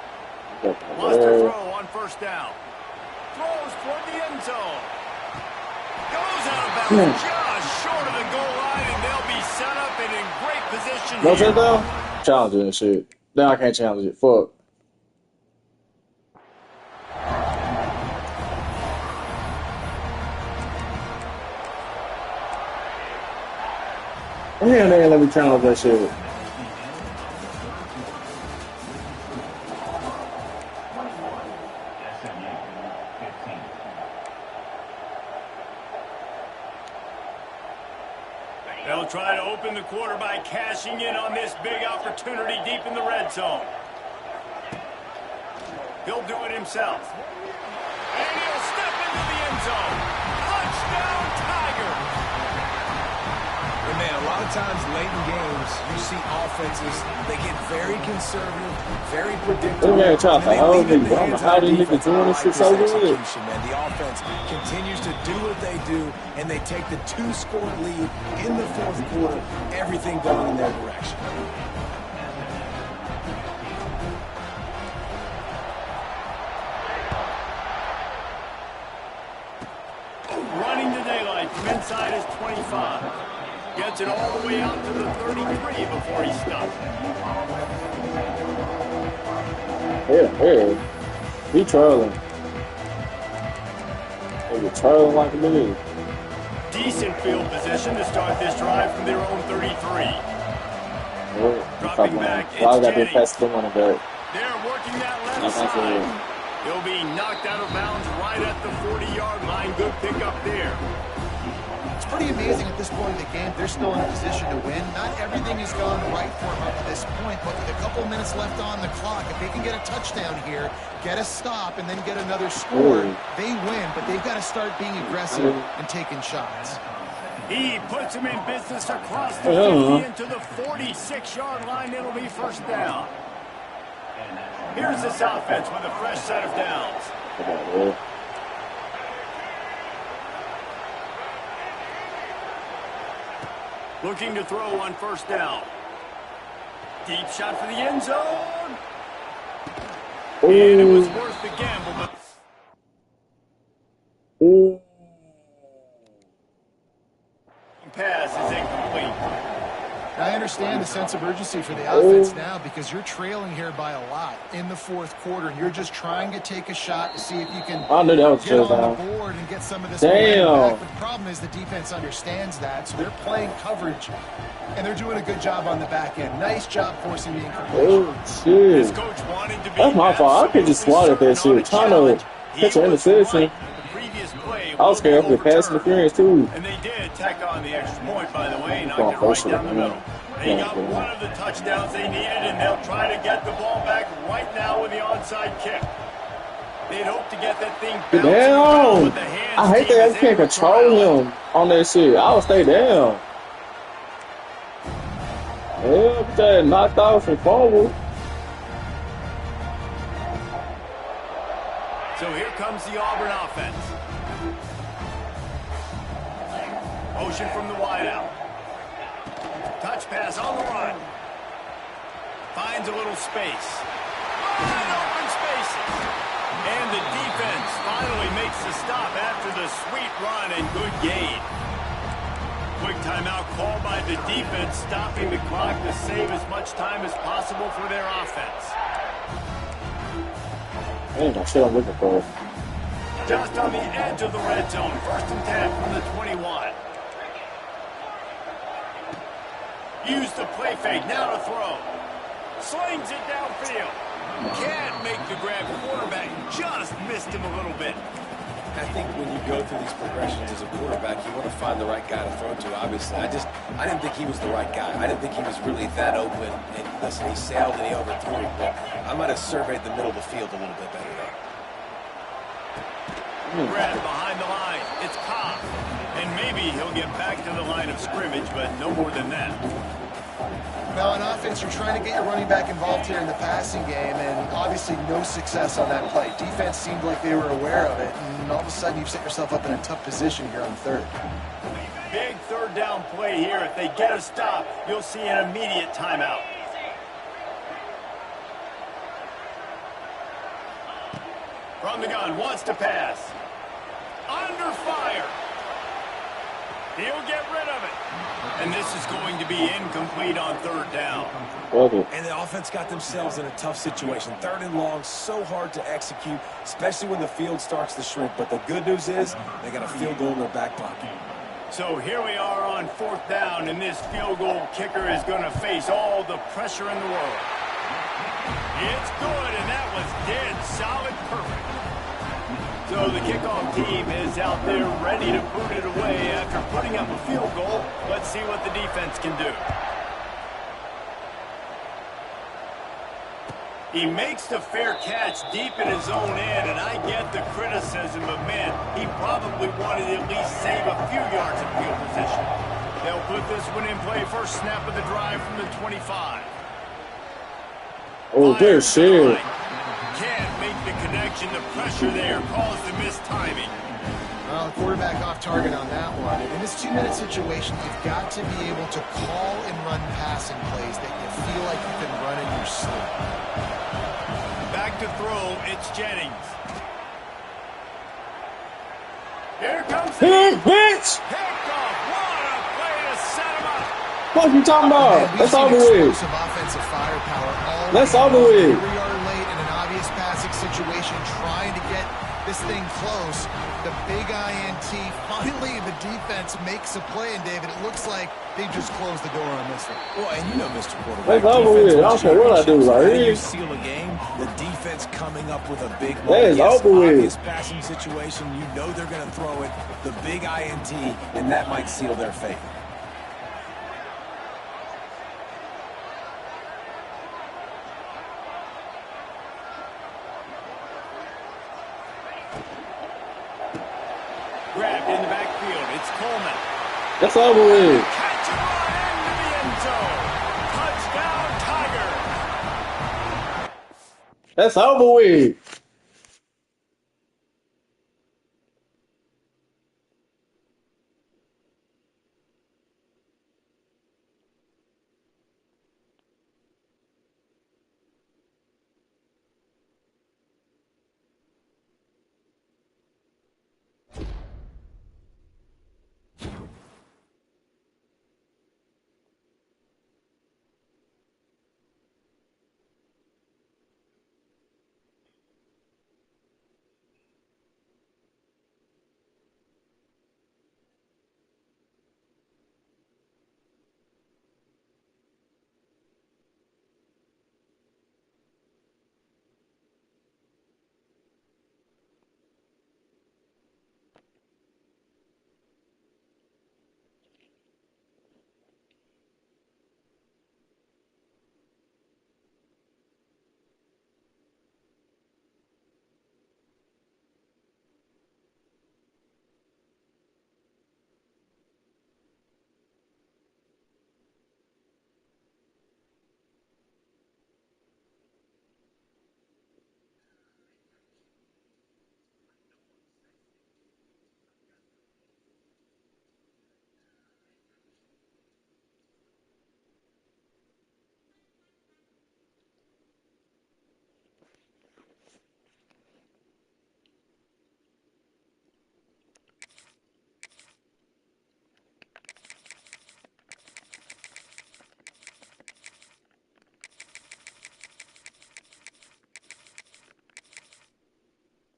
Speaker 1: Lost a throw on first down. throws toward the end zone. Goes out of bounds just short of the goal line, and they'll be set up and in great position
Speaker 2: No
Speaker 1: here.
Speaker 2: touchdown? Challenging and shit. Now I can't challenge it. Fuck. Damn, they ain't let me challenge that shit.
Speaker 1: They'll try to open the quarter by cashing in on this big opportunity deep in the red zone. He'll do it himself. And he'll step into the end zone. Touchdown, Tigers!
Speaker 3: And man, a lot of times late in games, you see offenses, they get very conservative, very predictable.
Speaker 2: They try to hold me, but I don't know how these niggas doing this shit so good.
Speaker 3: Man, the offense continues to do what they do, and they take the 2-score lead in the fourth quarter, everything going in their direction.
Speaker 1: Running the daylight from inside his 25. Gets it all the way out to the 33 before he stops.
Speaker 2: Yeah. He trolling. They trolling like a dude.
Speaker 1: Decent field position to start this drive from their own 33. Dropping back, it's Jennings. They're working that left side. He'll be knocked out of bounds right at the 40-yard line. Good pickup there.
Speaker 4: It's pretty amazing at this point in the game. They're still in a position to win. Not everything has gone right for them up to this point, but with a couple minutes left on the clock, if they can get a touchdown here, get a stop, and then get another score, they win. But they've got to start being aggressive and taking shots.
Speaker 1: He puts him in business across the 50 into the 46-yard line. It'll be first down. Here's this offense with a fresh set of downs. Looking to throw on first down. Deep shot for the end zone. And it was worth the gamble, but... Pass is incomplete.
Speaker 4: I understand the sense of urgency for the offense now because you're trailing here by a lot in the fourth quarter, and you're just trying to take a shot to see if you can get on the board and get some of this momentum back. But the problem is the defense understands that, so they're playing coverage, and they're doing a good job on the back end. Nice job forcing the incompletion.
Speaker 2: Shit. That's my fault. I could just swat at that shit. Trying to catch an interception. I was scared of the pass interference too.
Speaker 1: And they did tack on the extra point, by the way, knocked it right down the middle. They got one of the touchdowns they needed, and they'll try to get the ball back right now with the onside kick. They'd hope to get that thing bouncing around with the hands.
Speaker 2: I hate that I can't control him on that shit. I would stay down. Yeah, but that knocked off and fumbled.
Speaker 1: So here comes the Auburn offense. Motion from the wideout. Touch pass on the run. Finds a little space. Wide open spaces. And the defense finally makes the stop after the sweet run and good gain. Quick timeout called by the defense, stopping the clock to save as much time as possible for their offense.
Speaker 2: That's what I'm looking for.
Speaker 1: Just on the edge of the red zone. 1st and 10 from the 21. Use the play fake, now to throw. Slings it downfield. Can't make the grab. Quarterback just missed him a little bit.
Speaker 3: I think when you go through these progressions as a quarterback, you want to find the right guy to throw to, obviously. I didn't think he was the right guy. I didn't think he was really that open. And listen, he sailed and he overthrew it, but I might have surveyed the middle of the field a little bit better there.
Speaker 1: Grab behind the line. It's Cobb. And maybe he'll get back to the line of scrimmage, but no more than that.
Speaker 4: Now, on offense, you're trying to get your running back involved here in the passing game, and obviously no success on that play. Defense seemed like they were aware of it, and all of a sudden you've set yourself up in a tough position here on third.
Speaker 1: Big third down play here. If they get a stop, you'll see an immediate timeout. From the gun, wants to pass. Under fire. He'll get rid of it. And this is going to be incomplete on third down.
Speaker 3: And the offense got themselves in a tough situation. Third and long, so hard to execute, especially when the field starts to shrink. But the good news is they got a field goal in their back pocket.
Speaker 1: So here we are on fourth down, and this field goal kicker is going to face all the pressure in the world. It's good, and that was dead solid perfect. So the kickoff team is out there ready to boot it away after putting up a field goal. Let's see what the defense can do. He makes the fair catch deep in his own end, and I get the criticism, but man, he probably wanted to at least save a few yards of field position. They'll put this one in play first snap of the drive from the 25.
Speaker 2: Oh, good shit.
Speaker 1: Can't make the connection. The pressure there caused the missed timing.
Speaker 4: Well, the quarterback off target on that one. In this 2-minute situation, you've got to be able to call and run passing plays that you feel like you can run in your sleep.
Speaker 1: Back to throw, it's Jennings. Here comes the
Speaker 2: bitch!
Speaker 1: kickoff. What a play to set him up.
Speaker 2: What you talking about? That's over with.
Speaker 4: Explosive offensive firepower all
Speaker 2: That's
Speaker 4: game
Speaker 2: over
Speaker 4: long.
Speaker 2: with.
Speaker 4: Here we are late in an obvious passing situation, trying to get this thing close. The big INT. Finally, the defense makes a play, and David, it looks like they just closed the door on this one.
Speaker 3: Well, and you know, Mr. Quarterback,
Speaker 2: That's over with. I don't care what I do.
Speaker 3: How
Speaker 2: Like,
Speaker 3: do you
Speaker 2: it
Speaker 3: seal a game? The defense coming up with a big
Speaker 2: That
Speaker 3: ball.
Speaker 2: is
Speaker 3: Yes,
Speaker 2: over with.
Speaker 3: obvious passing situation. You know they're going to throw it. The big INT, and that might seal their fate.
Speaker 1: Grabbed in the backfield. It's Coleman.
Speaker 2: that's over with.
Speaker 1: Catch it right into the end zone. Touchdown, Tiger.
Speaker 2: That's over with.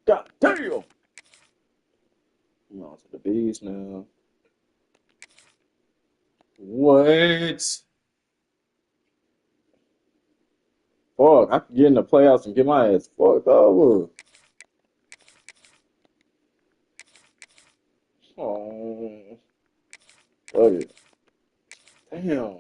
Speaker 2: God damn. I'm on to the bees now. What? Fuck, I can get in the playoffs and get my ass fucked over. Oh, fuck it. Damn.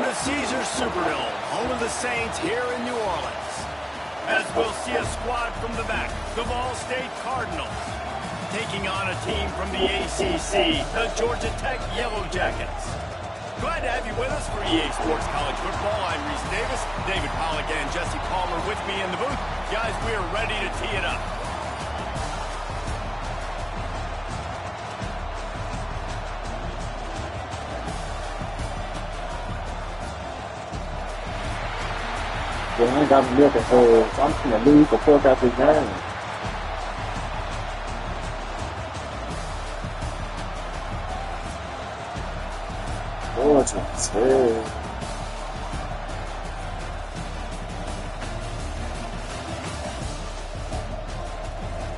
Speaker 1: the Caesars Superdome, home of the Saints here in New Orleans. As we'll see a squad from the back, the Ball State Cardinals, taking on a team from the ACC, the Georgia Tech Yellow Jackets. Glad to have you with us for EA Sports College Football. I'm Reese Davis, David Pollack and Jesse Palmer with me in the booth. Guys, we are ready to tee it up.
Speaker 2: I ain't got me looking for something to lose before I got this game. Georgia Tech.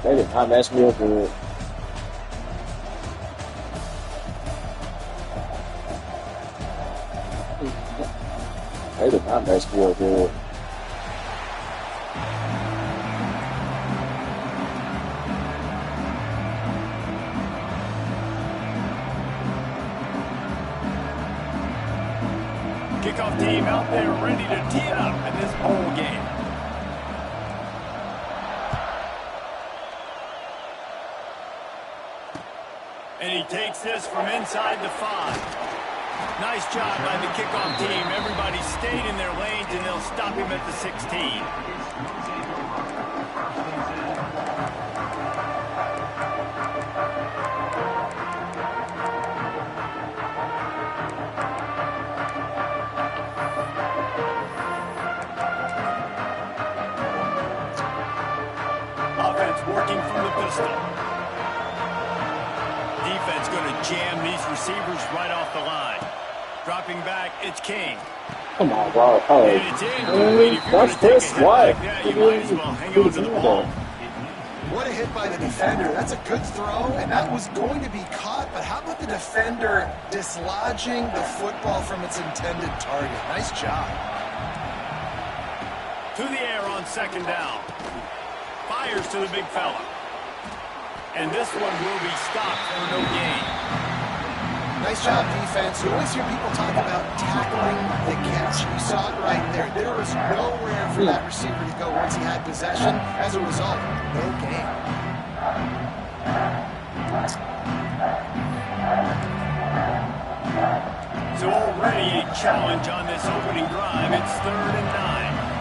Speaker 2: They did not match me up good. They did not match me up good.
Speaker 1: Kickoff team out there ready to tee it up in this bowl game. And he takes this from inside the 5. Nice job by the kickoff team. Everybody stayed in their lanes, and they'll stop him at the 16. Working from the pistol. Defense going to jam these receivers right off the line. Dropping back, it's King.
Speaker 2: Come on, bro. Oh,
Speaker 1: And it's in.
Speaker 2: that's Chris White.
Speaker 1: Like you might as well hang on to the ball.
Speaker 4: What a hit by the defender. That's a good throw, and that was going to be caught, but how about the defender dislodging the football from its intended target? Nice job.
Speaker 1: To the air on second down. Fires to the big fella. And this one will be stopped for no gain.
Speaker 4: Nice job, defense. You always hear people talk about tackling the catch. You saw it right there. There was nowhere for that receiver to go once he had possession. As a result, no gain.
Speaker 1: So already a challenge on this opening drive. It's 3rd and 9.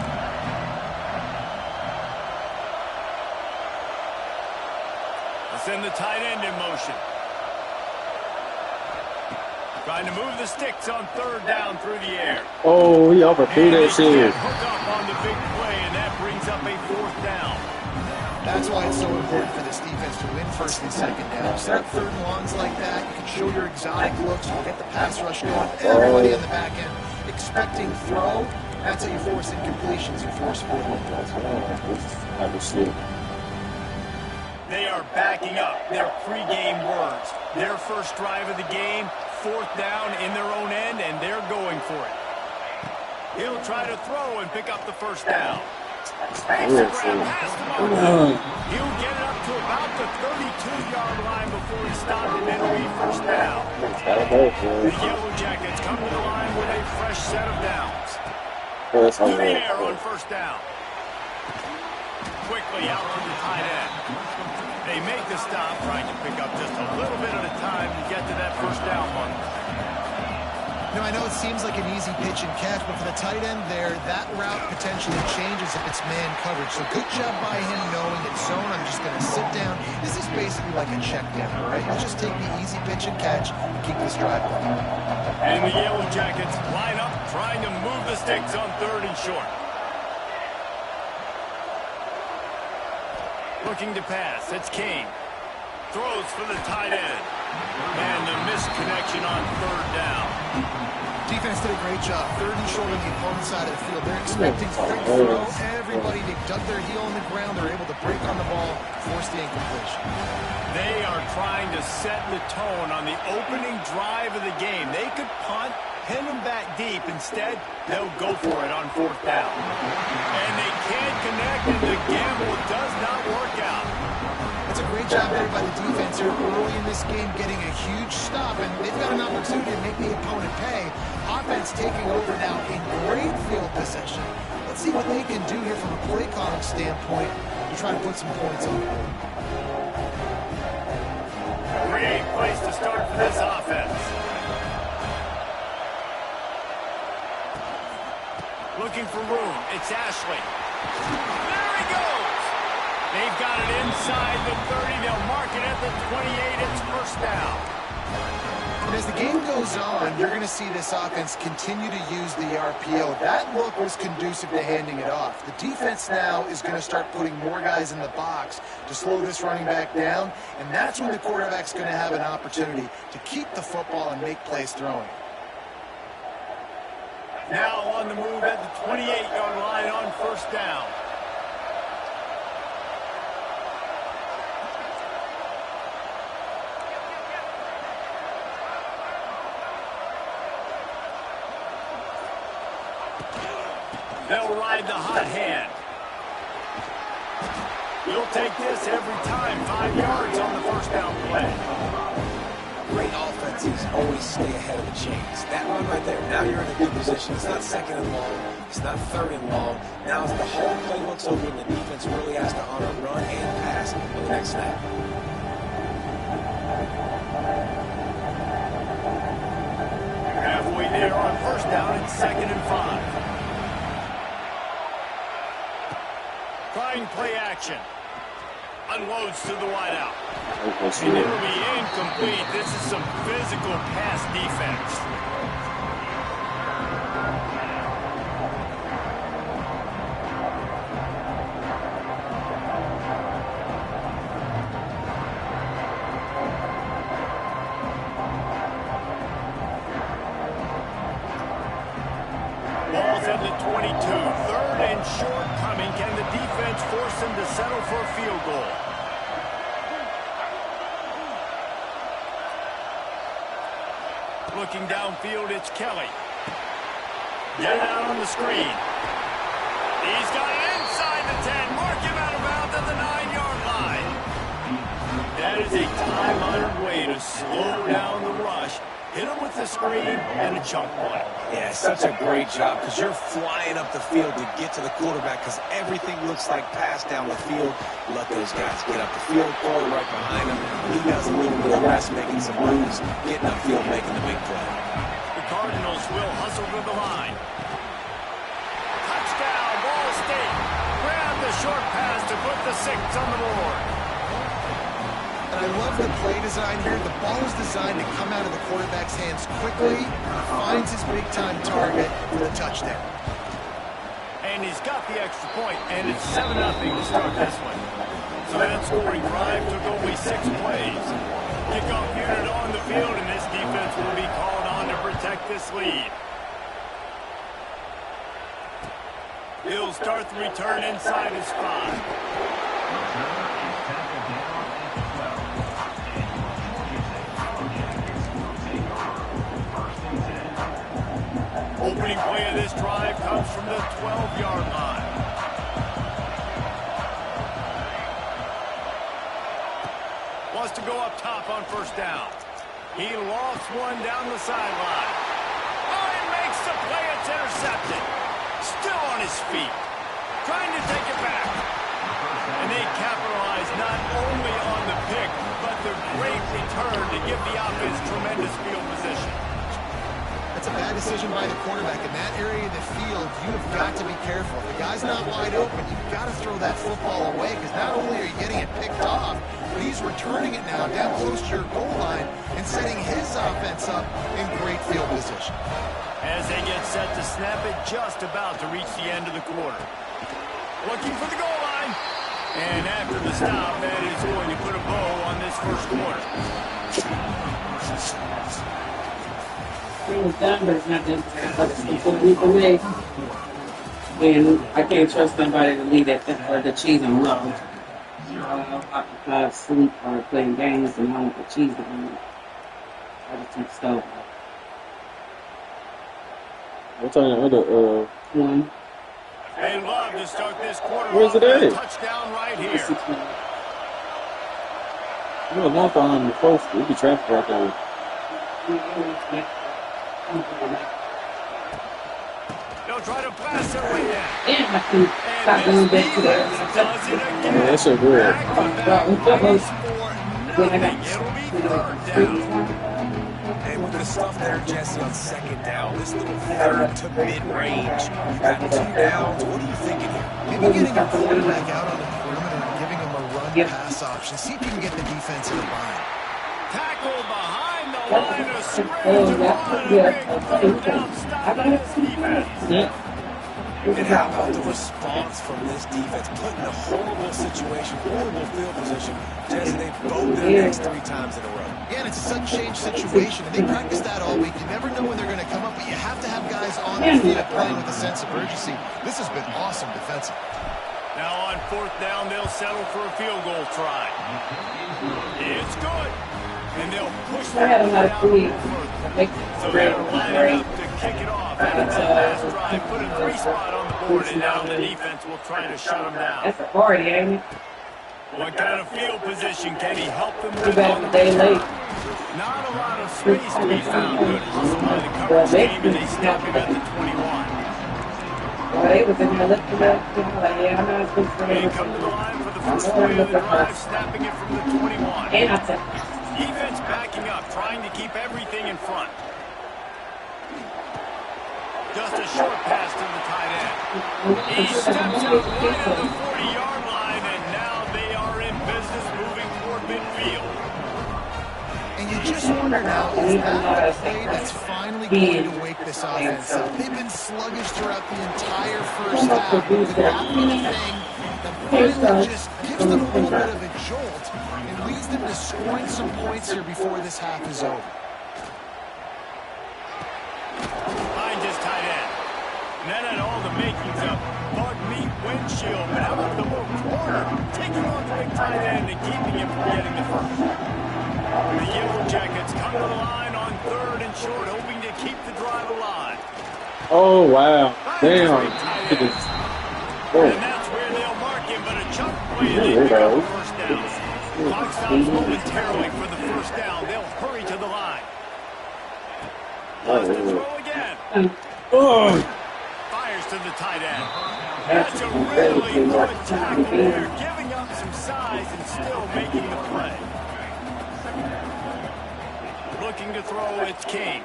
Speaker 1: Send the tight end in motion. Trying to move the sticks on 3rd down through the air.
Speaker 2: Oh, he overthrew that shit.
Speaker 1: Hook up on the big play, and that brings up a 4th down.
Speaker 4: That's why it's so important for this defense to win 1st and 2nd down. Set up 3rd and longs like that. You can show your exotic looks. You can get the pass rush going. Everybody on the back end expecting throw. That's how you force incompletions. You force forward.
Speaker 1: They are backing up their pregame words. Their first drive of the game, 4th down in their own end, and they're going for it. He'll try to throw and pick up the 1st down. He'll get it up to about the 32-yard line before he stopped, and it'll be 1st down. The Yellow Jackets come to the line with a fresh set of downs. To the air on 1st down. Quickly out to the tight end. They make the stop, trying to pick up just a little bit at a time to get to that 1st down mark.
Speaker 4: Now, I know it seems like an easy pitch and catch, but for the tight end there, that route potentially changes if it's man coverage. So good job by him knowing it's zone. I'm just going to sit down. This is basically like a check down, all right? Let's just take the easy pitch and catch and keep this drive going.
Speaker 1: And the Yellow Jackets line up, trying to move the sticks on 3rd and short. Looking to pass, it's King. Throws for the tight end. And the misconnection on 3rd down.
Speaker 4: Defense did a great job. 3rd and short on the opponent's side of the field. They're expecting free throw. Everybody, they dug their heel in the ground. They're able to break on the ball, force the incompletion.
Speaker 1: They are trying to set the tone on the opening drive of the game. They could punt, pin them back deep. Instead, they'll go for it on 4th down. And they can't connect, and the gamble does not work out.
Speaker 4: It's a great job there by the defense here early in this game, getting a huge stop, and they've got an opportunity to make the opponent pay. Offense taking over now in great field possession. Let's see what they can do here from a play calling standpoint to try to put some points on the board.
Speaker 1: Great place to start for this offense. Looking for room. It's Ashley. There he goes. They've got it inside the 30. They'll mark it at the 28. It's first down.
Speaker 4: And as the game goes on, you're going to see this offense continue to use the RPO. That look was conducive to handing it off. The defense now is going to start putting more guys in the box to slow this running back down, and that's when the quarterback's going to have an opportunity to keep the football and make plays throwing.
Speaker 1: Now on the move at the 28-yard line on first down. They'll ride the hot hand. He'll take this every time. 5 yards on the first down play.
Speaker 3: Great offenses always stay ahead of the chains. That run right there, now you're in a good position. It's not second and long. It's not third and long. Now as the whole playbook's over, the defense really has to honor run and pass on the next snap.
Speaker 1: Halfway there on first down. It's 2nd and 5. Trying play action. Unloads to the wideout. And it'll be incomplete. This is some physical pass defense. Ball's at the 22. 3rd and short coming. Can the defense force him to settle for a field goal? Looking downfield, it's Kelly. Get it out on the screen. He's got it inside the 10. Mark him out of bounds at the 9-yard line. That is a time-honored way to slow down the rush. Hit him with the screen and a chunk play.
Speaker 3: Yeah, such a great job because you're flying up the field to get to the quarterback because everything looks like pass down the field. Let those guys get up the field, throw right behind him. He does a little bit of rest, making some moves, getting upfield, making the big play.
Speaker 1: The Cardinals will hustle to the line. Touchdown, Ball State. Grab the short pass to put the 6 on the board.
Speaker 4: And I love the play design here. The ball is designed to come out of the quarterback's hands quickly. He finds his big-time target for the touchdown.
Speaker 1: And he's got the extra point, and it's 7-0 to start this one. So that scoring drive took only 6 plays. Kickoff unit on the field, and this defense will be called on to protect this lead. He'll start the return inside his 5. Opening play of this drive comes from the 12-yard line. Wants to go up top on first down. He lofts one down the sideline. Oh, he makes the play. It's intercepted. Still on his feet. Trying to take it back. And they capitalize not only on the pick, but the great return to give the offense tremendous field position.
Speaker 4: That's a bad decision by the quarterback. In that area of the field, you have got to be careful. If the guy's not wide open, you've got to throw that football away because not only are you getting it picked off, but he's returning it now down close to your goal line and setting his offense up in great field position.
Speaker 1: As they get set to snap it, just about to reach the end of the quarter. Looking for the goal line. And after the stop, that is going to put a bow on this first quarter.
Speaker 5: It was done, but it's not done. It's completely for me. And I can't trust somebody to leave that or the cheese on low. I prefer sleep or playing games and want the cheese on. I just took stove.
Speaker 2: What time are the
Speaker 5: One.
Speaker 1: They love to start this quarter
Speaker 2: Where's
Speaker 1: off
Speaker 2: it at?
Speaker 1: with a touchdown right here.
Speaker 2: You know, one behind the post, we be traffic right there.
Speaker 1: They'll try to blast their way in.
Speaker 5: And I can stop
Speaker 1: And
Speaker 5: doing
Speaker 1: this
Speaker 5: that to
Speaker 1: defense
Speaker 5: that.
Speaker 1: does it
Speaker 2: Yeah,
Speaker 1: again.
Speaker 2: that's so good.
Speaker 1: Back-to-back plays for
Speaker 5: Then I
Speaker 1: nothing.
Speaker 5: got
Speaker 1: It'll be third down.
Speaker 3: And with the stuff there, Jesse, on second down, this little third to mid-range, you got 2 downs. What are you thinking here?
Speaker 4: Maybe getting your quarterback out on the perimeter and giving him a run-pass option. See if you can get the defense in the bind.
Speaker 1: Tackle behind the line of scrimmage. And what a big third down stop in this defense.
Speaker 3: And how about the response from this defense? Put in a horrible situation, horrible field position. Jesse, they bowed their necks 3 times in a row.
Speaker 4: Yeah, and it's a sudden change situation, and they practice that all week. You never know when they're going to come up, but you have to have guys on the field playing with a sense of urgency. This has been awesome defensive.
Speaker 1: Now on fourth down, they'll settle for a field goal try. It's good. And they'll push
Speaker 5: I had
Speaker 1: that
Speaker 5: a lot of
Speaker 1: down
Speaker 5: food.
Speaker 1: So they're lining up to kick it off after that last drive. Put a 3-spot on the board, and now the defense will try to shut them down.
Speaker 5: That's a party, ain't it?
Speaker 1: What kind of field position can he help them
Speaker 5: Too
Speaker 1: with?
Speaker 5: bad the day late.
Speaker 1: Not a lot of space to be found. Good as this by the coverage team, and they stop him at the 21.
Speaker 5: Well, they was in there lifting up. Like, yeah, I'm not good for
Speaker 1: They
Speaker 5: it.
Speaker 1: come to the line for the first play of the drive, snapping it from the 21.
Speaker 5: And I said,
Speaker 1: Defense backing up, trying to keep everything in front. Just a short pass to the tight end. He steps out right on the 40-yard line, and now they are in business moving toward midfield.
Speaker 4: And you just wonder now, is that the play that's finally going to wake this offense up? They've been sluggish throughout the entire first half. But that thing that finally just gives them a little bit of a jolt and leads them to scoring some points here before this half is over.
Speaker 1: Finds his tight end. And that had all the makings of bug meat windshield. But how about the little corner? Taking on the big tight end and keeping him from getting the first. The Yellow Jackets come to the line on third and short, hoping to keep the drive alive.
Speaker 2: Oh, wow. Damn.
Speaker 1: And that's where they'll mark him, but a chunk play and they pick up the first down. Clock stops momentarily for the first down. They'll hurry to the line. Wants to throw again.
Speaker 2: Oh.
Speaker 1: Fires to the tight end. That's a really good tackle there, giving up some size and still making the play. Looking to throw, it's King.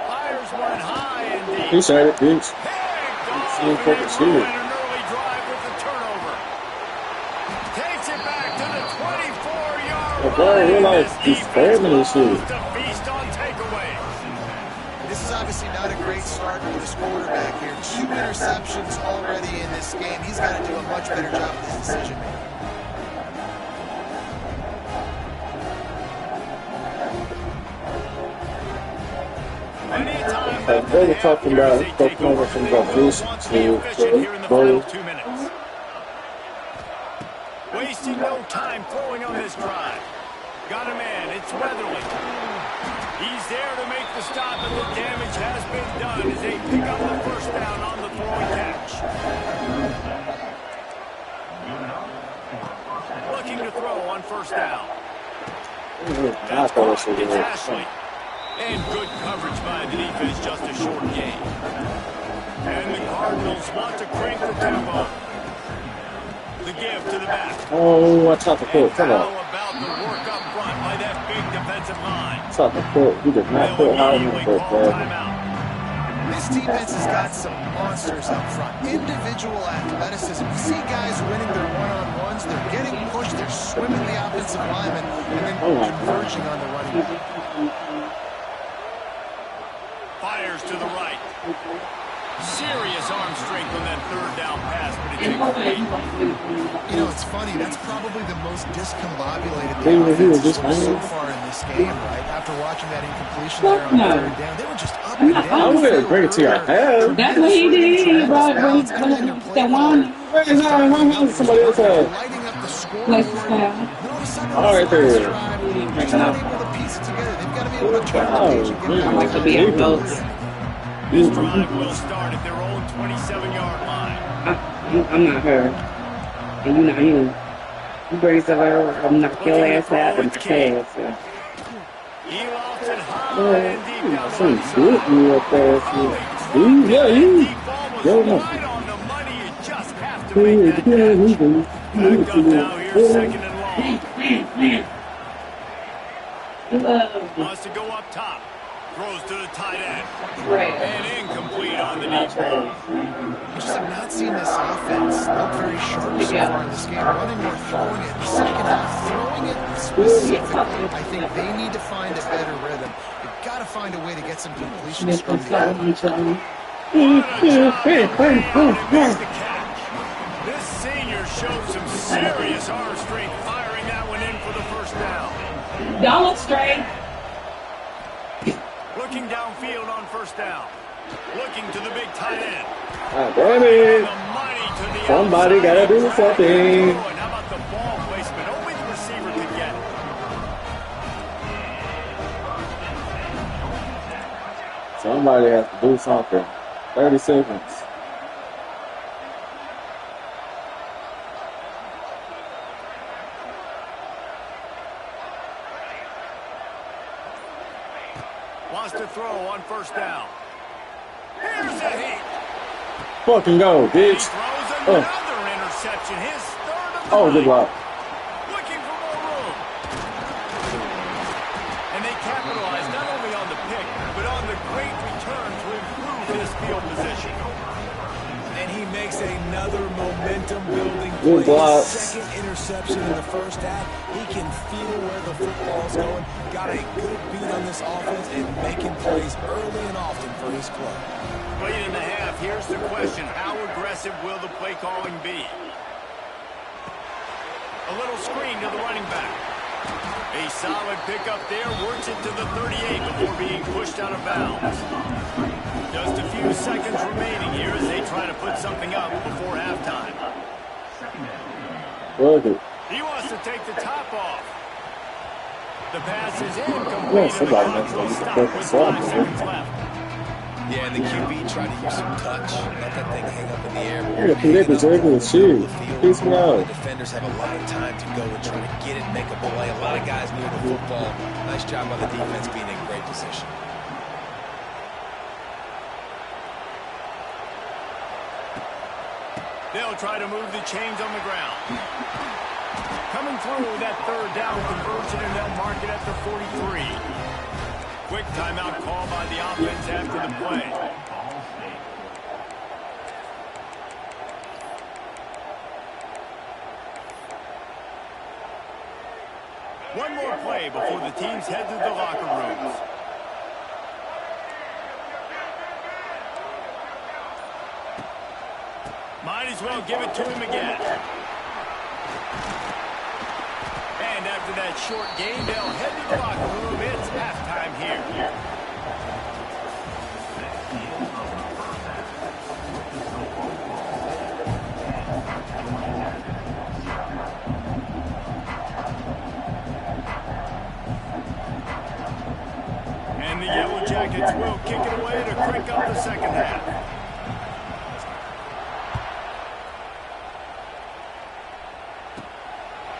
Speaker 1: Fires one high and deep.
Speaker 2: He said it, bitch.
Speaker 1: And they ruin an early drive with the turnover. Takes it back to the 24-yard line.
Speaker 2: I realize he's spamming this shit.
Speaker 1: To feast on takeaways.
Speaker 4: This is obviously not a great start for this quarterback here. 2 interceptions already in this game. He's got to do a much better job of this decision making.
Speaker 2: They were talking about this to
Speaker 1: 2 minutes. Wasting no time throwing on this drive. Got a man, it's Weatherly. He's there to make the stop, and the damage has been done as they pick up the first down on the throwing catch. Looking to throw on first down. That's caught. It's Ashley. And good coverage by the defense, just a short gain. And the Cardinals want to crank the tempo. The give to the back.
Speaker 2: Oh, watch out the court. Come on.
Speaker 1: How about the work up front by that big defensive line?
Speaker 2: Watch out the court. You did not put hard in the court, man.
Speaker 4: This defense has got some monsters up front. Individual athleticism. You see guys winning their one-on-ones. They're getting pushed. They're swimming the offensive lineman and then converging on the running back.
Speaker 1: Fires to the right. Serious arm strength on that third down pass, but it takes away.
Speaker 4: You know, it's funny. That's probably the most discombobulated
Speaker 2: They
Speaker 4: the
Speaker 2: were
Speaker 4: offense
Speaker 2: just
Speaker 4: has so
Speaker 2: running.
Speaker 4: far in this game, right? After watching that incompletion there on the third down, they were just up and down.
Speaker 2: I'm going to bring it to your head.
Speaker 5: that's what he did. He brought that one.
Speaker 2: Somebody else had.
Speaker 4: Lighting up the score.
Speaker 5: Place the style.
Speaker 2: All right, there.
Speaker 4: They're not able to piece it together. They've got to be able to turn the page and get
Speaker 5: I like to be in boats.
Speaker 1: This drive will start at their own 27-yard line.
Speaker 5: I'm not her. And you're not you. You bring somebody, I'm knock your ass out and pass.
Speaker 1: He lost it high and deep down the
Speaker 2: Some
Speaker 1: right
Speaker 2: good
Speaker 1: side.
Speaker 2: real fast.
Speaker 1: Oh, he
Speaker 2: Dude,
Speaker 1: dropped it.
Speaker 2: yeah,
Speaker 1: That
Speaker 2: you.
Speaker 1: deep ball was
Speaker 2: Yo, no.
Speaker 1: right on the money. You just have to make that catch. Backed up now here, second and long. Wants to go up top. Throws to the tight end. And incomplete on the deep ball.
Speaker 4: I just have not seen this offense look very sharp so far in this game. Running or throwing it. The second half, throwing it specifically. I think they need to find a better rhythm. They've got to find a way to get some completions from the end.
Speaker 1: What a job to lay out and make the catch. This senior showed some serious arm strength firing that one in for the first down.
Speaker 5: Y'all look straight.
Speaker 1: Looking downfield on first down. Looking to the big tight end.
Speaker 2: Ah, damn it.
Speaker 1: The money to the
Speaker 2: Somebody
Speaker 1: outside.
Speaker 2: gotta do something.
Speaker 1: Oh, and how about the ball placement? Only the receiver could get it.
Speaker 2: Somebody has to do something. 30 seconds.
Speaker 1: Wants to throw on first down. Here's a hit.
Speaker 2: Fucking go,
Speaker 1: He
Speaker 2: bitch.
Speaker 1: throws another interception. His third of the
Speaker 2: Oh, good
Speaker 1: night.
Speaker 2: luck.
Speaker 1: Looking for more room. And they capitalize not only on the pick, but on the great return to improve his field position.
Speaker 3: And he makes another momentum-building
Speaker 2: Good
Speaker 3: play.
Speaker 2: blocks.
Speaker 3: Second interception in the first half. He can feel where the football's going. Got a good beat on this offense and making plays early and often for his club.
Speaker 1: Late in the half, here's the question. How aggressive will the play calling be? A little screen to the running back. A solid pickup there. Works it to the 38 before being pushed out of bounds. Just a few seconds remaining here as they try to put something up before halftime.
Speaker 2: Fuck it.
Speaker 1: He wants to take the top off. The pass is incomplete.
Speaker 2: Yeah,
Speaker 1: and the
Speaker 2: somebody
Speaker 1: clock
Speaker 2: needs to
Speaker 1: will
Speaker 2: get the
Speaker 1: stop
Speaker 2: fucking
Speaker 1: with
Speaker 2: swap,
Speaker 1: 5
Speaker 2: man.
Speaker 1: seconds left.
Speaker 3: Yeah, and the QB tried to use some touch, let that thing hang up in the air.
Speaker 2: Yeah, Philippe is regular shit. Piss me
Speaker 3: The
Speaker 2: off.
Speaker 3: defenders have a lot of time to go and try to get it, make a play. A lot of guys near the football. Nice job by the defense being in great position.
Speaker 1: They'll try to move the chains on the ground. Coming through that third down conversion, and they'll mark it at the 43. Quick timeout call by the offense after the play. One more play before the teams head to the locker rooms. Might as well give it to him again. And after that short game, they'll head to the locker room. It's halftime here. And the Yellow Jackets will kick it away to crank up the second half.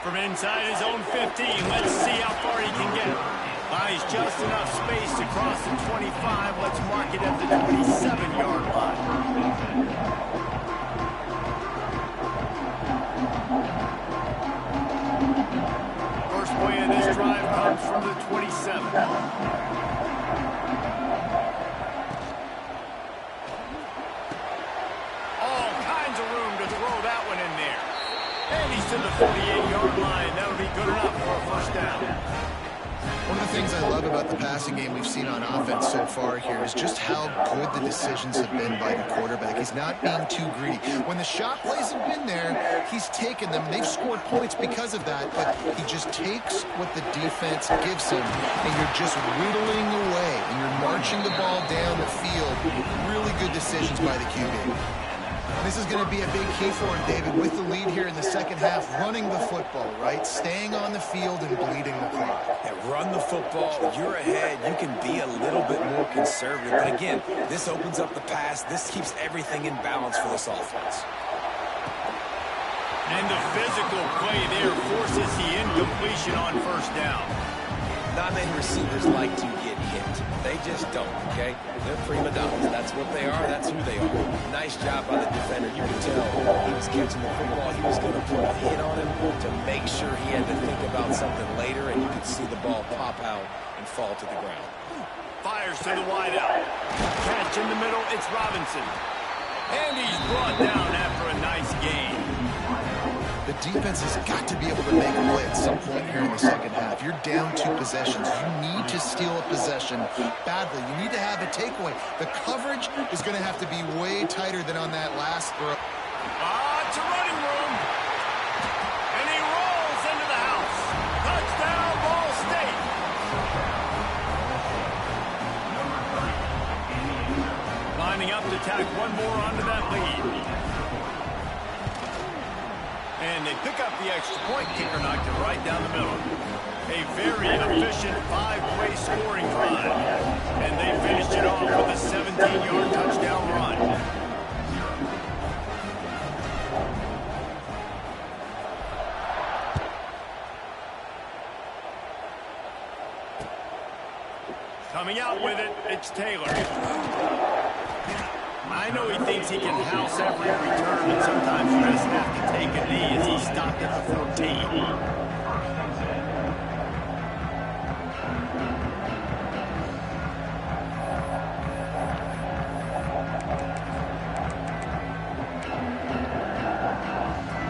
Speaker 1: From inside his own 15, let's see how far he can get. Buys just enough space to cross the 25. Let's mark it at the 27-yard line. First play of this drive comes from the 27. All kinds of room to throw that one in there. And he's to the 48-yard line. That'll be good enough for a first down.
Speaker 4: One of the things I love about the passing game we've seen on offense so far here is just how good the decisions have been by the quarterback. He's not being too greedy. When the shot plays have been there, he's taken them. They've scored points because of that, but he just takes what the defense gives him, and you're just whittling away, and you're marching the ball down the field. Really good decisions by the QB. This is going to be a big key for him, David, with the lead here in the second half, running the football, right? Staying on the field and bleeding the clock.
Speaker 3: Yeah, run the football. You're ahead. You can be a little bit more conservative. But again, this opens up the pass. This keeps everything in balance for this offense.
Speaker 1: And the physical play there forces the incompletion on first down.
Speaker 3: Not many receivers like to get hit. They just don't, okay? They're prima donnas. That's what they are. That's who they are. Nice job by the defender. You can tell he was catching the football. He was going to put a hit on him to make sure he had to think about something later, and you could see the ball pop out and fall to the ground.
Speaker 1: Fires to the wide out. Catch in the middle. It's Robinson. And he's brought down after a nice gain.
Speaker 4: The defense has got to be able to make a play at some point here in the second half. You're down 2 possessions. You need to steal a possession badly. You need to have a takeaway. The coverage is going to have to be way tighter than on that last throw.
Speaker 1: It's a running room. And he rolls into the house. Touchdown, Ball State. Lining up to tack one more onto that lead. And they pick up the extra point. Kicker knocked it right down the middle. A very efficient 5-play scoring drive. And they finished it off with a 17-yard touchdown run. Coming out with it, it's Taylor. I know he thinks he can house every return, and sometimes you just have to take a knee as he stopped at the 14.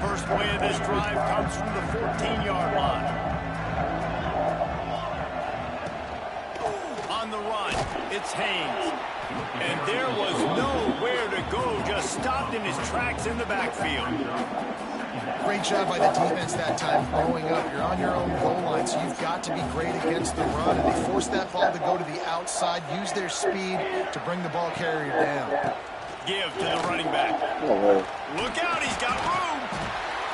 Speaker 1: First play of this drive comes from the 14-yard line. On the run, it's Haynes. And there was nowhere to go, just stopped in his tracks in the backfield.
Speaker 4: Great job by the defense that time, blowing up. You're on your own goal line, so you've got to be great against the run. And they forced that ball to go to the outside, use their speed to bring the ball carrier down.
Speaker 1: Give to the running back. Look out, he's got room.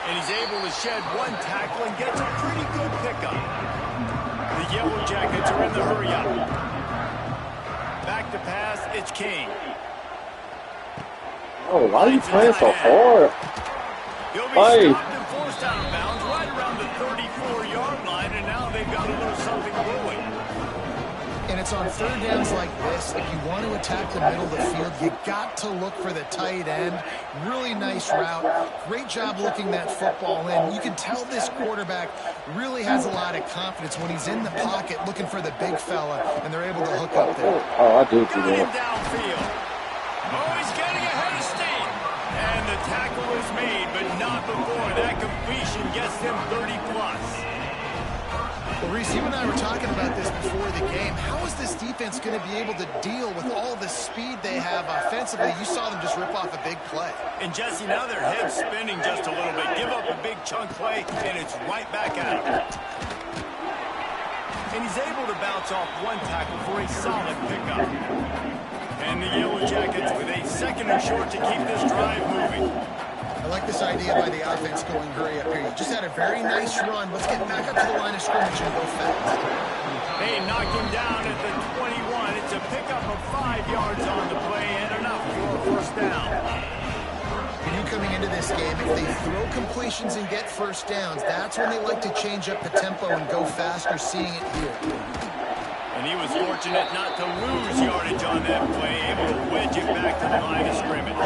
Speaker 1: And he's able to shed one tackle and gets a pretty good pickup. The Yellow Jackets are in the hurry-up. Back to pass, it's King.
Speaker 2: Oh, why are you playing so hard?
Speaker 1: He'll be stopped and forced out of bounds right around the 34-yard line, and now they've got a little something brewing.
Speaker 4: And it's on third downs like this. If you want to attack the middle of the field, you got to look for the tight end. Really nice route. Great job looking that football in. You can tell this quarterback really has a lot of confidence when he's in the pocket looking for the big fella, and they're able to hook up there.
Speaker 2: Oh, I do
Speaker 1: Got him downfield. Oh, he's getting ahead of steam. And the tackle is made, but not before that completion gets them 30+.
Speaker 4: Well, Reese, you and I were talking about this before the game. How is this defense going to be able to deal with all the speed they have offensively? You saw them just rip off a big play.
Speaker 1: And, Jesse, now their head's spinning just a little bit. Give up a big chunk play, and it's right back at him. And he's able to bounce off one tackle for a solid pickup. And the Yellow Jackets with a second and short to keep this drive moving.
Speaker 4: I like this idea by the offense going hurry up here. You just had a very nice run. Let's get back up to the line of scrimmage and go fast.
Speaker 1: They knock him down at the 21. It's a pickup of 5 yards on the play and enough for a first down.
Speaker 4: You knew coming into this game, if they throw completions and get first downs, that's when they like to change up the tempo and go faster, seeing it here.
Speaker 1: And he was fortunate not to lose yardage on that play, able to wedge it back to the line of scrimmage.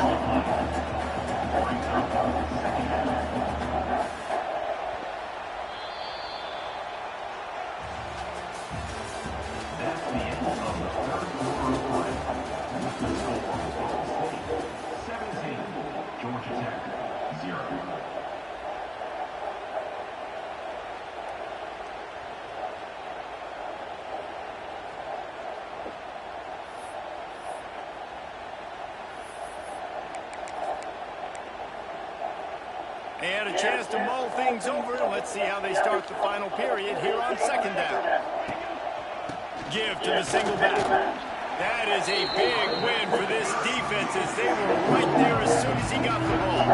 Speaker 1: They had a chance to mull things over. Let's see how they start the final period here on second down. Give to the single back. That is a big win for this defense as they were right there as soon as he got the ball.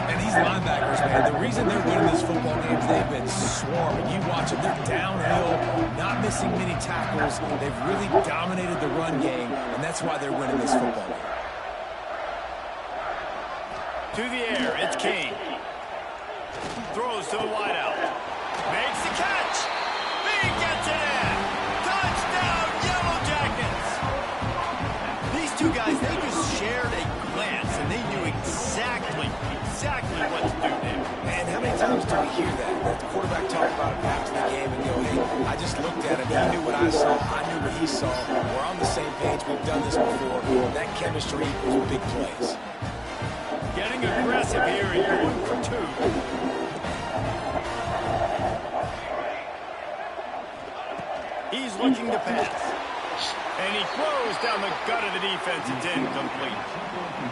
Speaker 3: And these linebackers, man, the reason they're winning these football games, they've been swarming. You watch them, they're downhill, not missing many tackles. They've really dominated the run game, and that's why they're winning this football game.
Speaker 1: To the air, it's King. throws to the wideout. Makes the catch. He gets it in. Touchdown, Yellow Jackets. These two guys, they just shared a glance, and they knew exactly what to do there.
Speaker 3: And how many times do we hear that? The quarterback talk about it after the game and go, hey, I just looked at him. He knew what I saw. I knew what he saw. We're on the same page. We've done this before. That chemistry equals big plays.
Speaker 1: Getting aggressive here and going for two. He's looking to pass. And he throws down the gut of the defense. It's incomplete.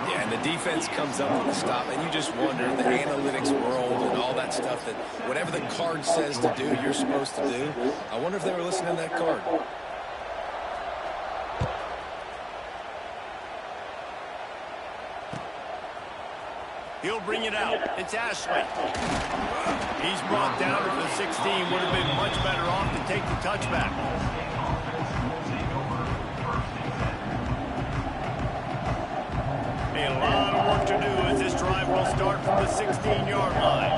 Speaker 3: Yeah, and the defense comes up with a stop, and you just wonder, the analytics world and all that stuff, that whatever the card says to do, you're supposed to do. I wonder if they were listening to that card.
Speaker 1: He'll bring it out. It's Ashley. He's brought down to the 16. Would have been much better off to take the touchback. A lot of work to do as this drive will start from the 16-yard line.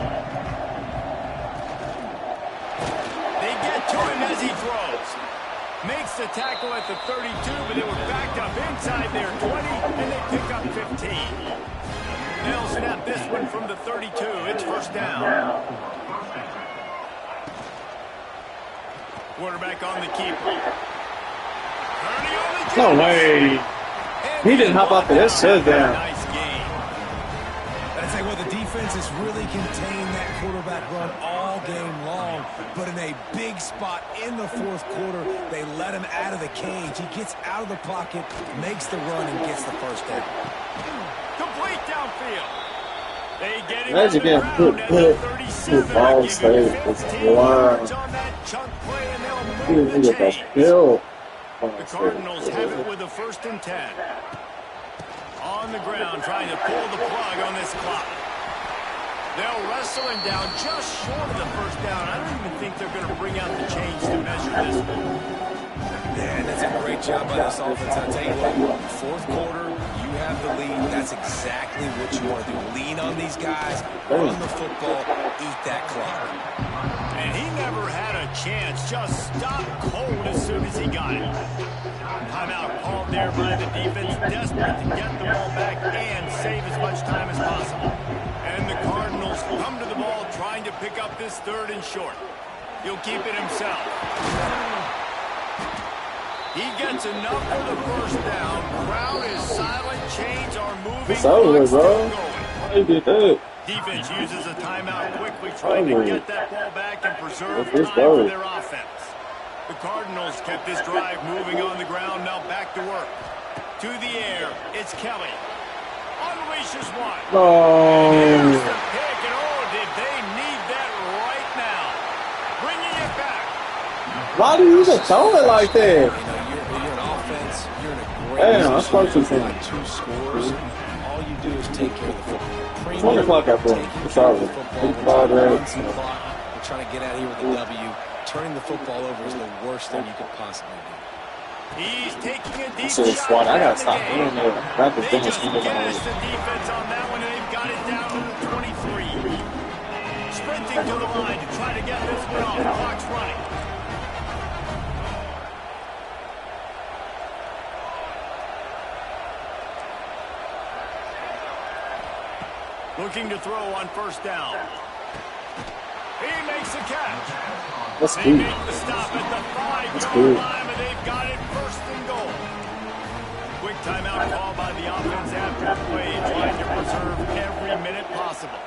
Speaker 1: They get to him as he throws. Makes the tackle at the 32, but they were backed up inside their 20, and they pick up 15. They'll snap this one from the 32. It's first down. Quarterback on the keeper.
Speaker 2: No way. He didn't hop off of that touchdown.
Speaker 1: Nice game.
Speaker 3: I'd say, well, the defense has really contained that quarterback run all game long, but in a big spot in the fourth quarter, they let him out of the cage. He gets out of the pocket, makes the run, and gets the first down.
Speaker 1: Complete downfield. They get him
Speaker 2: Imagine getting put ball save. It's wild.
Speaker 1: on that chunk play, and they'll
Speaker 2: He
Speaker 1: move the
Speaker 2: was
Speaker 1: chains.
Speaker 2: still.
Speaker 1: The Cardinals have it with a 1st and 10. On the ground, trying to pull the plug on this clock. They'll wrestle him down just short of the first down. I don't even think they're going to bring out the chains to measure this one.
Speaker 3: Man, that's a great job by this offense. I'll tell you what, fourth quarter, you have the lead. That's exactly what you want to do. Lean on these guys, run the football, eat that clock.
Speaker 1: And he never had a chance. Just stopped cold as soon as he got it. Timeout called there by the defense, desperate to get the ball back and save as much time as possible. And the Cardinals come to the ball trying to pick up this 3rd and short. He'll keep it himself. He gets enough for the first down. Crowd is silent. Chains are moving.
Speaker 2: It's over,
Speaker 1: Clock's
Speaker 2: bro.
Speaker 1: still going.
Speaker 2: Why you did that?
Speaker 1: Defense uses a timeout quickly, trying to get that ball back and preserve time for their offense. The Cardinals kept this drive moving on the ground, now back to work. To the air, it's Kelly. Unleashes one. Here's the pick, and oh, did they need that right now. Bringing it back.
Speaker 2: Why do you even throw it like that?
Speaker 3: You know, you're an offense. You're in a great
Speaker 2: Damn, I'm supposed to
Speaker 3: position. You've got 2 scores. All you do is take care of the football.
Speaker 2: It's 1 o'clock after. It's over.
Speaker 3: We're trying to get out of here with a W. Turning the football over is the worst thing you could possibly do.
Speaker 1: He's taking a deep
Speaker 2: So it's
Speaker 1: shot.
Speaker 2: I gotta stop doing that. Rapid
Speaker 1: They
Speaker 2: finish
Speaker 1: just
Speaker 2: people
Speaker 1: gassed
Speaker 2: on
Speaker 1: the defense on that one, and they've got it down to the 23. Sprinting to the line to try to get this one off. The clock's running. Looking to throw on first down. He makes the catch.
Speaker 2: That's
Speaker 1: They
Speaker 2: good.
Speaker 1: make the stop at the 5-yard line, and they've got it 1st and goal. Quick timeout call by the offense after the play, trying to preserve every minute possible.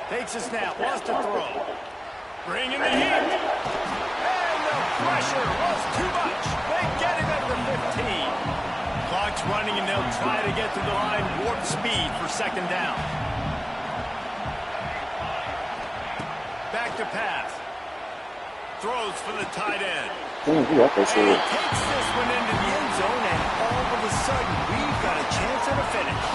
Speaker 1: Takes a snap, wants to throw. Bringing the heat. And the pressure was too much. They get him at the 15. Clock's running, and they'll try to get to the line warp speed for 2nd down. Back to pass. Throws for the tight end.
Speaker 2: Damn, he up that
Speaker 1: And he
Speaker 2: shit.
Speaker 1: takes this one into the end zone, and all of a sudden, we've got a chance at a finish.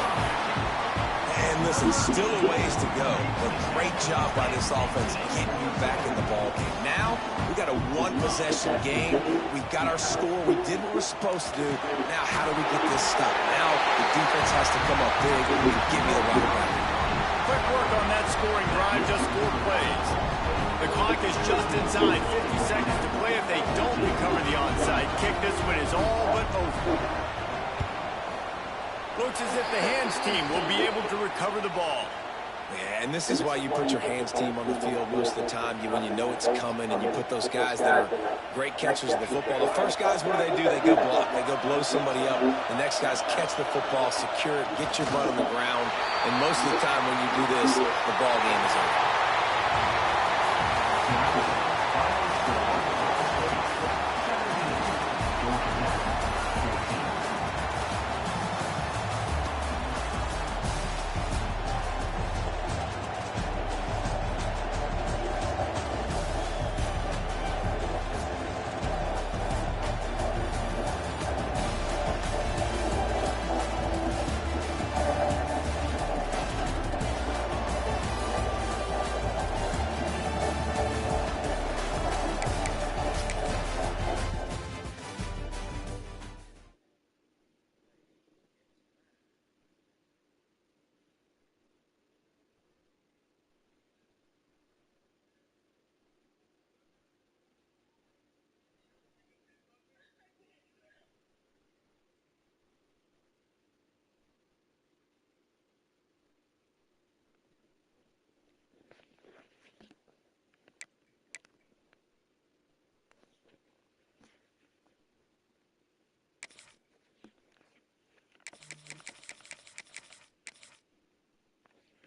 Speaker 3: And listen, still a ways to go, but great job by this offense getting you back in the ball game. Now, we got a 1-possession game. We got our score. We did what we're supposed to do. Now, how do we get this stopped? Now, the defense has to come up big and give me the right back.
Speaker 1: Quick work on that scoring drive, just 4 plays. The clock is just inside 50 seconds to play. If they don't recover the onside kick, this one is all but over. Looks as if the hands team will be able to recover the ball.
Speaker 3: Yeah, and this is why you put your hands team on the field most of the time. When you know it's coming, and you put those guys that are great catchers of the football. The first guys, what do? They go block. They go blow somebody up. The next guys catch the football, secure it, get your butt on the ground. And most of the time when you do this, the ball game is over.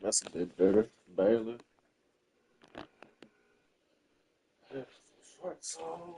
Speaker 2: That's a bit better. Baylor. Shorts on.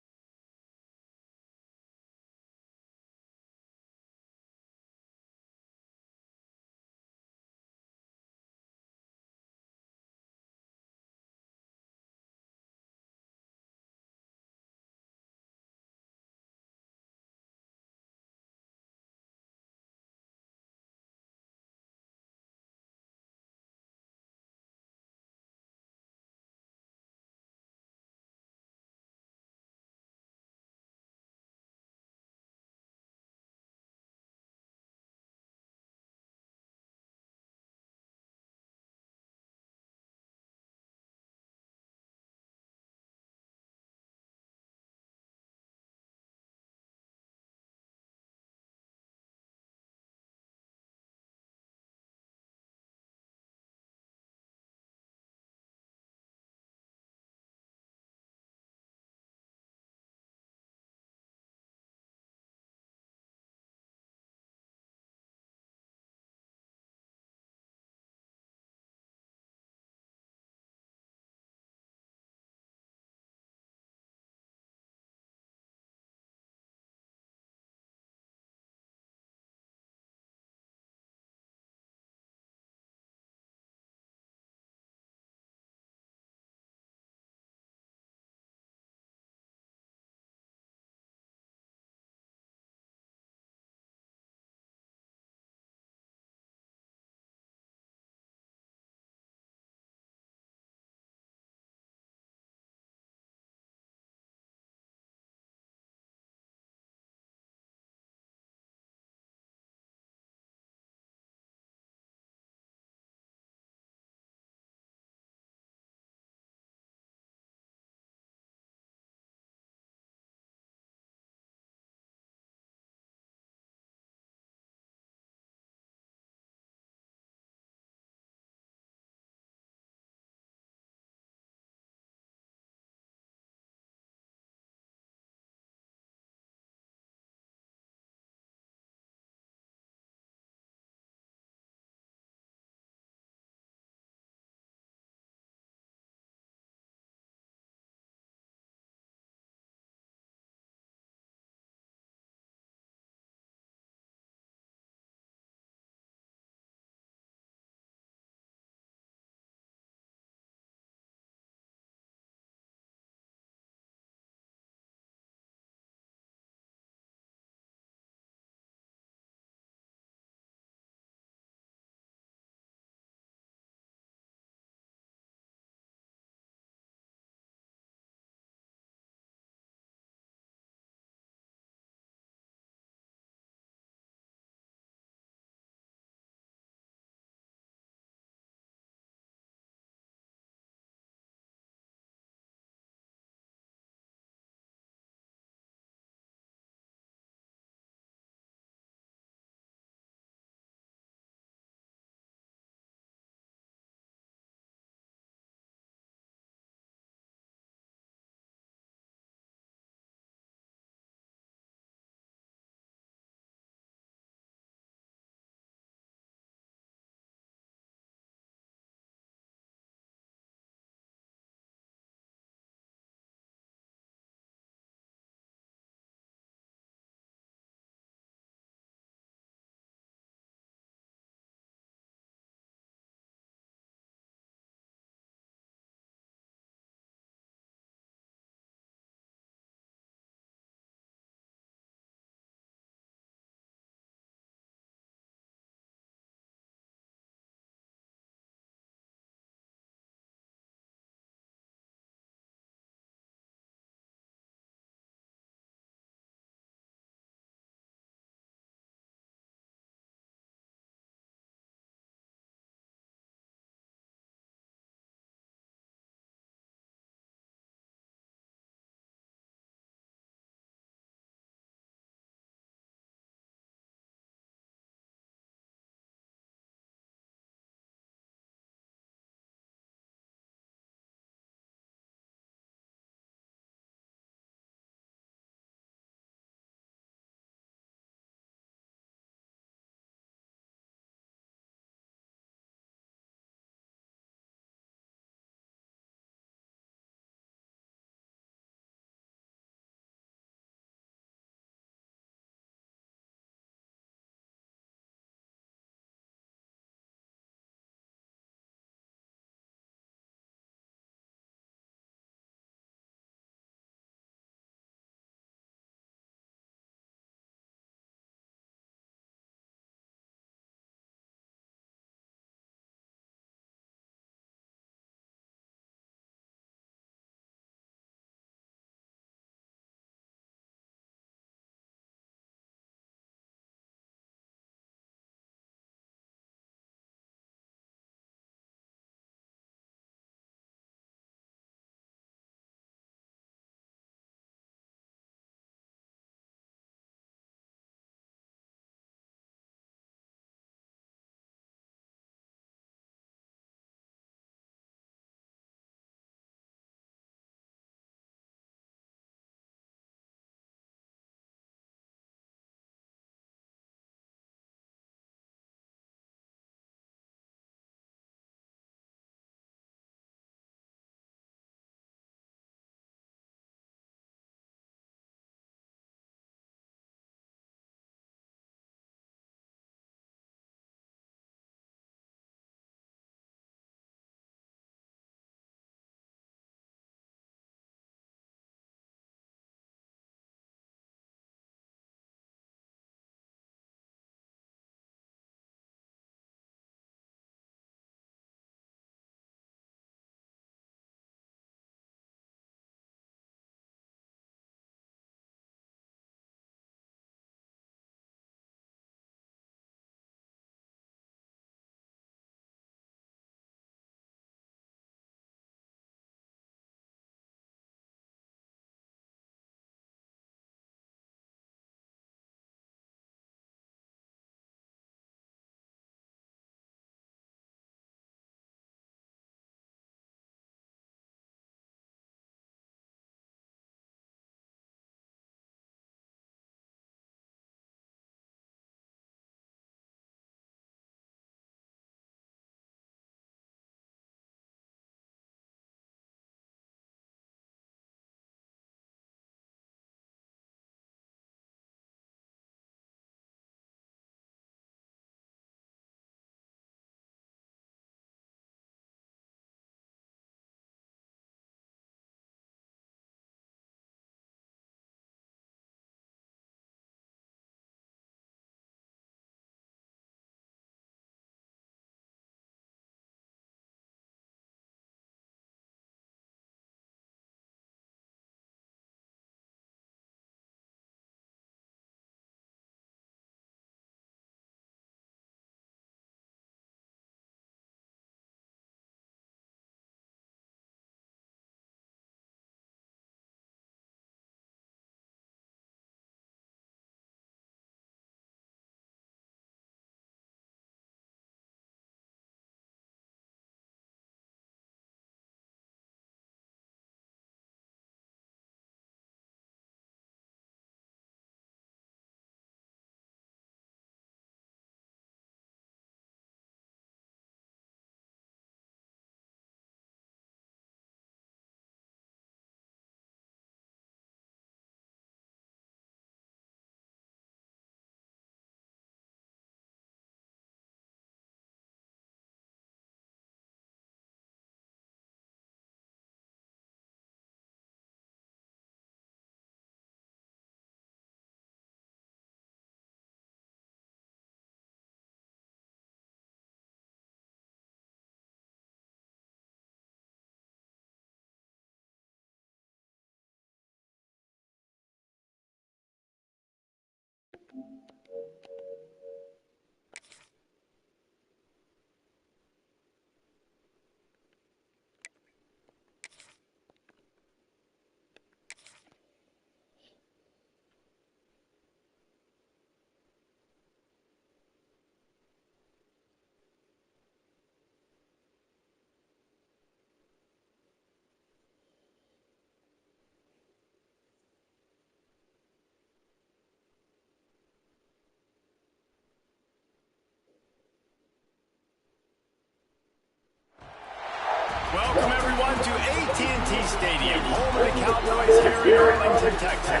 Speaker 1: Welcome, everyone, to AT&T Stadium, home of the Cowboys here in Arlington, Texas.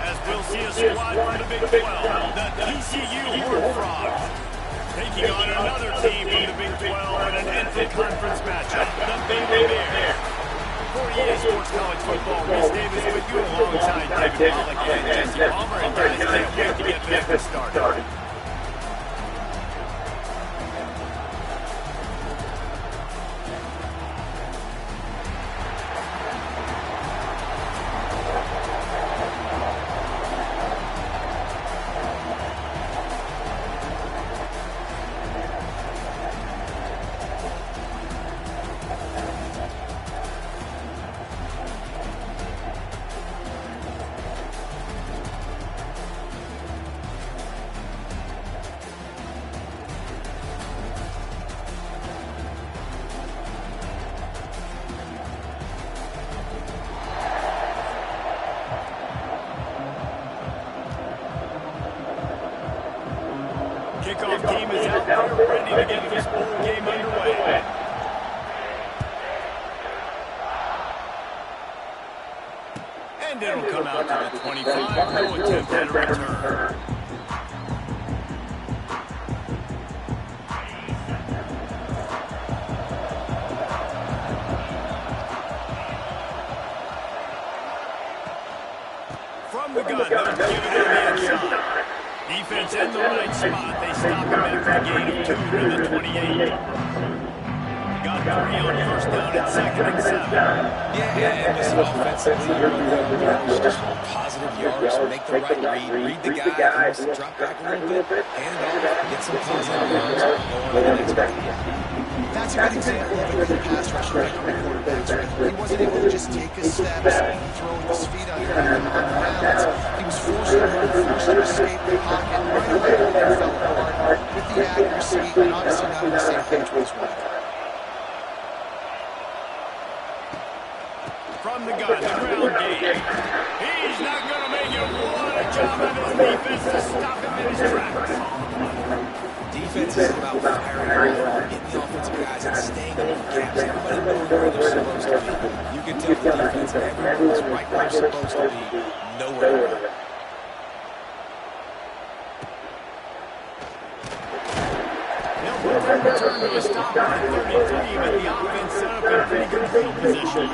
Speaker 1: As we'll see a squad from the Big 12, the TCU Horned Frogs, taking on another team from the Big 12 in an intra-conference matchup, the Baylor Bears. For EA Sports College Football, Reese Davis with you alongside David Pollack and Jesse Palmer, and guys, can't wait to get this started. Kickoff team is out there ready to get this bowl game underway. And it'll come out to the 25. No attempt at a return. From the gun, they'll give it on the inside. Defense in the right spot. They stop him after a gain of 2 to the 28. Got 3 on first down and 2nd and 7.
Speaker 3: Yeah, and listen, offensively, you're just want positive yards, make the right read the guy, wants to drop back a little bit, hand it off, get some positive yards, go on to the next play.
Speaker 4: That's a good example of a good pass rusher by quarterbacks. He wasn't able to just take his steps and throw with his feet under him on the balance. He was forced to run, forced to escape the pocket. Right away, everything fell apart with the accuracy and obviously not on the same page with his running.
Speaker 1: From the gun, the ground game. He's not going to make it. What a job of his defense to stop him in his tracks.
Speaker 3: Defense is about firing off, getting the offensive guys and staying on the gaps. Everybody knowing where they're supposed to be. You can tell the defense everyone's right where they're supposed to be. Nowhere to run.
Speaker 1: They'll return to a stop at 33, but the offense set up in pretty good field position.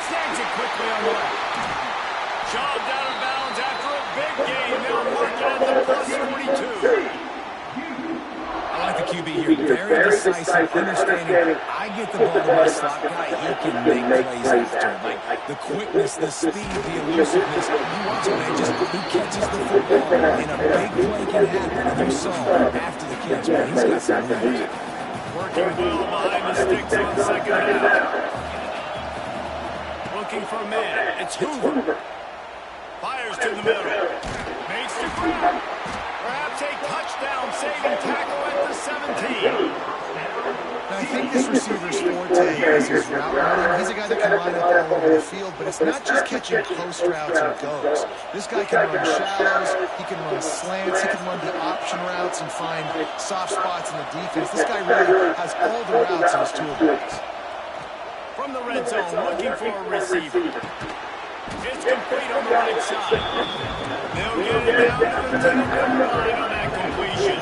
Speaker 1: Snags it quickly on the left. Shoved out of bounds after a big gain. They'll mark it at the +42.
Speaker 3: I like the QB here. Very decisive, understanding. I get the ball to my slot guy. He can make plays after. Like the quickness, the speed, the elusiveness. You watch him, man. Just he catches the football, and a big play can happen. And you saw after the catch, man. He's got some moves.
Speaker 1: Working well behind the sticks on 2nd down. Looking for a man. It's Hoover. Fires to the middle. Makes the grab. Perhaps a touchdown-saving tackle at the 17.
Speaker 4: Now, I think this receiver's forte is his route running. He's a guy that can line up all over the field, but it's not just catching post routes and goes. This guy can run shallows, he can run slants, he can run the option routes and find soft spots in the defense. This guy really has all the routes in his toolbox.
Speaker 1: From the red zone, looking for a receiver. It's complete on the right side. They'll get it down to the 10-yard line on that completion.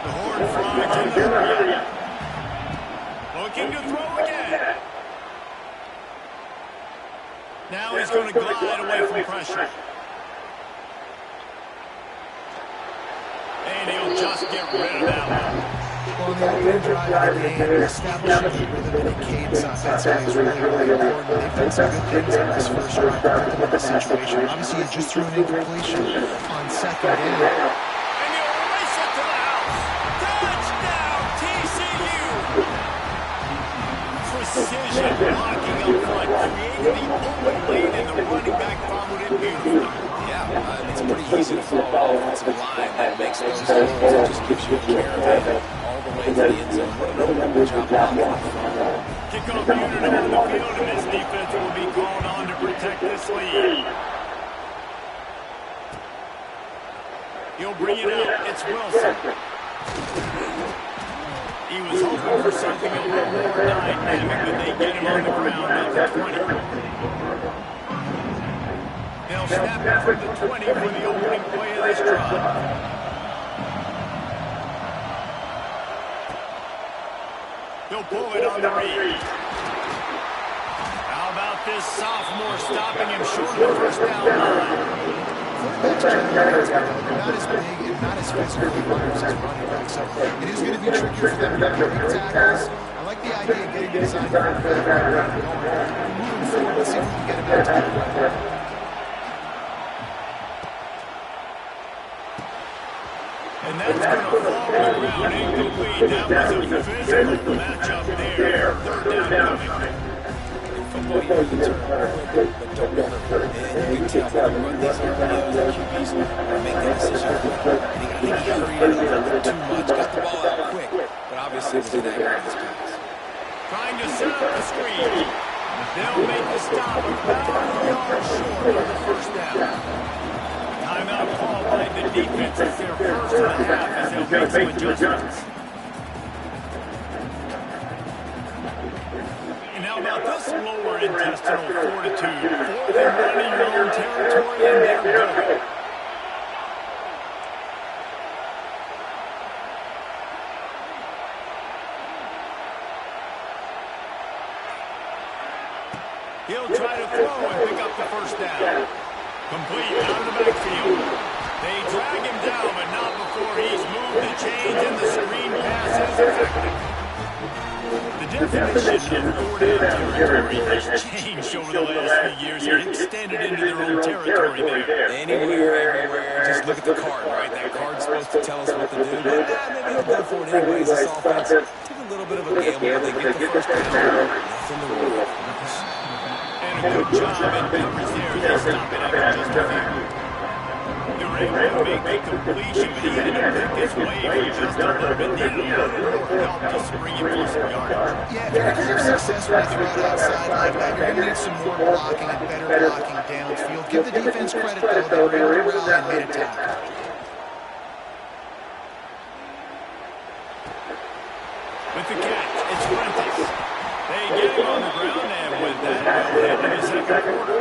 Speaker 1: The Horned Frogs in the area. Looking to throw again. Now he's going to glide away from pressure. And he'll just get rid of that one.
Speaker 4: Well, on the opening drive of the game, establishing the rhythm and the cadence offensively is really, really important. They've done some good things on this first drive to put them in this situation. Obviously, you just threw an incompletion on 2nd down.
Speaker 1: And he'll race it to the house. Touchdown, TCU! Precision blocking up front, creating the open lane, and the running back followed it beautifully.
Speaker 3: Yeah, it's pretty easy to follow an offensive line that makes those throws. It just gives you a caravan all the way to the end zone. What a job blocking up front.
Speaker 1: Kickoff unit on the field, and this defense will be called on to protect this lead. He'll bring it up. It's Wilson. He was hoping for something a little more dynamic, but they get him on the ground at the 20. They'll snap it from the 20 for the opening play of this drive. He'll pull it on the read. How about this sophomore stopping him short of the first down line?
Speaker 4: Quarterbacks generally, they're not as big and not as physically runners as running backs, so it is going to be trickier for them to make big tackles. I like the idea of getting inside the quarterback and moving forward. Let's see if we can get him out to the right.
Speaker 1: And that's going to fall to the ground incomplete. That was a physical matchup there. Third down coming.
Speaker 3: Football, you can turn quick, but don't ever. And you can tell when you run these RPOs, the QBs are making that decision quick. I think he hurried it a little bit too much, got the ball out quick, but obviously it was inaccurate in this pass.
Speaker 1: Trying to set up the screen. They'll make the stop about a yard short of the first down. Timeout called by the defense. It's their first and a half as they'll make some adjustments. How about this lower intestinal fortitude? Fourth and one in your own territory, and they're good. He'll try to throw and pick up the first down. Complete out of the backfield. They drag him down, but not before he's moved the chains, and the screen pass is effective. The definition of four-down territory has changed over the last few years and extended into their own territory there.
Speaker 3: Anywhere, everywhere. Just look at the card, right? That card's supposed to tell us what to do, but maybe he'll go for it anyways. This offense took a little bit of a gamble, but they get the first down. Nothing to worry about.
Speaker 1: And a good job in coverage there. They stop it after just a few. They were able to make the completion, but he had to pick his way for just a little bit. Needed a little more help just to bring him for some yardage.
Speaker 4: Yeah, if you're going to have success when you throw it outside like that, you're going to need some more blocking and better blocking downfield. Give the defense credit, though. They were able to rally and made a tackle.
Speaker 1: With the catch, it's Prentice. They get him on the ground, and with that, we'll head to the second quarter.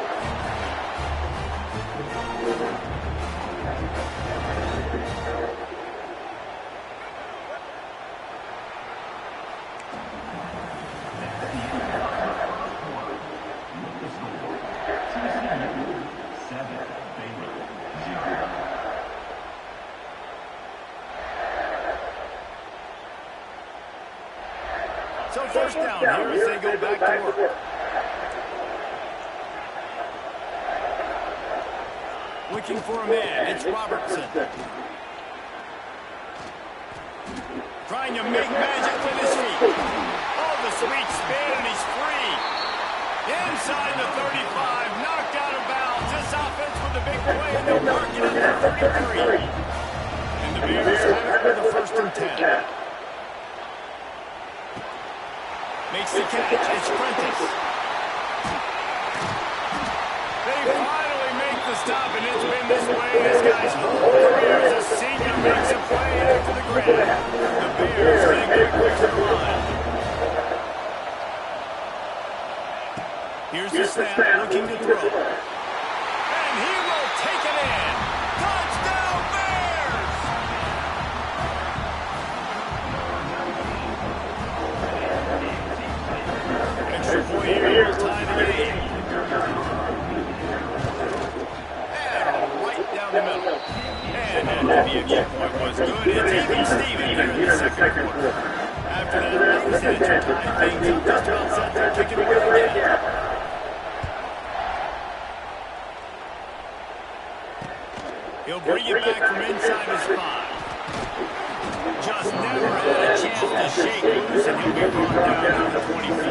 Speaker 1: So first down here as they go back to work. Looking for a man, it's Robertson. Trying to make magic with his feet. Oh, the sweet spin, and he's free. Inside the 35, knocked out of bounds. This offense with a big play, and they'll mark it at the 33. And the Bears have it with the first and 10. Makes the catch. It's Prentice. They finally make the stop, and it's been this way. This guy's whole career as a senior makes a play after the grab. The Bears getting quickly to the line. Here's the snap, looking to throw. And he will take it in. Touchdown, Bears! Extra point here will tie the game. And right down the middle. And that PFG point was good. It's even Steven here in the second quarter. After that last answer tied things up, just about set there, kicking away again. He'll bring it back from inside his 5. Just never had a chance to shake loose, and he'll be brought down to the 24.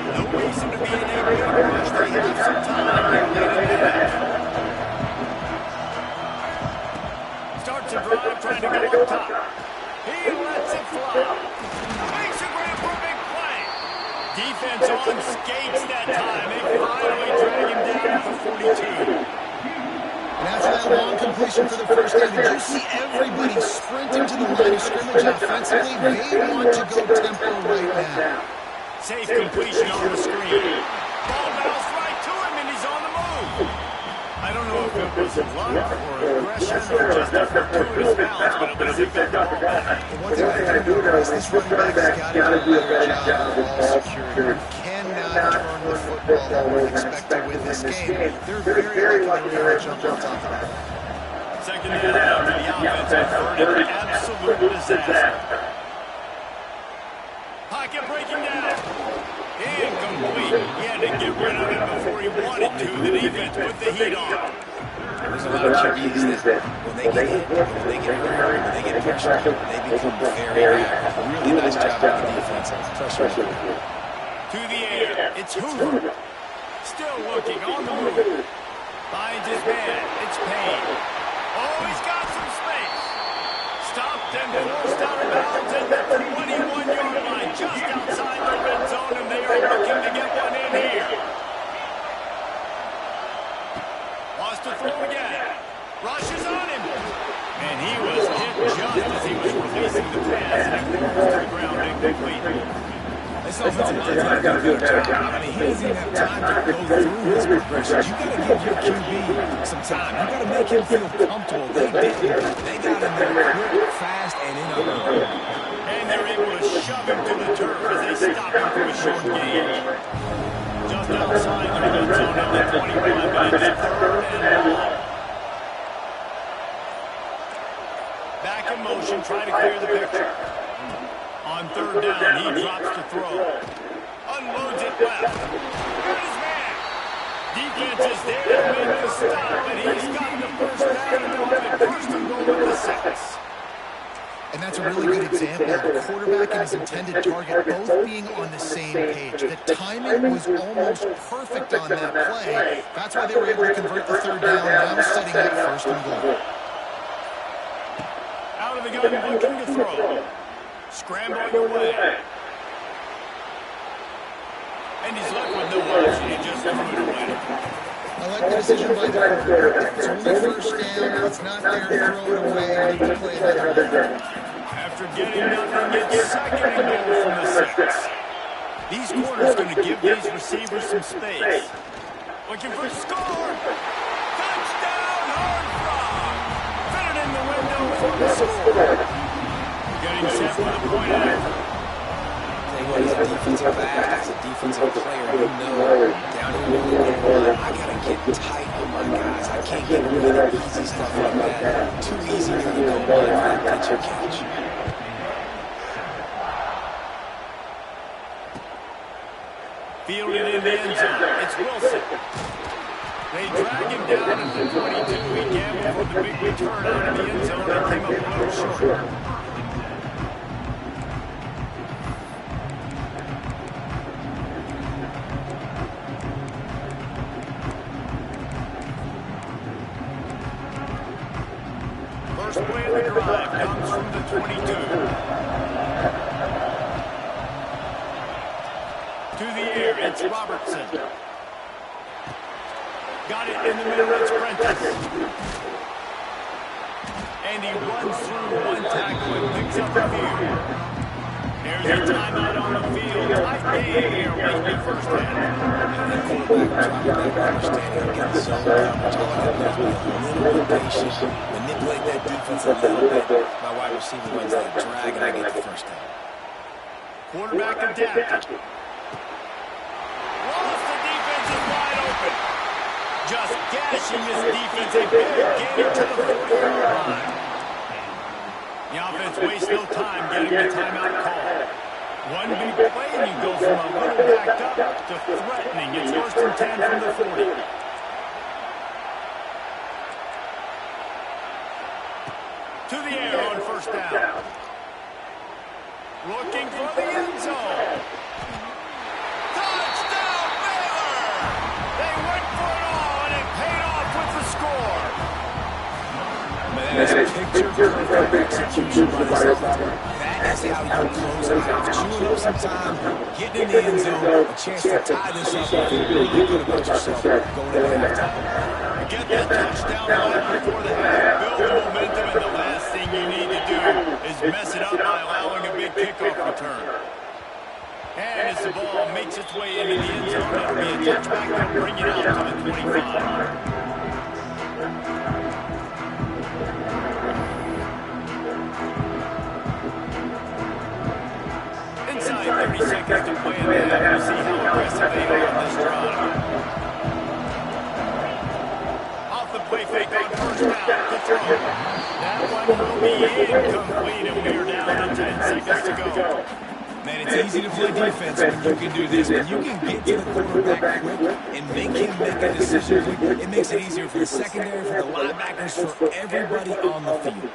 Speaker 1: No reason to be in a big rush. They have some time here late in the half. on skates that time. They finally drag him down to the 42.
Speaker 4: And after that long completion for the first down, did you see everybody sprinting to the line of scrimmage offensively? They want to go tempo right now.
Speaker 1: Safe completion on the screen. Ball bounced right to him, and he's on the move. I don't know if it was luck or aggression or just a fortuitous bounce, but at least he got the ball back.
Speaker 4: The one thing I do know is this running back's got to do a better job of ball security. You cannot turn the football over and expect to win this game. They're very lucky they were jump on top of that.
Speaker 1: Second and out to the offense, converted an absolute disaster. Pocket breaking down. Incomplete. He had to get rid of it before he wanted to. The defense put the heat on.
Speaker 3: There's a lot of QBs that when they get hit, when they get hurt, when they get pressured, they become very active. Really nice job on the defense. Pressure.
Speaker 1: To the air. It's Hoover. Still looking on the move. Finds his man. It's Payne. Oh, he's got some space. Stopped and forced out of bounds at the 21-yard line, just outside the red zone, and they are looking to get one in here. Wants to throw again. Rushes on him. And he was hit just as he was releasing the pass, and it falls to the ground incomplete.
Speaker 3: This offensive line's got to do a good job. I mean, he doesn't even have time to go through his progressions. You got to give your QB some time. You got to make him feel comfortable. They didn't. They got him there quick, fast, and in a hurry.
Speaker 1: And they're able to shove him to the turf as they stop him for a short gain. Just outside the red zone at the 21, but it's third and long. Back in motion, trying to clear the picture. On third down, he drops to throw. Unloads it left. Got his man. Defense is there to make the stop, and he's got the first down, and they'll have it first and goal at the 6.
Speaker 4: And that's a really good example of the quarterback and his intended target both being on the same page. The timing was almost perfect on that play. That's why they were able to convert the third down, now setting up first and goal.
Speaker 1: Out of the gun, looking to throw. Scrambling away. And he's left with no option. He just threw it away.
Speaker 4: I like the decision by the quarterback. It's only first down. It's not there. Throw it away. Need to play another down.
Speaker 1: After getting nothing, it's second and goal from the 6. These corners going to give these receivers some space. Looking for a score. Touchdown, Hard Frog. Fit it in the window for the score. Getting set for the point after.
Speaker 3: Tell you what, he's a defensive back, as a defensive player, you know, down in the middle, I gotta get tight on my guys. I can't get rid of the easy stuff like that. Too easy to go line for that pitch or catch.
Speaker 1: Fielded in the end zone. It's Wilson. They drag him down at the 22. He gambled for the big return out of the end zone and came up a little short. First play of the drive comes from the 22. To the air, it's Robertson. Got it in the middle, it's Prentice. And he runs through one tackle and picks up a few. There's a timeout on the field. Tight game here late in the first half.
Speaker 3: The quarterback dropping back, understanding, getting the zone coverage. All I got to do is be a little bit patient, manipulate that defense a little bit. My wide receiver runs that drag, and I get the first down.
Speaker 1: Quarterback adapted. Lost, the defense is wide open. Just gashing this defense, a big gain to the 40-yard line. The offense wastes no time getting the timeout call. One big play and you go from a little backed up to threatening. It's first and 10 from the 40. To the air on first down. Looking for the end zone. Touchdown, Baylor! They went for it all, and it paid off with the score.
Speaker 3: Man, that's a picture-perfect execution by this offense. That That's how you close it out. Chewing up some time, getting in the end zone, a chance to tie this up and feel really good about yourself going into halftime.
Speaker 1: Get that touchdown right before the half. Build the momentum, and the last thing you need to do is mess it up by allowing a big kickoff return. And as the ball makes its way into the end zone, it'll be a touchback that'll bring it out to the 25. Inside 30 seconds to play in the half. We'll see how aggressive they are on this drive. Off the play fake on first down to throw. That one will be incomplete, and we're down to 10 seconds to go.
Speaker 3: Man, it's easy to play defense when you can do this. When you can get to the quarterback quick and make him make a decision, it makes it easier for the secondary, for the linebackers, for everybody on the field.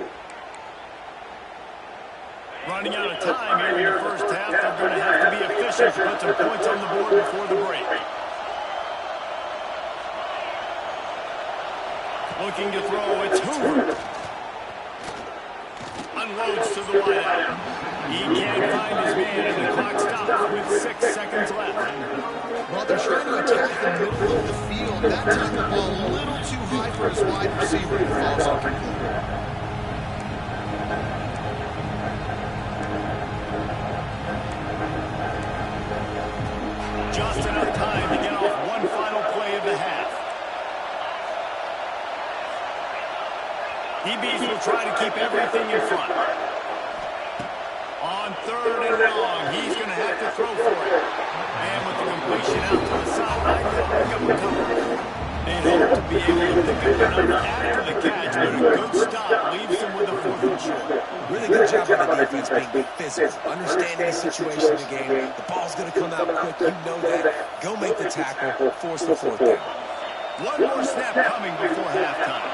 Speaker 1: Running out of time here in the first half. They're going to have to be efficient to put some points on the board before the break. Looking to throw, it's Hoover. Unloads to the wideout. He can't find his man, and the clock stops with 6 seconds left.
Speaker 4: Well, they're trying to attack the middle of the field. That time the ball a little too high for his wide receiver, and it falls incomplete.
Speaker 1: Just enough time to get off one final play of the half. DBs will try to keep everything in front. On third and long, he's going to have to throw for it. And with the completion out to the sideline, they'll pick up a couple. They hope to be able to pick up another after the catch, but a good stop leaves them with a 4th and short.
Speaker 3: Really good job on the defense being physical, understanding the situation in the game. The ball's going to come out quick. You know that. Go make the tackle, force the 4th down.
Speaker 1: One more snap coming before halftime.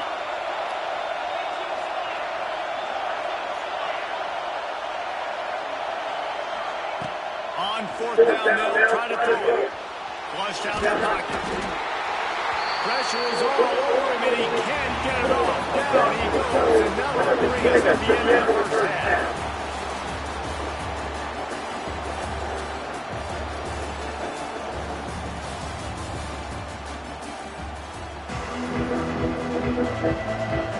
Speaker 1: On 4th down, they'll try to throw it. Flushed out the pocket. Pressure is all over him, and he can't get it off. Down he goes, and that will bring us at the end of the first half.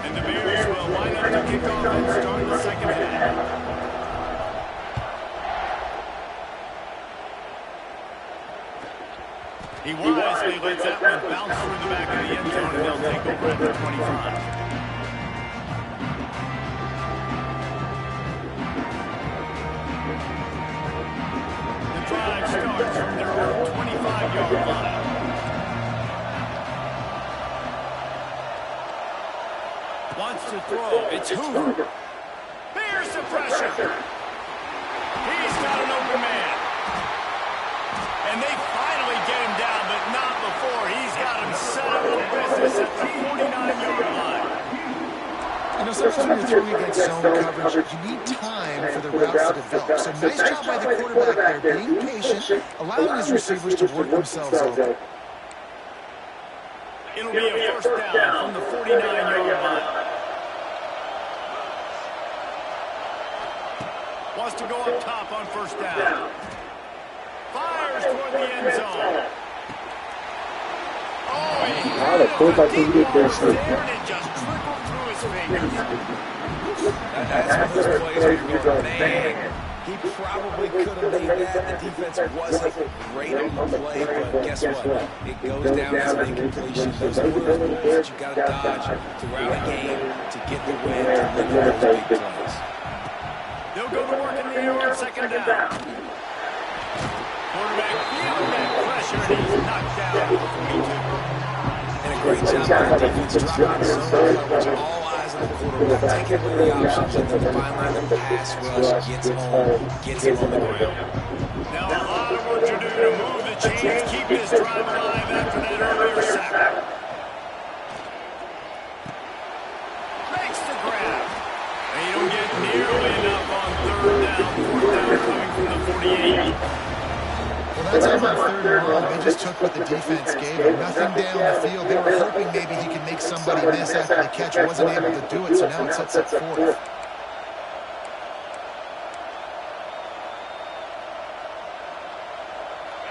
Speaker 1: And the Bears will line up to kick off and start the second half. He wisely lets that one bounce through the back of the end zone, and they'll take over at the 25. The drive starts from their own 25-yard line. Wants to throw. It's Hoover. There's the pressure. He's got an open man. And they finally get him down, but not before. He's got him set up for business at the 49-yard line.
Speaker 4: You know, sometimes when you're throwing against zone coverage, you need time for the routes to develop. So nice job by the quarterback there, being patient, allowing his receivers to work themselves over.
Speaker 1: It'll be a first down from the 49-yard line. Wants to go up top on first down. Fires toward the end zone. Oh, he had it and it just trickled through his fingers.
Speaker 3: That's one of those plays where you're going, man, he probably could have made that. The defense wasn't great on the play, but guess what? It goes down as an incompletion. Those are one of those balls that you've got to dodge throughout a game to get the win, to limit those big plays.
Speaker 1: They'll go to work in the air on second down. Quarterback feeling that pressure, and he's knocked down for 42.
Speaker 3: And a great job by the defense dropping zone coverage, all eyes on the quarterback, taking away the options, and then finally the pass rush gets him on the ground.
Speaker 1: Now a lot of work to do to move the chains, keep this drive alive after that earlier sack. Makes the grab. And you don't get nearly enough on third down, 4th down coming from the 48.
Speaker 4: Well, that's how on 3rd and long, they just took what the defense gave them. Nothing down the field. They were hoping maybe he could make somebody miss after the catch. Wasn't able to do it, so now it sets up 4th.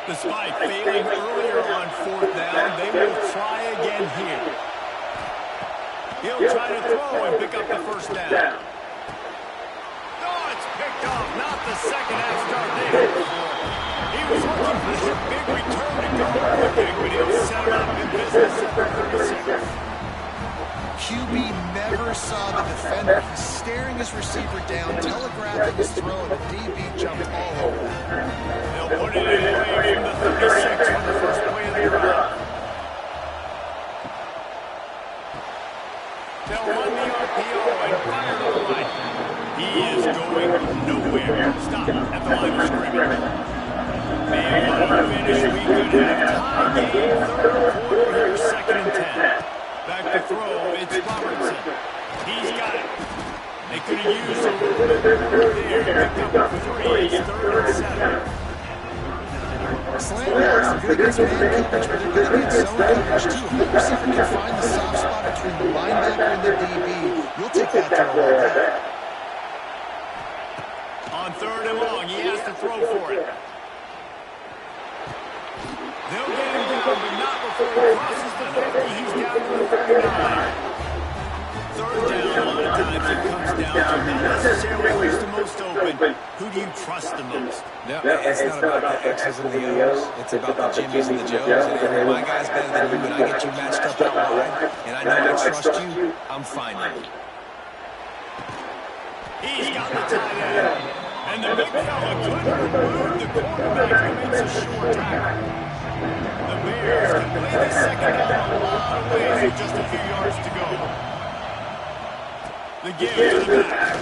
Speaker 1: Despite failing earlier on 4th down, they will try again here. He'll try to throw and pick up the 1st down. Oh, it's picked off. Not the second half start they hoped for. He was looking for this big return to go quick, but he'll set him up in business at the 36.
Speaker 4: QB never saw the defender. He's staring his receiver down, telegraphing his throw, and the DB jumped all over that.
Speaker 1: They'll put it away from the 36 on the first play of the drive. They'll run the RPO and fire to the right. He is going nowhere. Stop at the line of scrimmage. Man, what a finish. We could have tie game, 3rd quarter here, 2nd and 10. Back to throw, it's Robertson. He's got it. They could have used a little bit more there. Picked up 3, it's 3rd and 7.
Speaker 4: Slant routes are good against man coverage, but they're good against zone coverage too. If that receiver can find the soft spot between the linebacker and the DB, you'll take that throw all day.
Speaker 1: On 3rd and long, he has to throw for it. They'll get him down, but not before he crosses the 50. He's down to the 49. 3rd down, a lot of times it comes down to not necessarily who's the most open. Who do you trust the most?
Speaker 3: No, it's not about the X's and the O's. It's about the Jimmys and the Joes. And my guy's better than you, and I get you matched up out wide, and I know I trust you, I'm fine with it.
Speaker 1: He's got the tight end. And the big fella couldn't move the quarterback who makes a sure tackle. The Bears can play this 2nd down a lot of ways with just a few yards to go. The give to the back.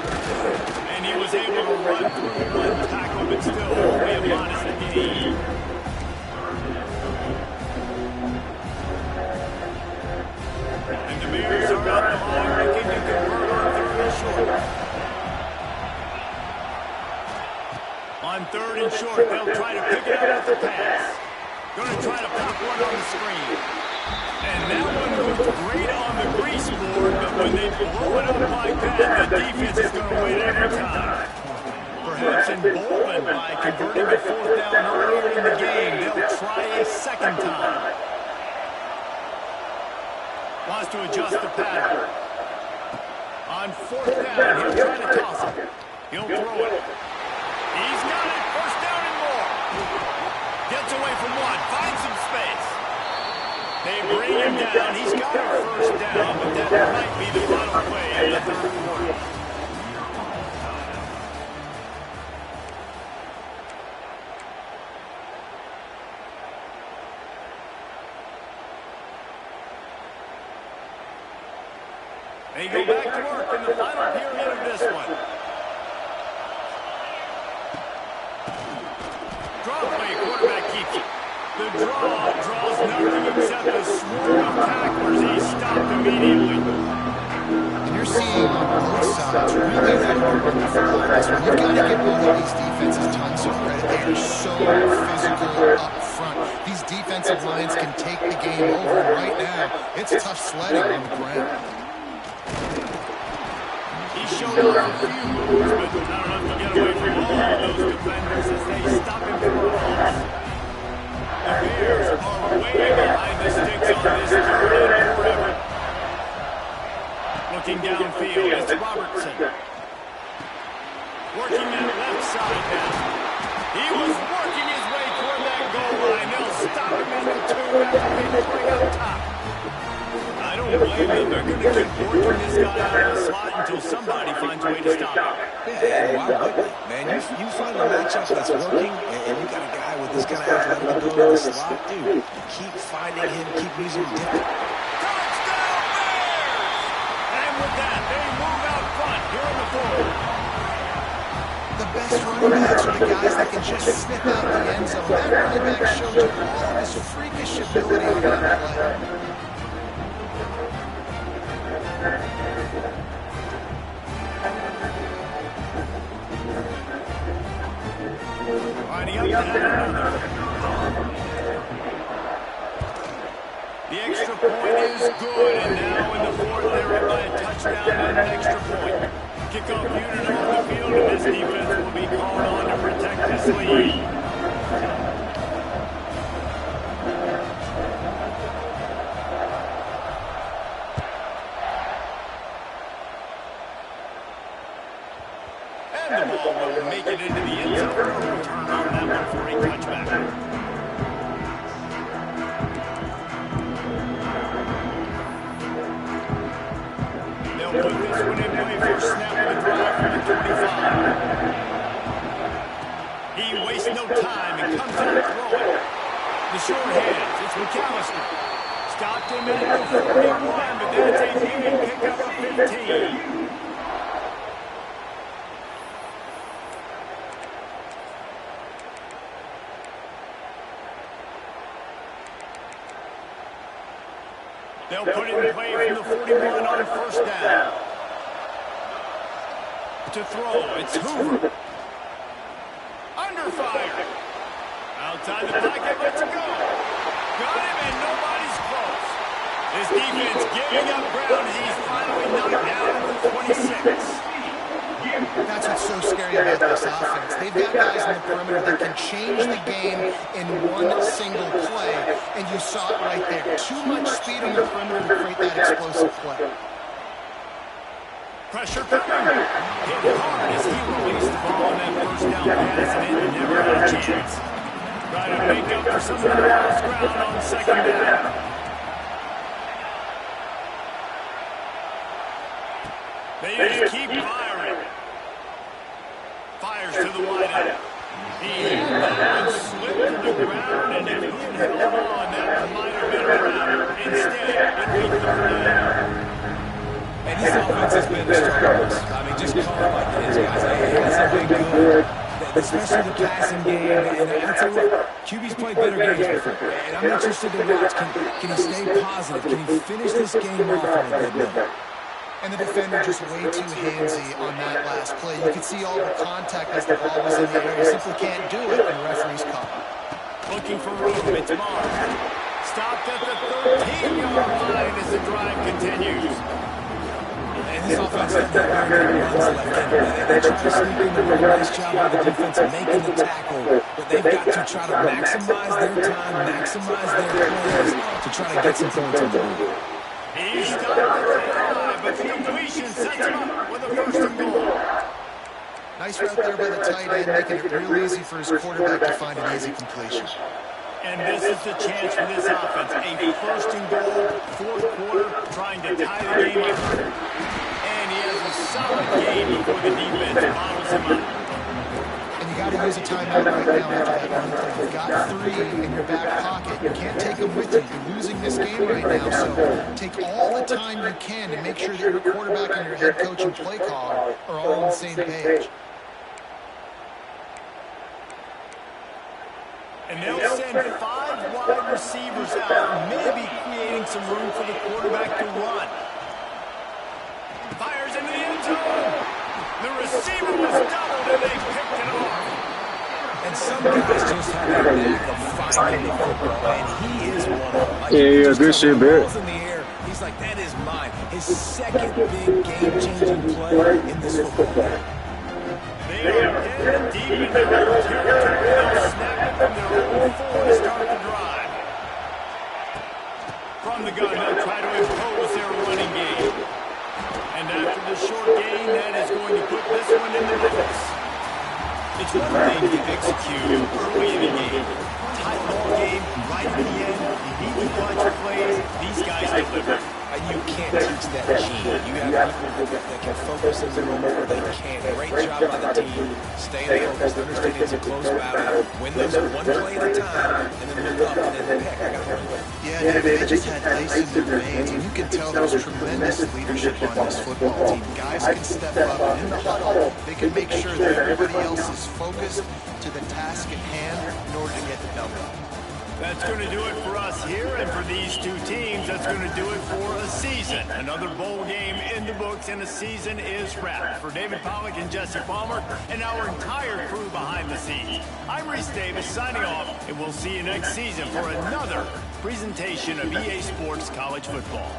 Speaker 1: And he was able to run through one tackle, but still only a modest gain. And the Bears are at the line looking to convert on 3rd and short. On 3rd and short, they'll try to pick it up with the pass. Going to try to pop one on the screen. And that one looked great on the grease board, but when they blow it up like that, the defense is going to win every time. Perhaps emboldened by converting the 4th down earlier in the game, they'll try a 2nd time. Wants to adjust the pattern. On 4th down, he'll try to toss it. He'll throw it. He's got it. 1st down and more. Gets away from one. Finds some space. They bring him down. He's got a 1st down, but that might be the final play of the 3rd quarter. They go back to work in the final period of this one. Draw play, quarterback keeps it. The draw draws nothing except a swarm of tacklers. He's stopped immediately.
Speaker 4: And you're seeing on both sides really hard to run the football this one. You've got to give both of these defenses tons of credit. They are so physical up front. These defensive lines can take the game over, and right now, it's tough sledding on the ground.
Speaker 1: He showed off a few moves, but not enough to get away from all of those defenders as they stop him for a loss. The Bears are way behind the sticks on this 3rd and forever. Looking downfield, it's Robertson. Working that left side now. He was working his way toward that goal line. They'll stop him in the 2 after they bring up top. I don't blame them. They're going to keep working this guy out of the slot until somebody finds a way to stop him.
Speaker 3: Yeah, and why wouldn't they? Man, you find a matchup that's working, and you got a guy with this kind of athletic ability in the slot, dude. Keep finding him, keep using him different.
Speaker 1: Touchdown Bears! And with that, they move out front here in the 4th.
Speaker 4: The best running backs are the guys that can just snip out the end zone. That running back showed you all of his freakish ability on that play.
Speaker 1: Lining up to add another. The extra point is good, and now in the 4th, they're up by a touchdown and an extra point. Kickoff unit on the field, and this defense will be called on to protect this lead. And the ball will make it into the end zone. Return on that one for a touchback. They'll put this one in play for snap of the drive from the 25. He wastes no time and comes out throwing. The short hands, it's McAllister. Stopped him at the 41, but that's a big pickup of 15. They'll put it in play from the 41 on first down. To throw, it's Hoover. Under fire. Outside the pocket, let's go. Got him, and nobody's close. This defense giving up ground as he's finally knocked down at the 26.
Speaker 4: That's what's so scary about this offense. They've got guys in the perimeter that can change the game in one single play, and you saw it right there. Too much speed on the perimeter to create that explosive play.
Speaker 1: Pressure coming. Hit hard as he released the ball on that first down pass, and it never had a chance. Trying to make up for some of the lost ground on second down. They just keep firing. Fires to the wideout. He had that one slipped to the ground, and if he had held on, that might have been a wrap. Instead, it'll be third down.
Speaker 3: And this offense has been the strongest. I mean, just call it like it is, guys. It hasn't been good, especially the passing game. And I tell you what, QB's played better games before. And I'm interested to watch. Can he stay positive? Can he finish this game off on a good note?
Speaker 4: And the defender just way too handsy on that last play. You could see all the contact as the ball was in the air. He simply can't do it, and the referee's caught.
Speaker 1: Looking for room, it's Mark. Stopped at the 13-yard line as the drive continues.
Speaker 3: And this offense has got very good runs left-handed. They try to sneak in and do a nice job by the defense making the tackle, but they've got to try to maximize their time, maximize their plays to try to get some points on the board.
Speaker 1: He stopped at the 5, but the completion sets him up with a first and goal.
Speaker 4: Nice route there by the tight end, making it real easy for his quarterback to find an easy completion.
Speaker 1: And this is the chance for this offense. A first and goal, fourth quarter, trying to tie the game up. And he has a solid game before the defense bottles him up.
Speaker 4: And you got to use a timeout right now after that run play. You've got 3 in your back pocket. You can't take them with you. You're losing this game right now, so take all the time you can to make sure that your quarterback and your head coach and play caller are all on the same page.
Speaker 1: And they'll send 5 wide receivers out, maybe creating some room for the quarterback to run. Fires into the end zone. The receiver was doubled, and they picked it off.
Speaker 3: And some guys just have that knack of finding the football, and he is one of them. Like,
Speaker 2: Yeah, good shit, Barrett.
Speaker 3: in the air, he's like, that is mine. His second big game-changing play in this football game.
Speaker 1: They are headed deep in their own territory. They'll snap it from their own 4 to start the drive. From the gun, they'll try to impose their running game. And after the short gain, that is going to put this one in the books. It's one thing to execute early in the game. Tight ball game, right at the end. You need to watch your plays. These guys deliver.
Speaker 3: And you can't teach that gene. You have people that can focus in the moment where they can. Great job by the team. Staying focused, understanding it's a close battle. Win those one play at a time, and then look up and then pick. I got to run away.
Speaker 4: Yeah, they just had ice in their veins, and you can tell there's tremendous leadership on this football team. Guys can step up, and in the huddle, they can make sure that everybody else is focused to the task at hand in order to get the W.
Speaker 1: That's going to do it for us here, and for these two teams, that's going to do it for a season. Another bowl game in the books, and a season is wrapped. For David Pollack and Jesse Palmer, and our entire crew behind the scenes, I'm Reese Davis signing off, and we'll see you next season for another presentation of EA Sports College Football.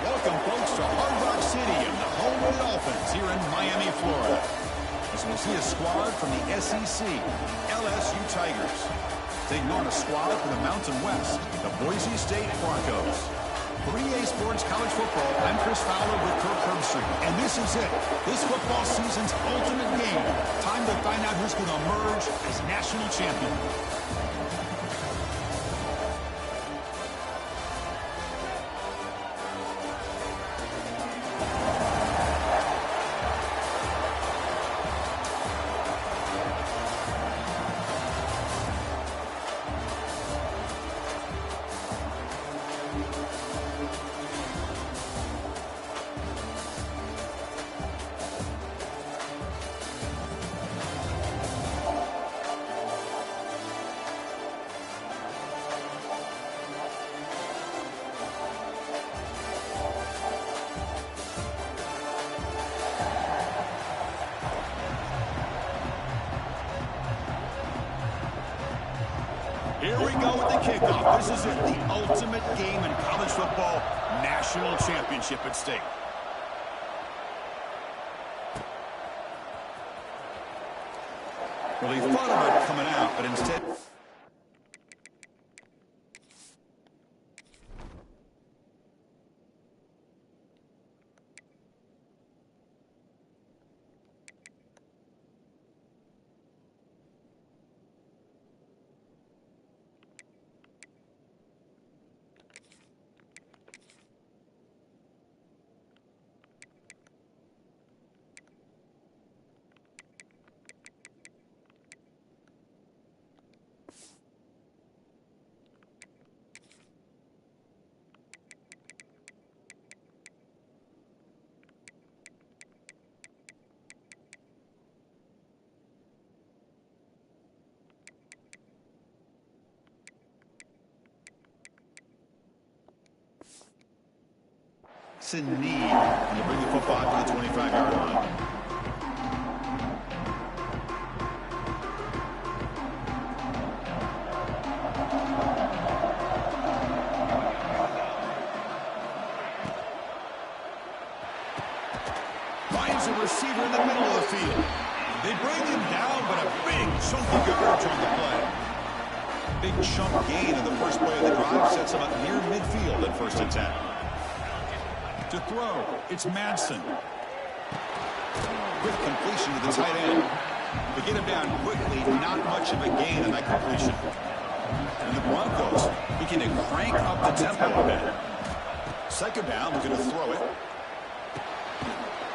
Speaker 3: Welcome, folks, to Hard Rock City and the home of the Dolphins here in Miami, Florida. As we'll see a squad from the SEC, LSU Tigers, taking on a squad from the Mountain West, the Boise State Broncos. For EA Sports College Football, I'm Chris Fowler with Kirk Herbstreit, and this is it. This football season's ultimate game. Time to find out who's going to emerge as national champion. Here we go with the kickoff. This is it, the ultimate game in college football, national championship at stake. Well, he thought about coming out, but instead... It's a need when you bring the football to the 25-yard line. Finds a receiver in the middle of the field. They bring him down, but a big chunky yardage on the play. Big chunk gain in the first play of the drive sets him up near midfield at first and 10. To throw, it's Madsen. Quick completion to the tight end. They get him down quickly, not much of a gain on that completion. And the Broncos begin to crank up the tempo a bit. Second down, they're going to throw it.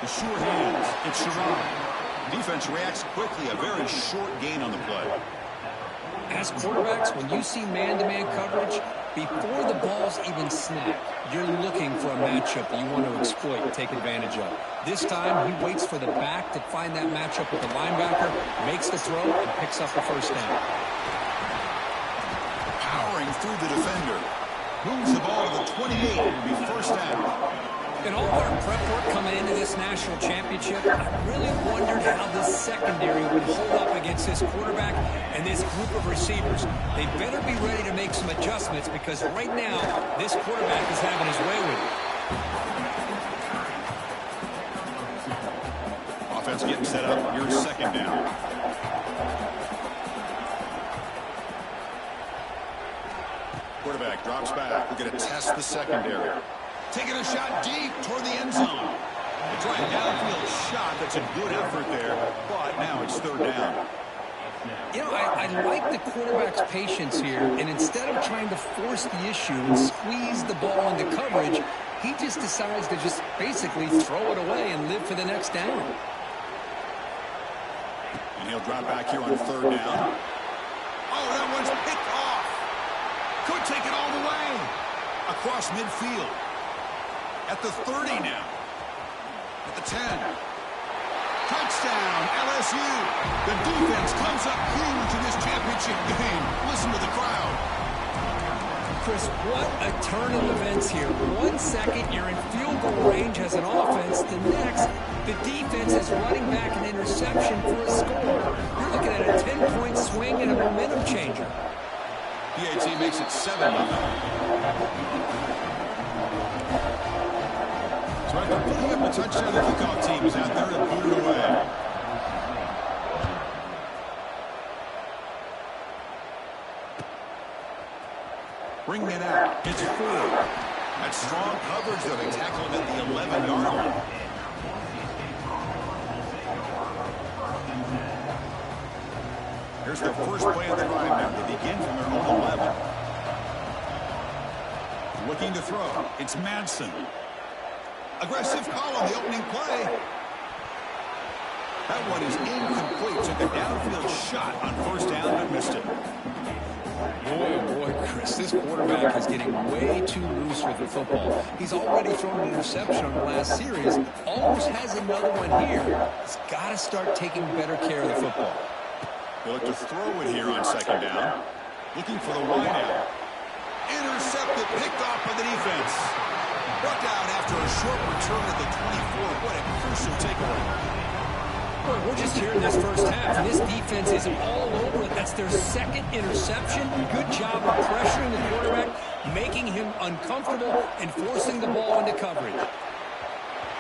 Speaker 3: The sure hands, it's Sharon. Defense reacts quickly, a very short gain on the play.
Speaker 6: As quarterbacks, when you see man-to-man coverage, before the ball's even snapped, you're looking for a matchup that you want to exploit and take advantage of. This time, he waits for the back to find that matchup with the linebacker, makes the throw, and picks up the first down.
Speaker 3: Powering through the defender. Moves the ball to the 28. It'll be first down.
Speaker 6: In all our prep work coming into this national championship, I really wondered how this secondary would hold up against this quarterback and this group of receivers. They better be ready to make some adjustments because right now, this quarterback is having his way with it.
Speaker 3: Offense getting set up. Here's second down. Quarterback drops back. We're going to test the secondary. Taking a shot deep toward the end zone. They try a downfield shot. That's a good effort there, but now it's third down.
Speaker 6: You know, I like the quarterback's patience here, and instead of trying to force the issue and squeeze the ball into coverage, he just decides to just basically throw it away and live for the next down.
Speaker 3: And he'll drop back here on third down. Oh, that one's picked off. Could take it all the way. Across midfield. At the 30 now. At the 10. Touchdown, LSU. The defense comes up huge in this championship game. Listen to the crowd.
Speaker 6: Chris, what a turn of events here. 1 second, you're in field goal range as an offense. The next, the defense is running back an interception for a score. You're looking at a 10-point swing and a momentum changer.
Speaker 3: PAT makes it 7-0. So after putting up a touchdown, the kickoff team is out there to boot it away. Bringing it out. It's Ford. That's strong coverage, though. They tackle him at the 11-yard line. Here's the first play of the drive now. They begin from their own 11. Looking to throw. It's Madsen. Aggressive call on the opening play. That one is incomplete. Took a downfield shot on first down, but missed it.
Speaker 6: Boy, oh boy, Chris, this quarterback is getting way too loose with the football. He's already thrown an interception on the last series. Almost has another one here. He's got to start taking better care of the football.
Speaker 3: They look to throw it here on second down. Looking for the wide out. Intercepted, picked off by the defense. Brought down after a short return at the 24. What a crucial takeaway.
Speaker 6: Boy, we're just here in this first half, and this defense is all over it. That's their second interception. Good job of pressuring the quarterback, making him uncomfortable, and forcing the ball into coverage.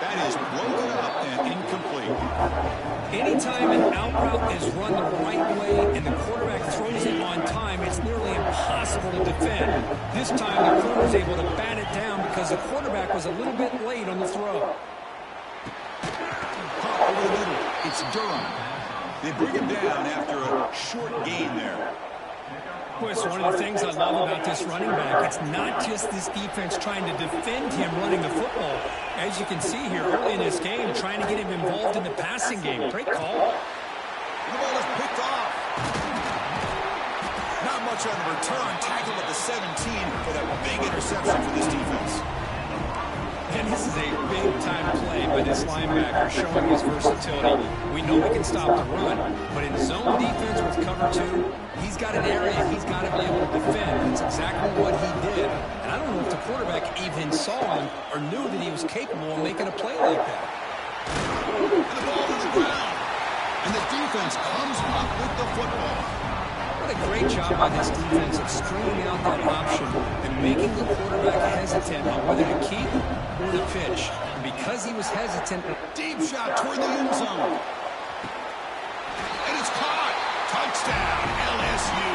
Speaker 3: That is broken up and incomplete.
Speaker 6: Anytime an out route is run the right way and the quarterback throws it on time, it's nearly impossible to defend. This time the corner is able to bat it down because the quarterback was a little bit late on the throw.
Speaker 3: Pop over the middle. It's Durham. They bring him down after a short gain there.
Speaker 6: Boy, it's one of the things I love about this running back. It's not just this defense trying to defend him running the football. As you can see here early in this game, trying to get him involved in the passing game. Great call.
Speaker 3: The ball is picked off. Not much on the return. Tackled at the 17 for that big interception for this defense.
Speaker 6: And this is a big-time play by this linebacker, showing his versatility. We know he can stop the run, but in zone defense with cover two, he's got an area he's got to be able to defend. That's exactly what he did. And I don't know if the quarterback even saw him or knew that he was capable of making a play like that.
Speaker 3: And the ball to the ground. And the defense comes up with the football.
Speaker 6: What a great job by this defense of stringing out that option and making the quarterback hesitant on whether to keep or to pitch. And because he was hesitant,
Speaker 3: Deep shot toward the end zone. And it's caught. Touchdown, LSU.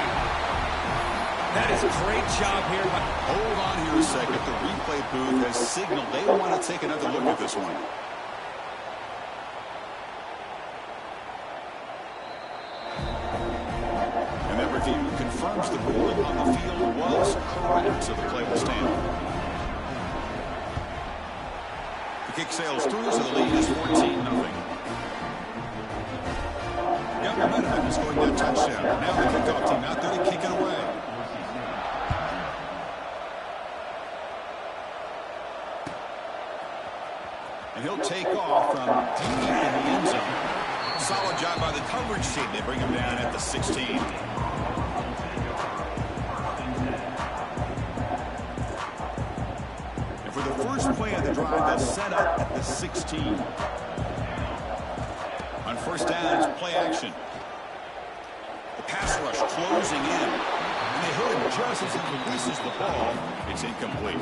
Speaker 6: that is a great job here.
Speaker 3: Hold on here a second. The replay booth has signaled they want to take another look at this one. Confirms the ruling on the field was correct, so the play will stand. The kick sails through, so the lead is 14-0. Got momentum and scoring that touchdown. Now the kickoff team out there to kick it away. And he'll take off from deep in the end zone. Solid job by the coverage team. They bring him down at the 16. For the first play of the drive, they'll set up at the 16. On first down, it's play action. The pass rush closing in. And they hit him just as he releases the ball. It's incomplete.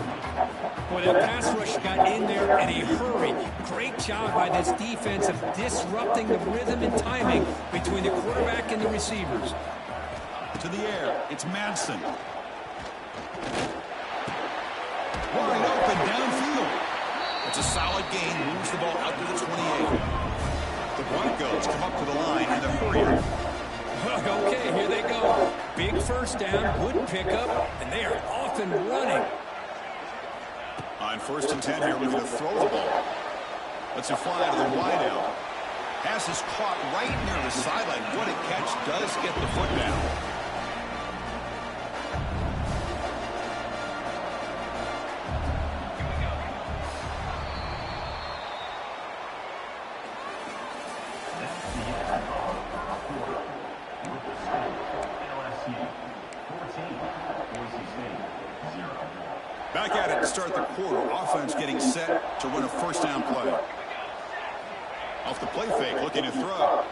Speaker 6: Boy, that pass rush got in there in a hurry. Great job by this defense of disrupting the rhythm and timing between the quarterback and the receivers.
Speaker 3: To the air, it's Madsen. Wide open downfield. It's a solid gain. Moves the ball out to the 28. The Broncos come up to the line in a hurry.
Speaker 6: Okay, here they go. Big first down, good pickup, and they are off and running.
Speaker 3: On 1st and 10 here, looking to throw the ball. Lets it fly to the wide out. Pass is caught right near the sideline. What a catch. Does get the foot down. Back at it to start the quarter. Offense getting set to run a first down play. Off the play fake, looking to throw.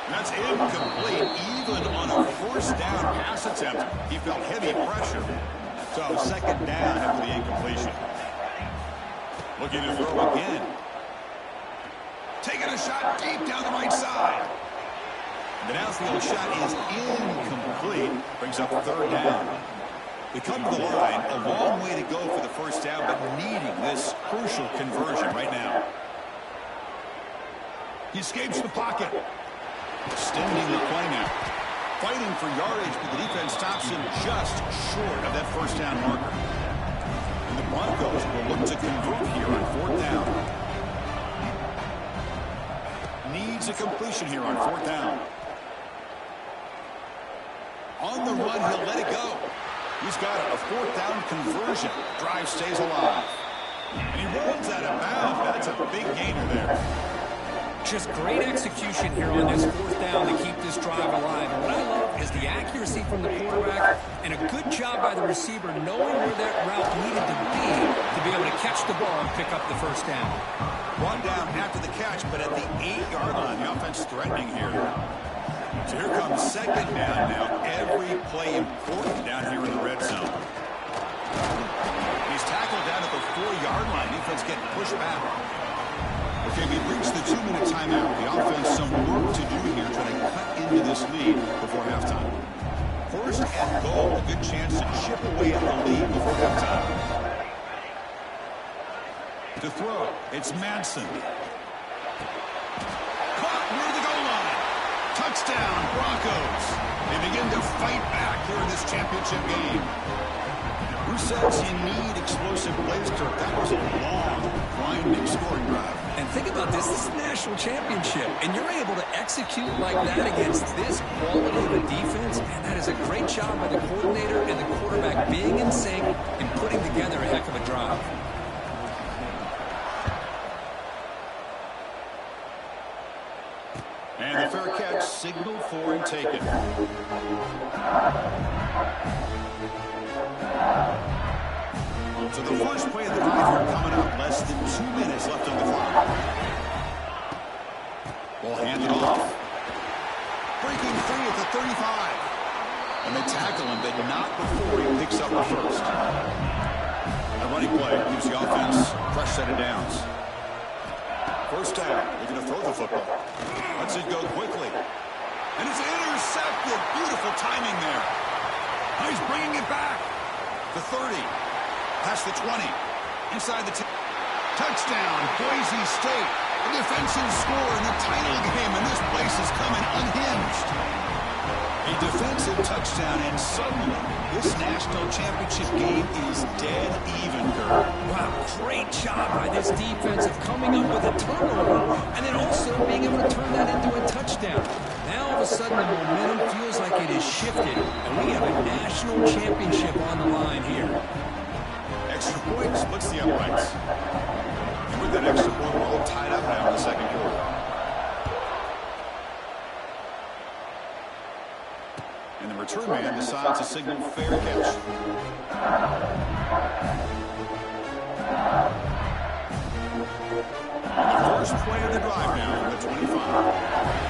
Speaker 3: And that's incomplete. Even on a first down pass attempt, he felt heavy pressure. So second down after the incompletion. Looking to throw again. Taking a shot deep down the right side. The downfield shot is incomplete. Brings up 3rd down. They come to the line, a long way to go for the first down, but needing this crucial conversion right now. He escapes the pocket. Extending the play now. Fighting for yardage, but the defense stops him just short of that first down marker. And the Broncos will look to convert here on 4th down. Needs a completion here on 4th down. On the run, he'll let it go. He's got a 4th down conversion. Drive stays alive. And he rolls out of bounds. That's a big gainer there.
Speaker 6: Just great execution here on this 4th down to keep this drive alive. And what I love is the accuracy from the quarterback and a good job by the receiver knowing where that route needed to be able to catch the ball and pick up the first down.
Speaker 3: Brought down after the catch, but at the 8-yard line, the offense threatening here. So here comes 2nd down now. Every play important down here in the red zone. He's tackled down at the 4-yard line. Defense getting pushed back. Okay, we reached the 2-minute timeout. The offense some work to do here trying to cut into this lead before halftime. 1st and goal, a good chance to chip away at the lead before halftime. To throw, it's Madsen. Caught near the goal line. Touchdown, Broncos. They begin to fight back here in this championship game. Who says you need explosive plays, Kirk? That was a long, grinding scoring drive.
Speaker 6: And think about this. This is a national championship, and you're able to execute like that against this quality of a defense, and that is a great job by the coordinator and the quarterback being in sync and putting together a heck of a drive.
Speaker 3: And the fair catch signaled for and taken. So the first play of the drive here coming up. Less than 2 minutes left on the clock. Ball handed off. Breaking free at the 35. And they tackle him, but not before he picks up the first. A running play gives the offense a fresh set of downs. First down. They're going to throw the football. Lets it go quickly. And it's intercepted. Beautiful timing there. Now he's bringing it back. The 30. Past the 20. Inside the 10. Touchdown, Boise State. A defensive score in the title game, and this place is coming unhinged. A defensive touchdown, and suddenly this national championship game is dead even, Kurt.
Speaker 6: Wow, great job by this defense of coming up with a turnover and then also being able to turn that into a touchdown. Now all of a sudden the momentum feels like it is shifted, and we have a national championship on the line here.
Speaker 3: Extra point splits the uprights. And with that extra point, we're all tied up now in the second quarter. And the return man decides to signal fair catch. And the first play of the drive now from the 25.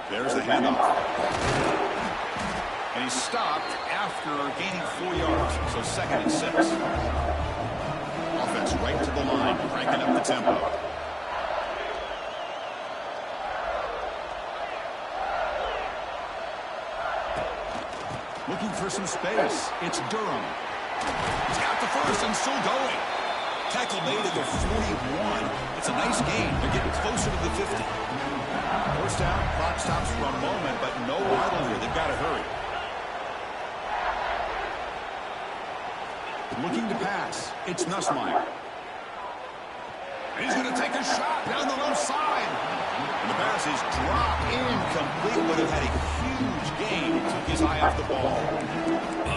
Speaker 3: There's the handoff. And he's stopped after gaining 4 yards, so 2nd and 6. Offense right to the line, cranking up the tempo. Looking for some space. It's Durham. He's got the first and still going. Tackle made at the 41. It's a nice gain. They're getting closer to the 50. First down, clock stops for a moment, but no idle here. They've got to hurry. Looking to pass. It's Nussmeier. And he's going to take a shot down the left side. And the pass is dropped incomplete. Would have had a huge gain. Took his eye off the ball.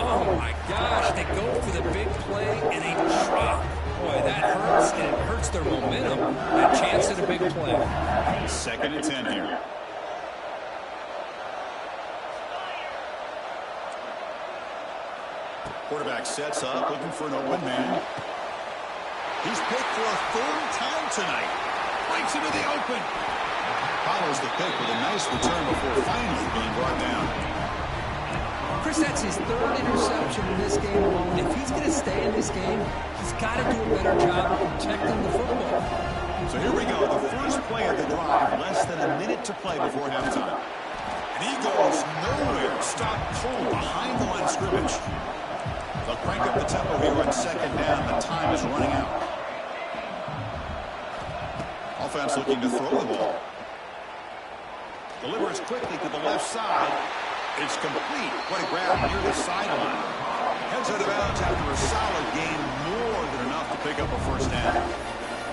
Speaker 6: Oh, my gosh. They go for the big play, and they drop. Boy, that hurts, and it hurts their momentum. A chance at a big play.
Speaker 3: 2nd and 10 here. Quarterback sets up, looking for an open man. He's picked for a 3rd time tonight. Breaks into the open. Follows the pick with a nice return before finally being brought down.
Speaker 6: Chris, that's his third interception in this game alone. If he's going to stay in this game, he's got to do a better job of protecting the football.
Speaker 7: So here we go, the first play of the drive, less than a minute to play before halftime. And he goes nowhere, stopped cold behind the line of scrimmage. They'll crank up the tempo here on second down. The time is running out. Offense looking to throw the ball. Delivers quickly to the left side. It's complete. What a grab near the sideline. Heads out of bounds after a solid game, more than enough to pick up a first down.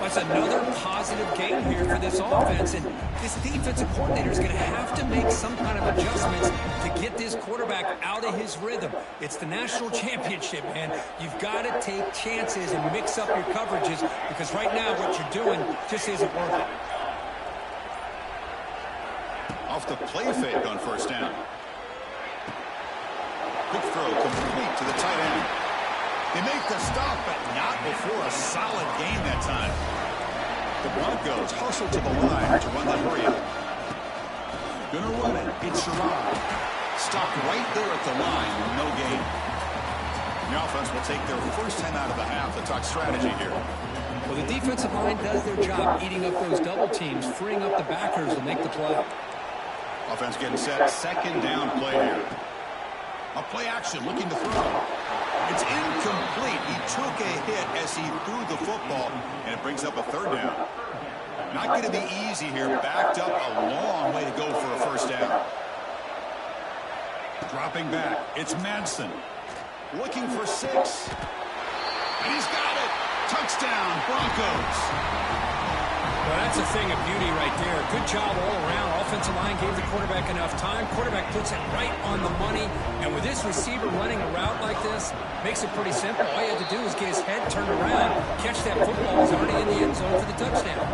Speaker 6: That's another positive game here for this offense, and this defensive coordinator is going to have to make some kind of adjustments to get this quarterback out of his rhythm. It's the national championship, man. You've got to take chances and mix up your coverages, because right now what you're doing just isn't working.
Speaker 7: Off the play fake on first down. Quick throw complete to the tight end. They make the stop, but not before a solid game that time. The Broncos hustle to the line to run the hurry up. Gonna run it. It's Sherrod. Stopped right there at the line. No gain. The offense will take their first 10 out of the half. The talk strategy here.
Speaker 6: Well, the defensive line does their job eating up those double teams, freeing up the backers to make the play.
Speaker 7: Offense getting set. Second down play here. A play action looking to throw. It's incomplete. He took a hit as he threw the football, and it brings up a third down. Not going to be easy here. Backed up a long way to go for a first down. Dropping back. It's Madsen. Looking for 6. And he's got it. Touchdown, Broncos.
Speaker 6: Well, that's a thing of beauty right there. Good job all around. Offensive line gave the quarterback enough time. Quarterback puts it right on the money. And with this receiver running a route like this, makes it pretty simple. All you have to do is get his head turned around, catch that football. He's already in the end zone for the touchdown.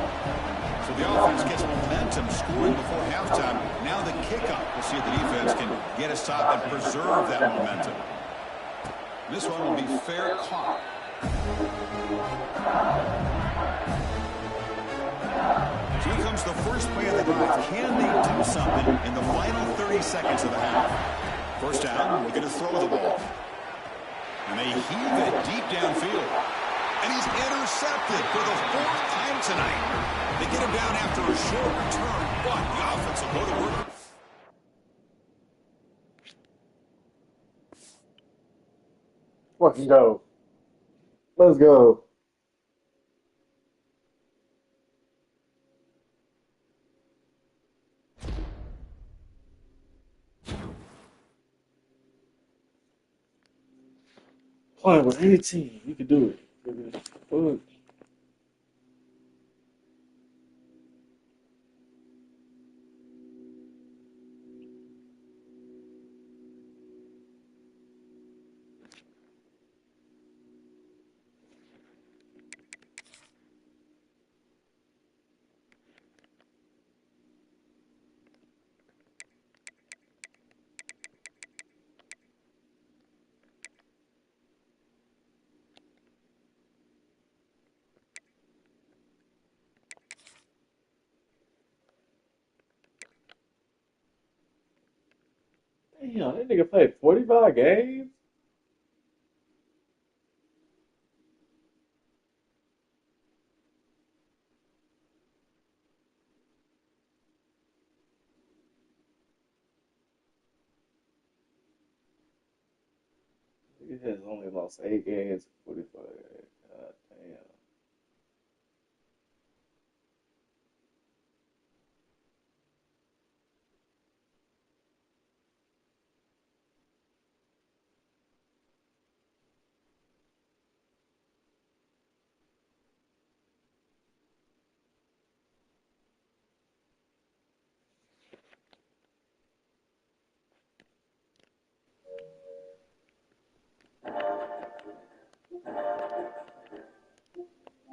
Speaker 7: So the offense gets momentum, scoring before halftime. Now the kickoff. We'll see if the defense can get a stop and preserve that momentum. This one will be fair caught. So here comes the first play of the drive. Can they do something in the final 30 seconds of the half? First down, we're going to throw the ball. And they heave it deep downfield. And he's intercepted for the 4th time tonight. They get him down after a short return, but the offense will go to work.
Speaker 2: Fucking go. Let's go. Playing with any team, you can do it. Fuck. Damn, that nigga played 45 games? He has only lost 8 games, 45 games.